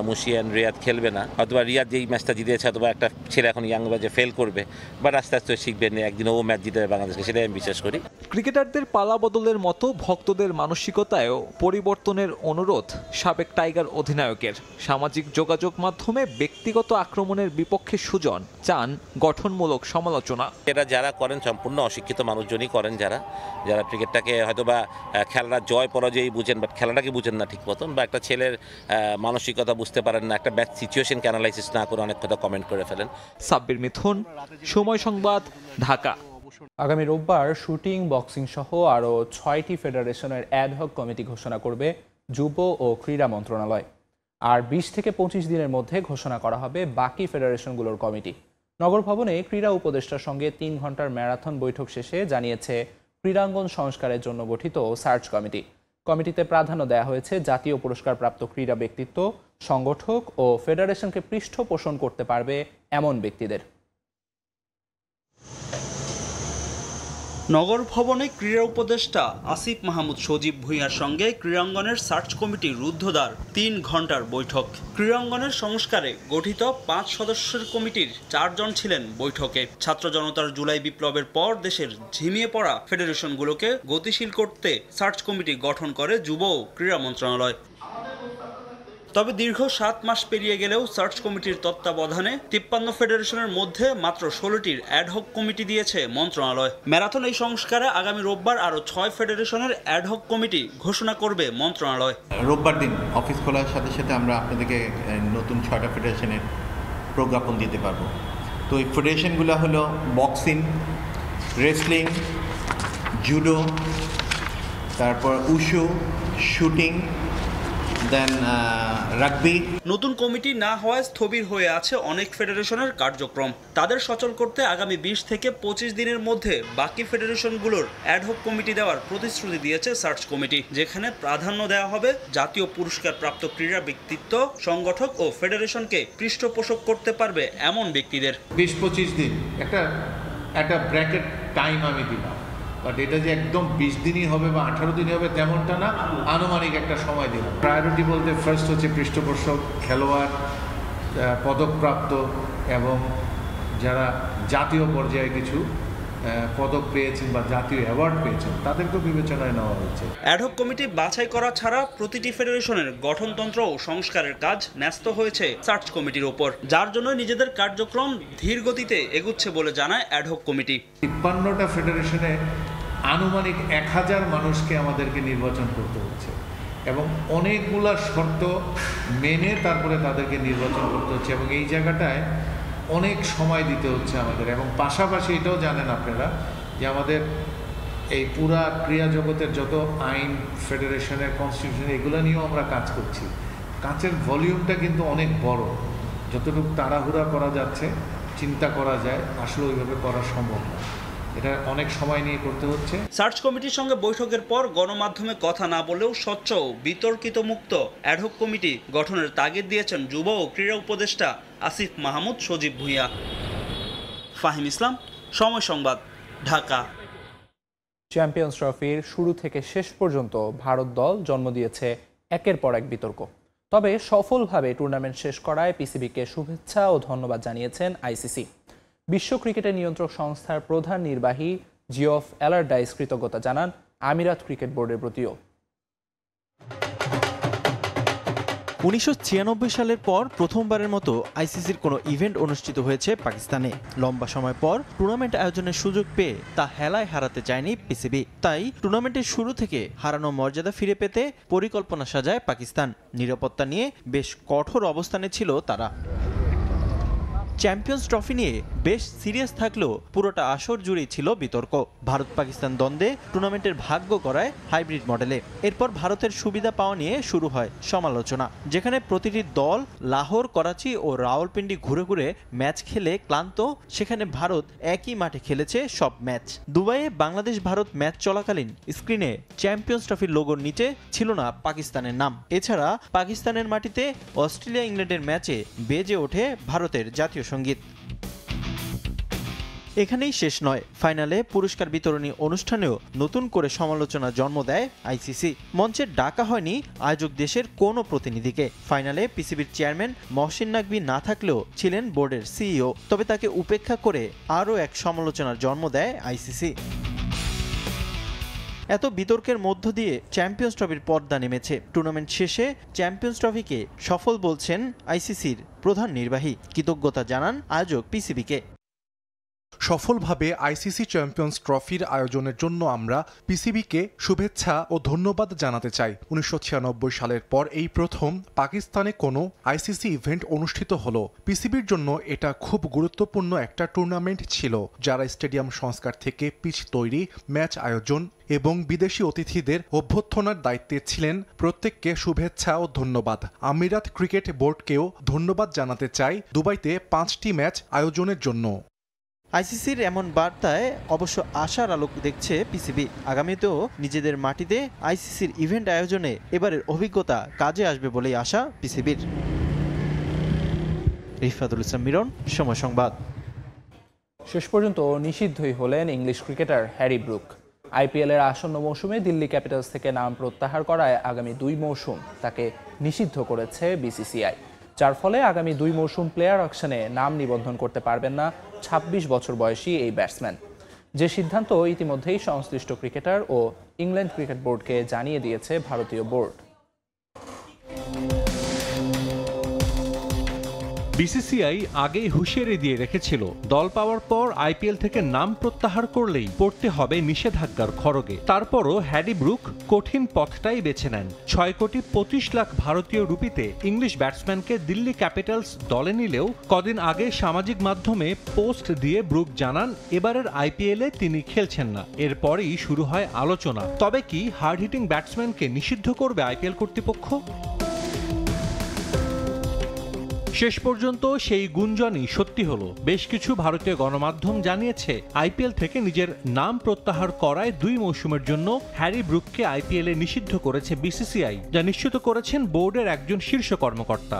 মুশিয়ান রিয়াদ খেলবে না, অথবা রিয়াদ যেই ম্যাচটা জিতেছে, অথবা একটা ছেলে এখন ইয়াং বাজে ফেল করবে, বাট আস্তে আস্তে শিখবেন, একদিন ও ম্যাচ জিতে বাংলাদেশকে, সেটাই আমি বিশ্বাস করি। ক্রিকেটারদের পালা বদলের মতো ভক্তদের মানসিকতায়ও পরিবর্তনের অনুরোধ সাবেক টাইগার অধিনায়কের। সামাজিক যোগাযোগ মাধ্যমে ব্যক্তিগত আক্রমণের বিপক্ষে সুজন চান গঠনমূলক সমালোচনা। এরা যারা করেন সম্পূর্ণ অশিক্ষিত মানুষজনই করেন, যারা ক্রিকেটটাকে হয়তোবা খেলাটা জয় পরাজয়ই বুঝেন, বাট খেলাটাকে বুঝেন না ঠিক মতন, বা একটা ছেলের মানসিকতা বুঝতে পারেন না, একটা ম্যাচ সিচুয়েশনকে অ্যানালাইসিস না করে অনেক কথা কমেন্ট করে ফেলেন। সাব্বির মিথুন, সময় সংবাদ, ঢাকা। আগামী রোববার শুটিং, বক্সিং সহ আরও 6টি ফেডারেশনের অ্যাডহক কমিটি ঘোষণা করবে যুব ও ক্রীড়া মন্ত্রণালয়। আর 20 থেকে 25 দিনের মধ্যে ঘোষণা করা হবে বাকি ফেডারেশনগুলোর কমিটি। নগর ভবনে ক্রীড়া উপদেষ্টার সঙ্গে 3 ঘন্টার ম্যারাথন বৈঠক শেষে জানিয়েছে ক্রীড়াঙ্গন সংস্কারের জন্য গঠিত সার্চ কমিটি। কমিটিতে প্রাধান্য দেওয়া হয়েছে জাতীয় পুরস্কারপ্রাপ্ত ক্রীড়া ব্যক্তিত্ব, সংগঠক ও ফেডারেশনকে পৃষ্ঠপোষণ করতে পারবে এমন ব্যক্তিদের। নগর ভবনে ক্রীড়া উপদেষ্টা আসিফ মাহমুদ সজীব ভূঁইয়ার সঙ্গে ক্রীড়াঙ্গনের সার্চ কমিটির রুদ্ধদ্বার 3 ঘন্টার বৈঠক। ক্রীড়াঙ্গনের সংস্কারে গঠিত 5 সদস্যের কমিটির 4 জন ছিলেন বৈঠকে। ছাত্র জনতার জুলাই বিপ্লবের পর দেশের ঝিমিয়ে পড়া ফেডারেশনগুলোকে গতিশীল করতে সার্চ কমিটি গঠন করে যুব ও ক্রীড়া মন্ত্রণালয়। তবে দীর্ঘ 7 মাস পেরিয়ে গেলেও সার্চ কমিটির তত্ত্বাবধানে 53 ফেডারেশনের মধ্যে মাত্র 16টির অ্যাডহক কমিটি দিয়েছে মন্ত্রণালয়। ম্যারাথন এই সংস্কারে আগামী রোববার আরও 6 ফেডারেশনের অ্যাডহক কমিটি ঘোষণা করবে মন্ত্রণালয়। রোববার দিন অফিস খোলার সাথে সাথে আমরা আপনাদেরকে নতুন 6টা ফেডারেশনের প্রজ্ঞাপন দিতে পারবো। তো এই ফেডারেশনগুলো হলো বক্সিং, রেসলিং, জুডো, তারপর উশু, শুটিং, রাগবি। নতুন কমিটি না হওয়ায় স্থবির হয়ে আছে অনেক ফেডারেশনের কার্যক্রম। তাদের সচল করতে আগামী 20 থেকে 25 দিনের মধ্যে বাকি ফেডারেশনগুলোর অ্যাডহক কমিটি দেওয়ার প্রতিশ্রুতি দিয়েছে সার্চ কমিটি, যেখানে প্রাধান্য দেওয়া হবে জাতীয় পুরস্কার প্রাপ্ত ক্রীড়া ব্যক্তিত্ব, সংগঠক ও ফেডারেশনকে পৃষ্ঠপোষক করতে পারবে এমন ব্যক্তিদের। 20-25 দিন একটা ব্র্যাকেট টাইম আমি দিলাম, বাট এটা যে একদম 20 দিনই হবে বা 18 দিনই হবে তেমনটা না, আনুমানিক একটা সময় দিলাম। প্রায়োরিটি বলতে ফার্স্ট হচ্ছে পৃষ্ঠপোষক, খেলোয়াড়, পদকপ্রাপ্ত এবং যারা জাতীয় পর্যায়ে কিছু পদক পেয়েছেন বা জাতীয় অ্যাওয়ার্ড পেয়েছেন তাদেরকেও বিবেচনায় নেওয়া হচ্ছে। অ্যাডহক কমিটি বাছাই করা ছাড়া প্রতিটি ফেডারেশনের গঠনতন্ত্র ও সংস্কারের কাজ ন্যস্ত হয়েছে সার্চ কমিটির ওপর, যার জন্য নিজেদের কার্যক্রম ধীর গতিতে এগুচ্ছে বলে জানায় অ্যাডহক কমিটি। 53টা ফেডারেশনে আনুমানিক 1000 মানুষকে আমাদেরকে নির্বাচন করতে হচ্ছে এবং অনেকগুলা শর্ত মেনে তারপরে তাদেরকে নির্বাচন করতে হচ্ছে এবং এই জায়গাটায় অনেক সময় দিতে হচ্ছে আমাদের। এবং পাশাপাশি এটাও জানেন আপনারা যে আমাদের এই পুরা ক্রীড়া জগতের যত আইন, ফেডারেশনের কনস্টিটিউশন, এগুলো নিয়েও আমরা কাজ করছি। কাজের ভলিউমটা কিন্তু অনেক বড়। যতটুকু তাড়াহুড়া করা যাচ্ছে, চিন্তা করা যায়, আসলে ওইভাবে করা সম্ভব না। এটা অনেক সময় নিয়ে করতে হচ্ছে। সার্চ কমিটির সঙ্গে বৈঠকের পর গণমাধ্যমে কথা না বলেও স্বচ্ছ ও বিতর্কিত মুক্ত অ্যাডহক কমিটি গঠনের তাগিদ দিয়েছেন যুব ও ক্রীড়া উপদেষ্টা আসিফ মাহমুদ সজীব ভুঁইয়া। ফাহিম ইসলাম, সময় সংবাদ, ঢাকা। চ্যাম্পিয়ন্স ট্রফির শুরু থেকে শেষ পর্যন্ত ভারত দল জন্ম দিয়েছে একের পর এক বিতর্ক। তবে সফলভাবে টুর্নামেন্ট শেষ করায় পিসিবিকে শুভেচ্ছা ও ধন্যবাদ জানিয়েছেন আইসিসি। বিশ্ব ক্রিকেটের নিয়ন্ত্রক সংস্থার প্রধান নির্বাহী জিওফ অ্যালারডাইস কৃতজ্ঞতা জানান আমিরাত ক্রিকেট বোর্ডের প্রতিও। 1996 সালের পর প্রথমবারের মতো আইসিসির কোনো ইভেন্ট অনুষ্ঠিত হয়েছে পাকিস্তানে। লম্বা সময় পর টুর্নামেন্ট আয়োজনের সুযোগ পেয়ে তা হেলায় হারাতে চায়নি পিসিবি। তাই টুর্নামেন্টের শুরু থেকে হারানো মর্যাদা ফিরে পেতে পরিকল্পনা সাজায় পাকিস্তান। নিরাপত্তা নিয়ে বেশ কঠোর অবস্থানে ছিল তারা। চ্যাম্পিয়ন্স ট্রফি নিয়ে বেশ সিরিয়াস থাকলেও পুরোটা আসর জুড়েই ছিল বিতর্ক। ভারত পাকিস্তান দ্বন্দ্বে টুর্নামেন্টের ভাগ্য করায় হাইব্রিড মডেলে। এরপর ভারতের সুবিধা পাওয়া নিয়ে শুরু হয় সমালোচনা, যেখানে প্রতিটি দল লাহোর, করাচি ও রাওয়ালপিন্ডি ঘুরে ঘুরে ম্যাচ খেলে ক্লান্ত, সেখানে ভারত একই মাঠে খেলেছে সব ম্যাচ। দুবাইয়ে বাংলাদেশ ভারত ম্যাচ চলাকালীন স্ক্রিনে চ্যাম্পিয়ন্স ট্রফির লোগোর নিচে ছিল না পাকিস্তানের নাম। এছাড়া পাকিস্তানের মাটিতে অস্ট্রেলিয়া ইংল্যান্ডের ম্যাচে বেজে ওঠে ভারতের জাতীয় সঙ্গীত। এখানেই শেষ নয়, ফাইনালে পুরস্কার বিতরণী অনুষ্ঠানেও নতুন করে সমালোচনা জন্ম দেয় আইসিসি। মঞ্চে ডাকা হয়নি আয়োজক দেশের কোনো প্রতিনিধিকে। ফাইনালে পিসিবির চেয়ারম্যান মহসিন নাকভি না থাকলেও ছিলেন বোর্ডের সিইও। তবে তাকে উপেক্ষা করে আরও এক সমালোচনার জন্ম দেয় আইসিসি। এত বিতর্কের মধ্য দিয়ে চ্যাম্পিয়ন্স ট্রফির পর্দা নেমেছে। টুর্নামেন্ট শেষে চ্যাম্পিয়ন্স ট্রফিকে সফল বলছেন আইসিসির প্রধান নির্বাহী। কৃতজ্ঞতা জানান আয়োজক পিসিবিকে। সফলভাবে আইসিসি চ্যাম্পিয়ন্স ট্রফির আয়োজনের জন্য আমরা পিসিবিকে শুভেচ্ছা ও ধন্যবাদ জানাতে চাই। 1996 সালের পর এই প্রথম পাকিস্তানে কোনো আইসিসি ইভেন্ট অনুষ্ঠিত হলো। পিসিবির জন্য এটা খুব গুরুত্বপূর্ণ একটা টুর্নামেন্ট ছিল, যারা স্টেডিয়াম সংস্কার থেকে পিচ তৈরি, ম্যাচ আয়োজন এবং বিদেশি অতিথিদের অভ্যর্থনার দায়িত্বে ছিলেন। প্রত্যেককে শুভেচ্ছা ও ধন্যবাদ। আমিরাত ক্রিকেট বোর্ডকেও ধন্যবাদ জানাতে চাই দুবাইতে 5টি ম্যাচ আয়োজনের জন্য। আইসিসির এমন বার্তায় অবশ্য আশার আলোক দেখছে পিসিবি। আগামীতেও নিজেদের মাটিতে আইসিসির ইভেন্ট আয়োজনে এবারের অভিজ্ঞতা কাজে আসবে বলেই আশা পিসিবির। রিফাতুল ইসলাম মিরন, সময় সংবাদ। শেষ পর্যন্ত নিষিদ্ধই হলেন ইংলিশ ক্রিকেটার হ্যারি ব্রুক। আইপিএলের আসন্ন মৌসুমে দিল্লি ক্যাপিটালস থেকে নাম প্রত্যাহার করায় আগামী 2 মৌসুম তাকে নিষিদ্ধ করেছে বিসিসিআই। যার ফলে আগামী 2 মৌসুম প্লেয়ার অকশনে নাম নিবন্ধন করতে পারবেন না 26 বছর বয়সী এই ব্যাটসম্যান। যে সিদ্ধান্ত ইতিমধ্যেই সংশ্লিষ্ট ক্রিকেটার ও ইংল্যান্ড ক্রিকেট বোর্ডকে জানিয়ে দিয়েছে ভারতীয় বোর্ড। বিসিসিআই আগেই হুঁশিয়ারি দিয়ে রেখেছিল, দল পাওয়ার পর আইপিএল থেকে নাম প্রত্যাহার করলেই পড়তে হবে নিষেধাজ্ঞার খড়গে। তারপরও হ্যারি ব্রুক কঠিন পথটাই বেছে নেন। 6,25,00,000 ভারতীয় রুপিতে ইংলিশ ব্যাটসম্যানকে দিল্লি ক্যাপিটালস দলে নিলেও কদিন আগে সামাজিক মাধ্যমে পোস্ট দিয়ে ব্রুক জানান এবারের আইপিএলে তিনি খেলছেন না। এরপরই শুরু হয় আলোচনা, তবে কি হার্ড হিটিং ব্যাটসম্যানকে নিষিদ্ধ করবে আইপিএল কর্তৃপক্ষ? শেষ পর্যন্ত সেই গুঞ্জনই সত্যি হলো। বেশ কিছু ভারতীয় গণমাধ্যম জানিয়েছে আইপিএল থেকে নিজের নাম প্রত্যাহার করায় 2 মৌসুমের জন্য হ্যারি ব্রুককে আইপিএলে নিষিদ্ধ করেছে বিসিসিআই, যা নিশ্চিত করেছেন বোর্ডের একজন শীর্ষ কর্মকর্তা।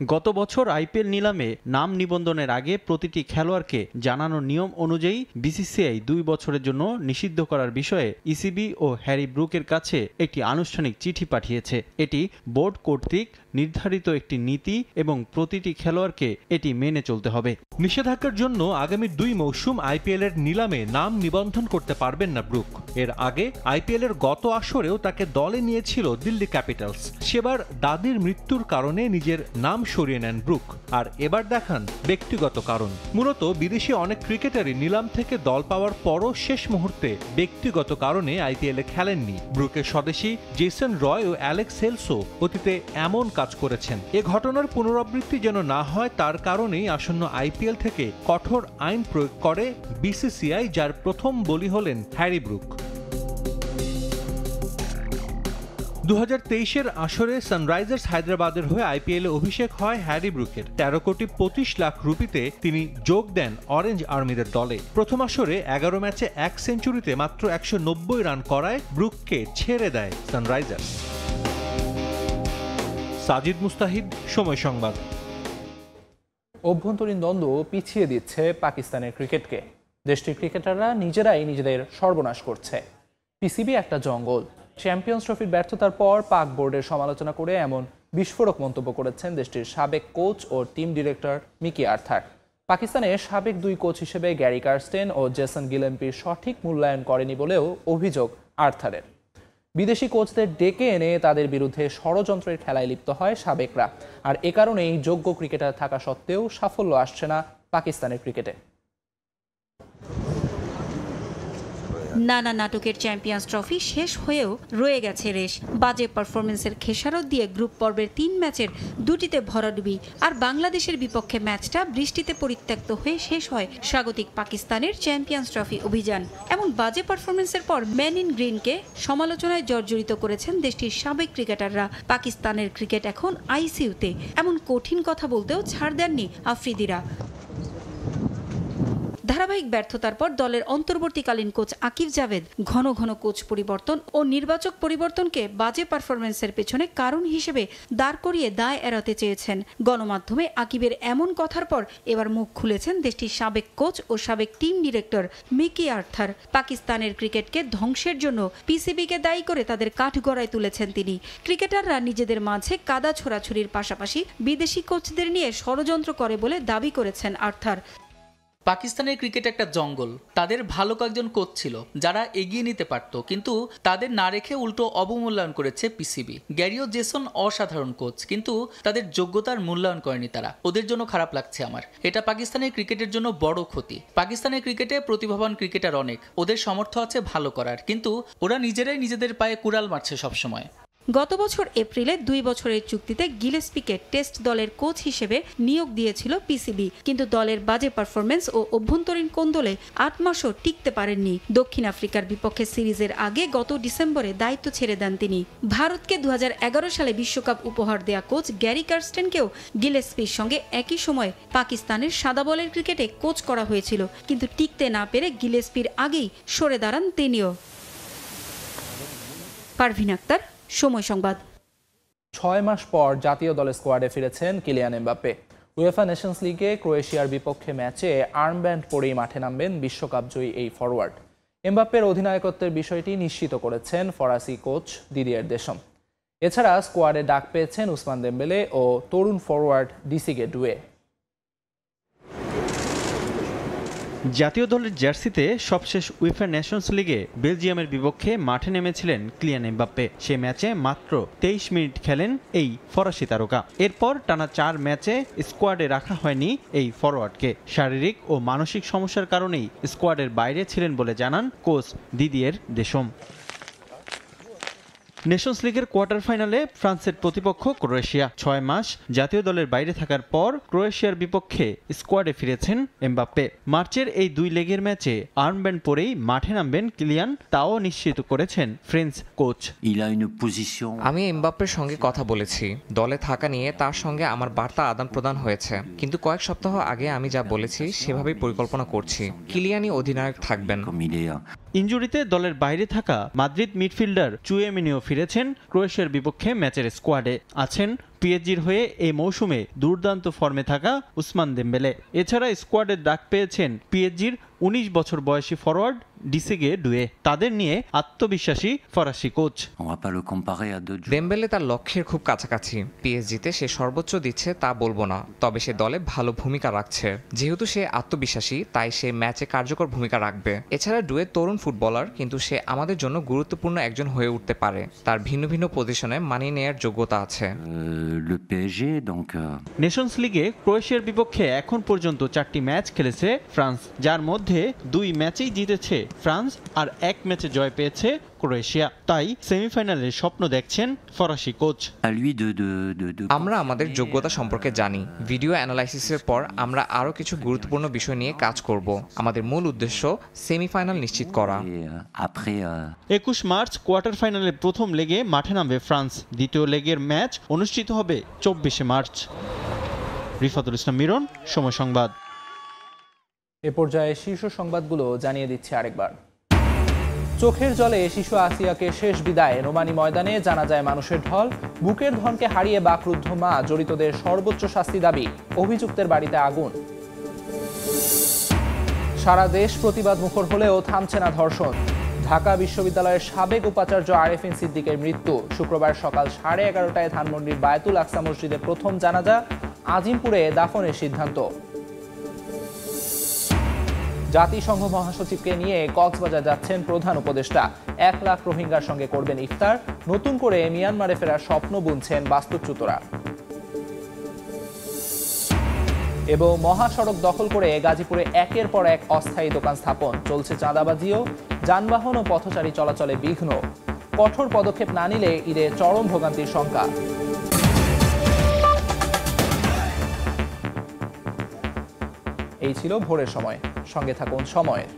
গত বছর আইপিএল নিলামে নাম নিবন্ধনের আগে প্রতিটি খেলোয়াড়কে জানানো নিয়ম অনুযায়ী বিসিসিআই 2 বছরের জন্য নিষিদ্ধ করার বিষয়ে ইসিবি ও হ্যারি ব্রুকের কাছে একটি আনুষ্ঠানিক চিঠি পাঠিয়েছে। এটি বোর্ড কর্তৃক নির্ধারিত একটি নীতি এবং প্রতিটি খেলোয়াড়কে এটি মেনে চলতে হবে। নিষেধাজ্ঞার জন্য আগামী 2 মৌসুম আইপিএল এর নিলামে নাম নিবন্ধন করতে পারবেন না ব্রুক। এর আগে আইপিএল এর গত আসরেও তাকে দলে নিয়েছিল দিল্লি ক্যাপিটালস। সেবার দাদির মৃত্যুর কারণে নিজের নাম সরিয়ে নেন ব্রুক, আর এবার দেখান ব্যক্তিগত কারণ। মূলত বিদেশি অনেক ক্রিকেটারই নিলাম থেকে দল পাওয়ার পরও শেষ মুহূর্তে ব্যক্তিগত কারণে আইপিএলে খেলেননি। ব্রুকের স্বদেশী জেসন রয় ও অ্যালেক্স হেলসও অতীতে এমন কাজ করেছেন। এ ঘটনার পুনরাবৃত্তি যেন না হয়, তার কারণেই আসন্ন আইপিএল থেকে কঠোর আইন প্রয়োগ করে বিসিসিআই, যার প্রথম বলি হলেন হ্যারি ব্রুক। 2023-এর আসরে সানরাইজার্স হায়দ্রাবাদের হয়ে আইপিএলে অভিষেক হয় হ্যারি ব্রুকের। 13 কোটি 25 লাখ রুপিতে তিনি যোগ দেন অরেঞ্জ আর্মিদের দলে। প্রথম আসরে 11 ম্যাচে 1 সেঞ্চুরিতে মাত্র 190 রান করায় ব্রুককে ছেড়ে দেয় সানরাইজার্স। সাজিদ মুস্তাহিদ, সময় সংবাদ। অভ্যন্তরীণ দ্বন্দ্ব পিছিয়ে দিচ্ছে পাকিস্তানের ক্রিকেটকে। দেশটির ক্রিকেটাররা নিজেরাই নিজেদের সর্বনাশ করছে। পিসিবি একটা জঙ্গল। চ্যাম্পিয়ন্স ট্রফির ব্যর্থতার পর পাক বোর্ডের সমালোচনা করে এমন বিস্ফোরক মন্তব্য করেছেন দেশটির সাবেক কোচ ও টিম ডিরেক্টর মিকি আর্থার। পাকিস্তানের সাবেক 2 কোচ হিসেবে গ্যারি কার্স্টেন ও জেসন গিলেম্পির সঠিক মূল্যায়ন করেনি বলেও অভিযোগ আর্থারের। বিদেশি কোচদের ডেকে এনে তাদের বিরুদ্ধে ষড়যন্ত্রের খেলায় লিপ্ত হয় সাবেকরা। আর এ কারণেই যোগ্য ক্রিকেটার থাকা সত্ত্বেও সাফল্য আসছে না পাকিস্তানের ক্রিকেটে। নানা নাটকের চ্যাম্পিয়ন্স ট্রফি শেষ হয়েও রয়ে গেছে রেশ। বাজে পারফরমেন্সের খেসারত দিয়ে গ্রুপ পর্বের 3 ম্যাচের 2টিতে ভরাডুবি। আর বাংলাদেশের বিপক্ষে ম্যাচটা বৃষ্টিতে পরিত্যক্ত হয়ে শেষ হয় স্বাগতিক পাকিস্তানের চ্যাম্পিয়ন্স ট্রফি অভিযান। এমন বাজে পারফরমেন্সের পর ম্যান ইন গ্রিনকে সমালোচনায় জর্জরিত করেছেন দেশটির সাবেক ক্রিকেটাররা। পাকিস্তানের ক্রিকেট এখন আইসিইউতে, এমন কঠিন কথা বলতেও ছাড় দেননি আফ্রিদিরা। ধারাবাহিক ব্যর্থতার পর দলের অন্তর্বর্তীকালীন কোচ আকিব জাভেদ ঘন ঘন কোচ পরিবর্তন ও নির্বাচক পরিবর্তনকে বাজে পারফরমেন্সের পেছনে কারণ হিসেবে দাঁড় করিয়ে দায় এড়াতে চেয়েছেন। গণমাধ্যমে আকিবের এমন কথার পর এবার মুখ খুলেছেন দেশটির সাবেক কোচ ও সাবেক টিম ডিরেক্টর মিকি আর্থার। পাকিস্তানের ক্রিকেটকে ধ্বংসের জন্য পিসিবিকে দায়ী করে তাদের কাঠগড়ায় তুলেছেন তিনি। ক্রিকেটাররা নিজেদের মাঝে কাদা ছোড়াছুড়ির পাশাপাশি বিদেশি কোচদের নিয়ে ষড়যন্ত্র করে বলে দাবি করেছেন আর্থার। পাকিস্তানের ক্রিকেট একটা জঙ্গল। তাদের ভালো কয়েকজন কোচ ছিল যারা এগিয়ে নিতে পারত, কিন্তু তাদের না রেখে উল্টো অবমূল্যায়ন করেছে পিসিবি। গ্যারি ও জেসন অসাধারণ কোচ, কিন্তু তাদের যোগ্যতার মূল্যায়ন করেনি তারা। ওদের জন্য খারাপ লাগছে আমার। এটা পাকিস্তানের ক্রিকেটের জন্য বড় ক্ষতি। পাকিস্তানের ক্রিকেটে প্রতিভাবান ক্রিকেটার অনেক, ওদের সামর্থ্য আছে ভালো করার, কিন্তু ওরা নিজেরাই নিজেদের পায়ে কুড়াল মারছে সবসময়। গত বছর এপ্রিলে 2 বছরের চুক্তিতে গিলেস্পিকে টেস্ট দলের কোচ হিসেবে নিয়োগ দিয়েছিল পিসিবি, কিন্তু দলের বাজে পারফরমেন্স ও অভ্যন্তরীণ কোন্দলে 8 মাসও টিকতে পারেননি। দক্ষিণ আফ্রিকার বিপক্ষে সিরিজের আগে গত ডিসেম্বরে দায়িত্ব ছেড়ে দেন তিনি। ভারতকে 2011 সালে বিশ্বকাপ উপহার দেয়া কোচ গ্যারি কার্স্টেনকেও গিলেস্পির সঙ্গে একই সময় পাকিস্তানের সাদা বলের ক্রিকেটে কোচ করা হয়েছিল, কিন্তু টিকতে না পেরে গিলেস্পির আগেই সরে দাঁড়ান তিনিও। পারভিন আক্তার, সময় সংবাদ। 6 মাস পর জাতীয় দলের স্কোয়াডে ফিরেছেন কিলিয়ান এমবাপ্পে। উয়েফা নেশনস লিগে ক্রোয়েশিয়ার বিপক্ষে ম্যাচে আর্মব্যান্ড পরেই মাঠে নামবেন বিশ্বকাপ জয়ী এই ফরওয়ার্ড। এমবাপ্পের অধিনায়কত্বের বিষয়টি নিশ্চিত করেছেন ফরাসি কোচ দিদিয়ের দেশম। এছাড়া স্কোয়াডে ডাক পেয়েছেন উসমান দেম্বেলে ও তরুণ ফরওয়ার্ড ডিসিগে ডুয়ে। জাতীয় দলের জার্সিতে সবশেষ উয়েফা নেশনস লিগে বেলজিয়ামের বিপক্ষে মাঠে নেমেছিলেন কিলিয়ান এমবাপ্পে। সে ম্যাচে মাত্র 23 মিনিট খেলেন এই ফরাসি তারকা। এরপর টানা 4 ম্যাচে স্কোয়াডে রাখা হয়নি এই ফরওয়ার্ডকে। শারীরিক ও মানসিক সমস্যার কারণেই স্কোয়াডের বাইরে ছিলেন বলে জানান কোচ দিদিয়ের দেশম। নেশনস লিগের কোয়ার্টার ফাইনালে ফ্রান্সের প্রতিপক্ষ ক্রোয়েশিয়া। 6 মাস জাতীয় দলের বাইরে থাকার পর ক্রোয়েশিয়ার বিপক্ষে স্কোয়াডে ফিরেছেন এমবাপ্পে। মার্চের এই 2 লেগের ম্যাচে আর্মব্যান্ড পরেই মাঠে নামবেন কিলিয়ান, তাও নিশ্চিত করেছেন ফ্রেঞ্চ কোচ। আমি এমবাপ্পের সঙ্গে কথা বলেছি, দলে থাকা নিয়ে তার সঙ্গে আমার বার্তা আদান প্রদান হয়েছে, কিন্তু কয়েক সপ্তাহ আগে আমি যা বলেছি সেভাবেই পরিকল্পনা করছি। কিলিয়ানই অধিনায়ক থাকবেন। ইনজুরিতে দলের বাইরে থাকা মাদ্রিদ মিডফিল্ডার চুয়েমিনিও ফিরেছেন ক্রোয়েশিয়ার বিপক্ষে ম্যাচের স্কোয়াডে। আছেন পিএসজির হয়ে এই মৌসুমে দুর্দান্ত ফর্মে থাকা উসমান দেম্বেলে। এছাড়া স্কোয়াডে ডাক পেয়েছেন পিএসজির 19 বছর বয়সী ফরওয়ার্ড ডিসিগে ডুয়ে। তাদের নিয়ে আত্মবিশ্বাসী ফরাসি কোচ। দেম্বেলে তার লক্ষ্যের খুব কাছাকাছি। পিএসজিতে সে সর্বোচ্চ দিচ্ছে তা বলবো না, তবে সে দলে ভালো ভূমিকা রাখছে। যেহেতু সে আত্মবিশ্বাসী, তাই সে ম্যাচে কার্যকর ভূমিকা রাখবে। এছাড়া ডুয়ে তরুণ ফুটবলার, কিন্তু সে আমাদের জন্য গুরুত্বপূর্ণ একজন হয়ে উঠতে পারে। তার ভিন্ন ভিন্ন পজিশনে মানিয়ে নেয়ার যোগ্যতা আছে। নেশনস লিগে ক্রোয়েশিয়ার বিপক্ষে এখন পর্যন্ত 4টি ম্যাচ খেলেছে ফ্রান্স, যার মধ্যে 2 ম্যাচেই জিতেছে ফ্রান্স আর 1 ম্যাচে জয় পেয়েছে ক্রোয়েশিয়া। তাই সেমিফাইনালের স্বপ্ন দেখছেন ফরাসি কোচ। আমরা আমাদের যোগ্যতা সম্পর্কে জানি। ভিডিও অ্যানালাইসিসের পর আমরা আরও কিছু গুরুত্বপূর্ণ বিষয় নিয়ে কাজ করব। আমাদের মূল উদ্দেশ্য সেমিফাইনাল নিশ্চিত করা। 21 মার্চ কোয়ার্টার ফাইনালের প্রথম লেগে মাঠে নামবে ফ্রান্স। দ্বিতীয় লেগের ম্যাচ অনুষ্ঠিত হবে 24 মার্চ। রিফাতুল ইসলাম মিরন, সময় সংবাদ। এ পর্যায়ে শীর্ষ সংবাদগুলো জানিয়ে দিচ্ছে আরেকবার। চোখের জলে শিশু আসিয়াকে শেষ বিদায়। নোমানী ময়দানে জানাজায় মানুষের ঢল। বুকের ধনকে হারিয়ে বাকরুদ্ধ মা। জড়িতদের সর্বোচ্চ শাস্তি দাবি। অভিযুক্তের বাড়িতে আগুন। সারা দেশ প্রতিবাদ মুখর হলেও থামছে না ধর্ষণ। ঢাকা বিশ্ববিদ্যালয়ের সাবেক উপাচার্য আরেফিন সিদ্দিকের মৃত্যু। শুক্রবার সকাল 11:30টায় ধানমন্ডির বায়তুল আকসা মসজিদে প্রথম জানাজা। আজিমপুরে দাফনের সিদ্ধান্ত। জাতিসংঘ মহাসচিবকে নিয়ে কক্সবাজার যাচ্ছেন প্রধান উপদেষ্টা। 1 লাখ রোহিঙ্গার সঙ্গে করবেন ইফতার। নতুন করে মিয়ানমারে ফেরার স্বপ্ন বুনছেন বাস্তুচ্যুতরা। এবং মহাসড়ক দখল করে গাজীপুরে একের পর এক অস্থায়ী দোকান স্থাপন। চলছে চাঁদাবাজিও। যানবাহন ও পথচারী চলাচলে বিঘ্ন। কঠোর পদক্ষেপ না নিলে ঈদে চরম ভোগান্তির শঙ্কা। এই ছিল ভোরের সময়। সঙ্গে থাকুন সময়ের।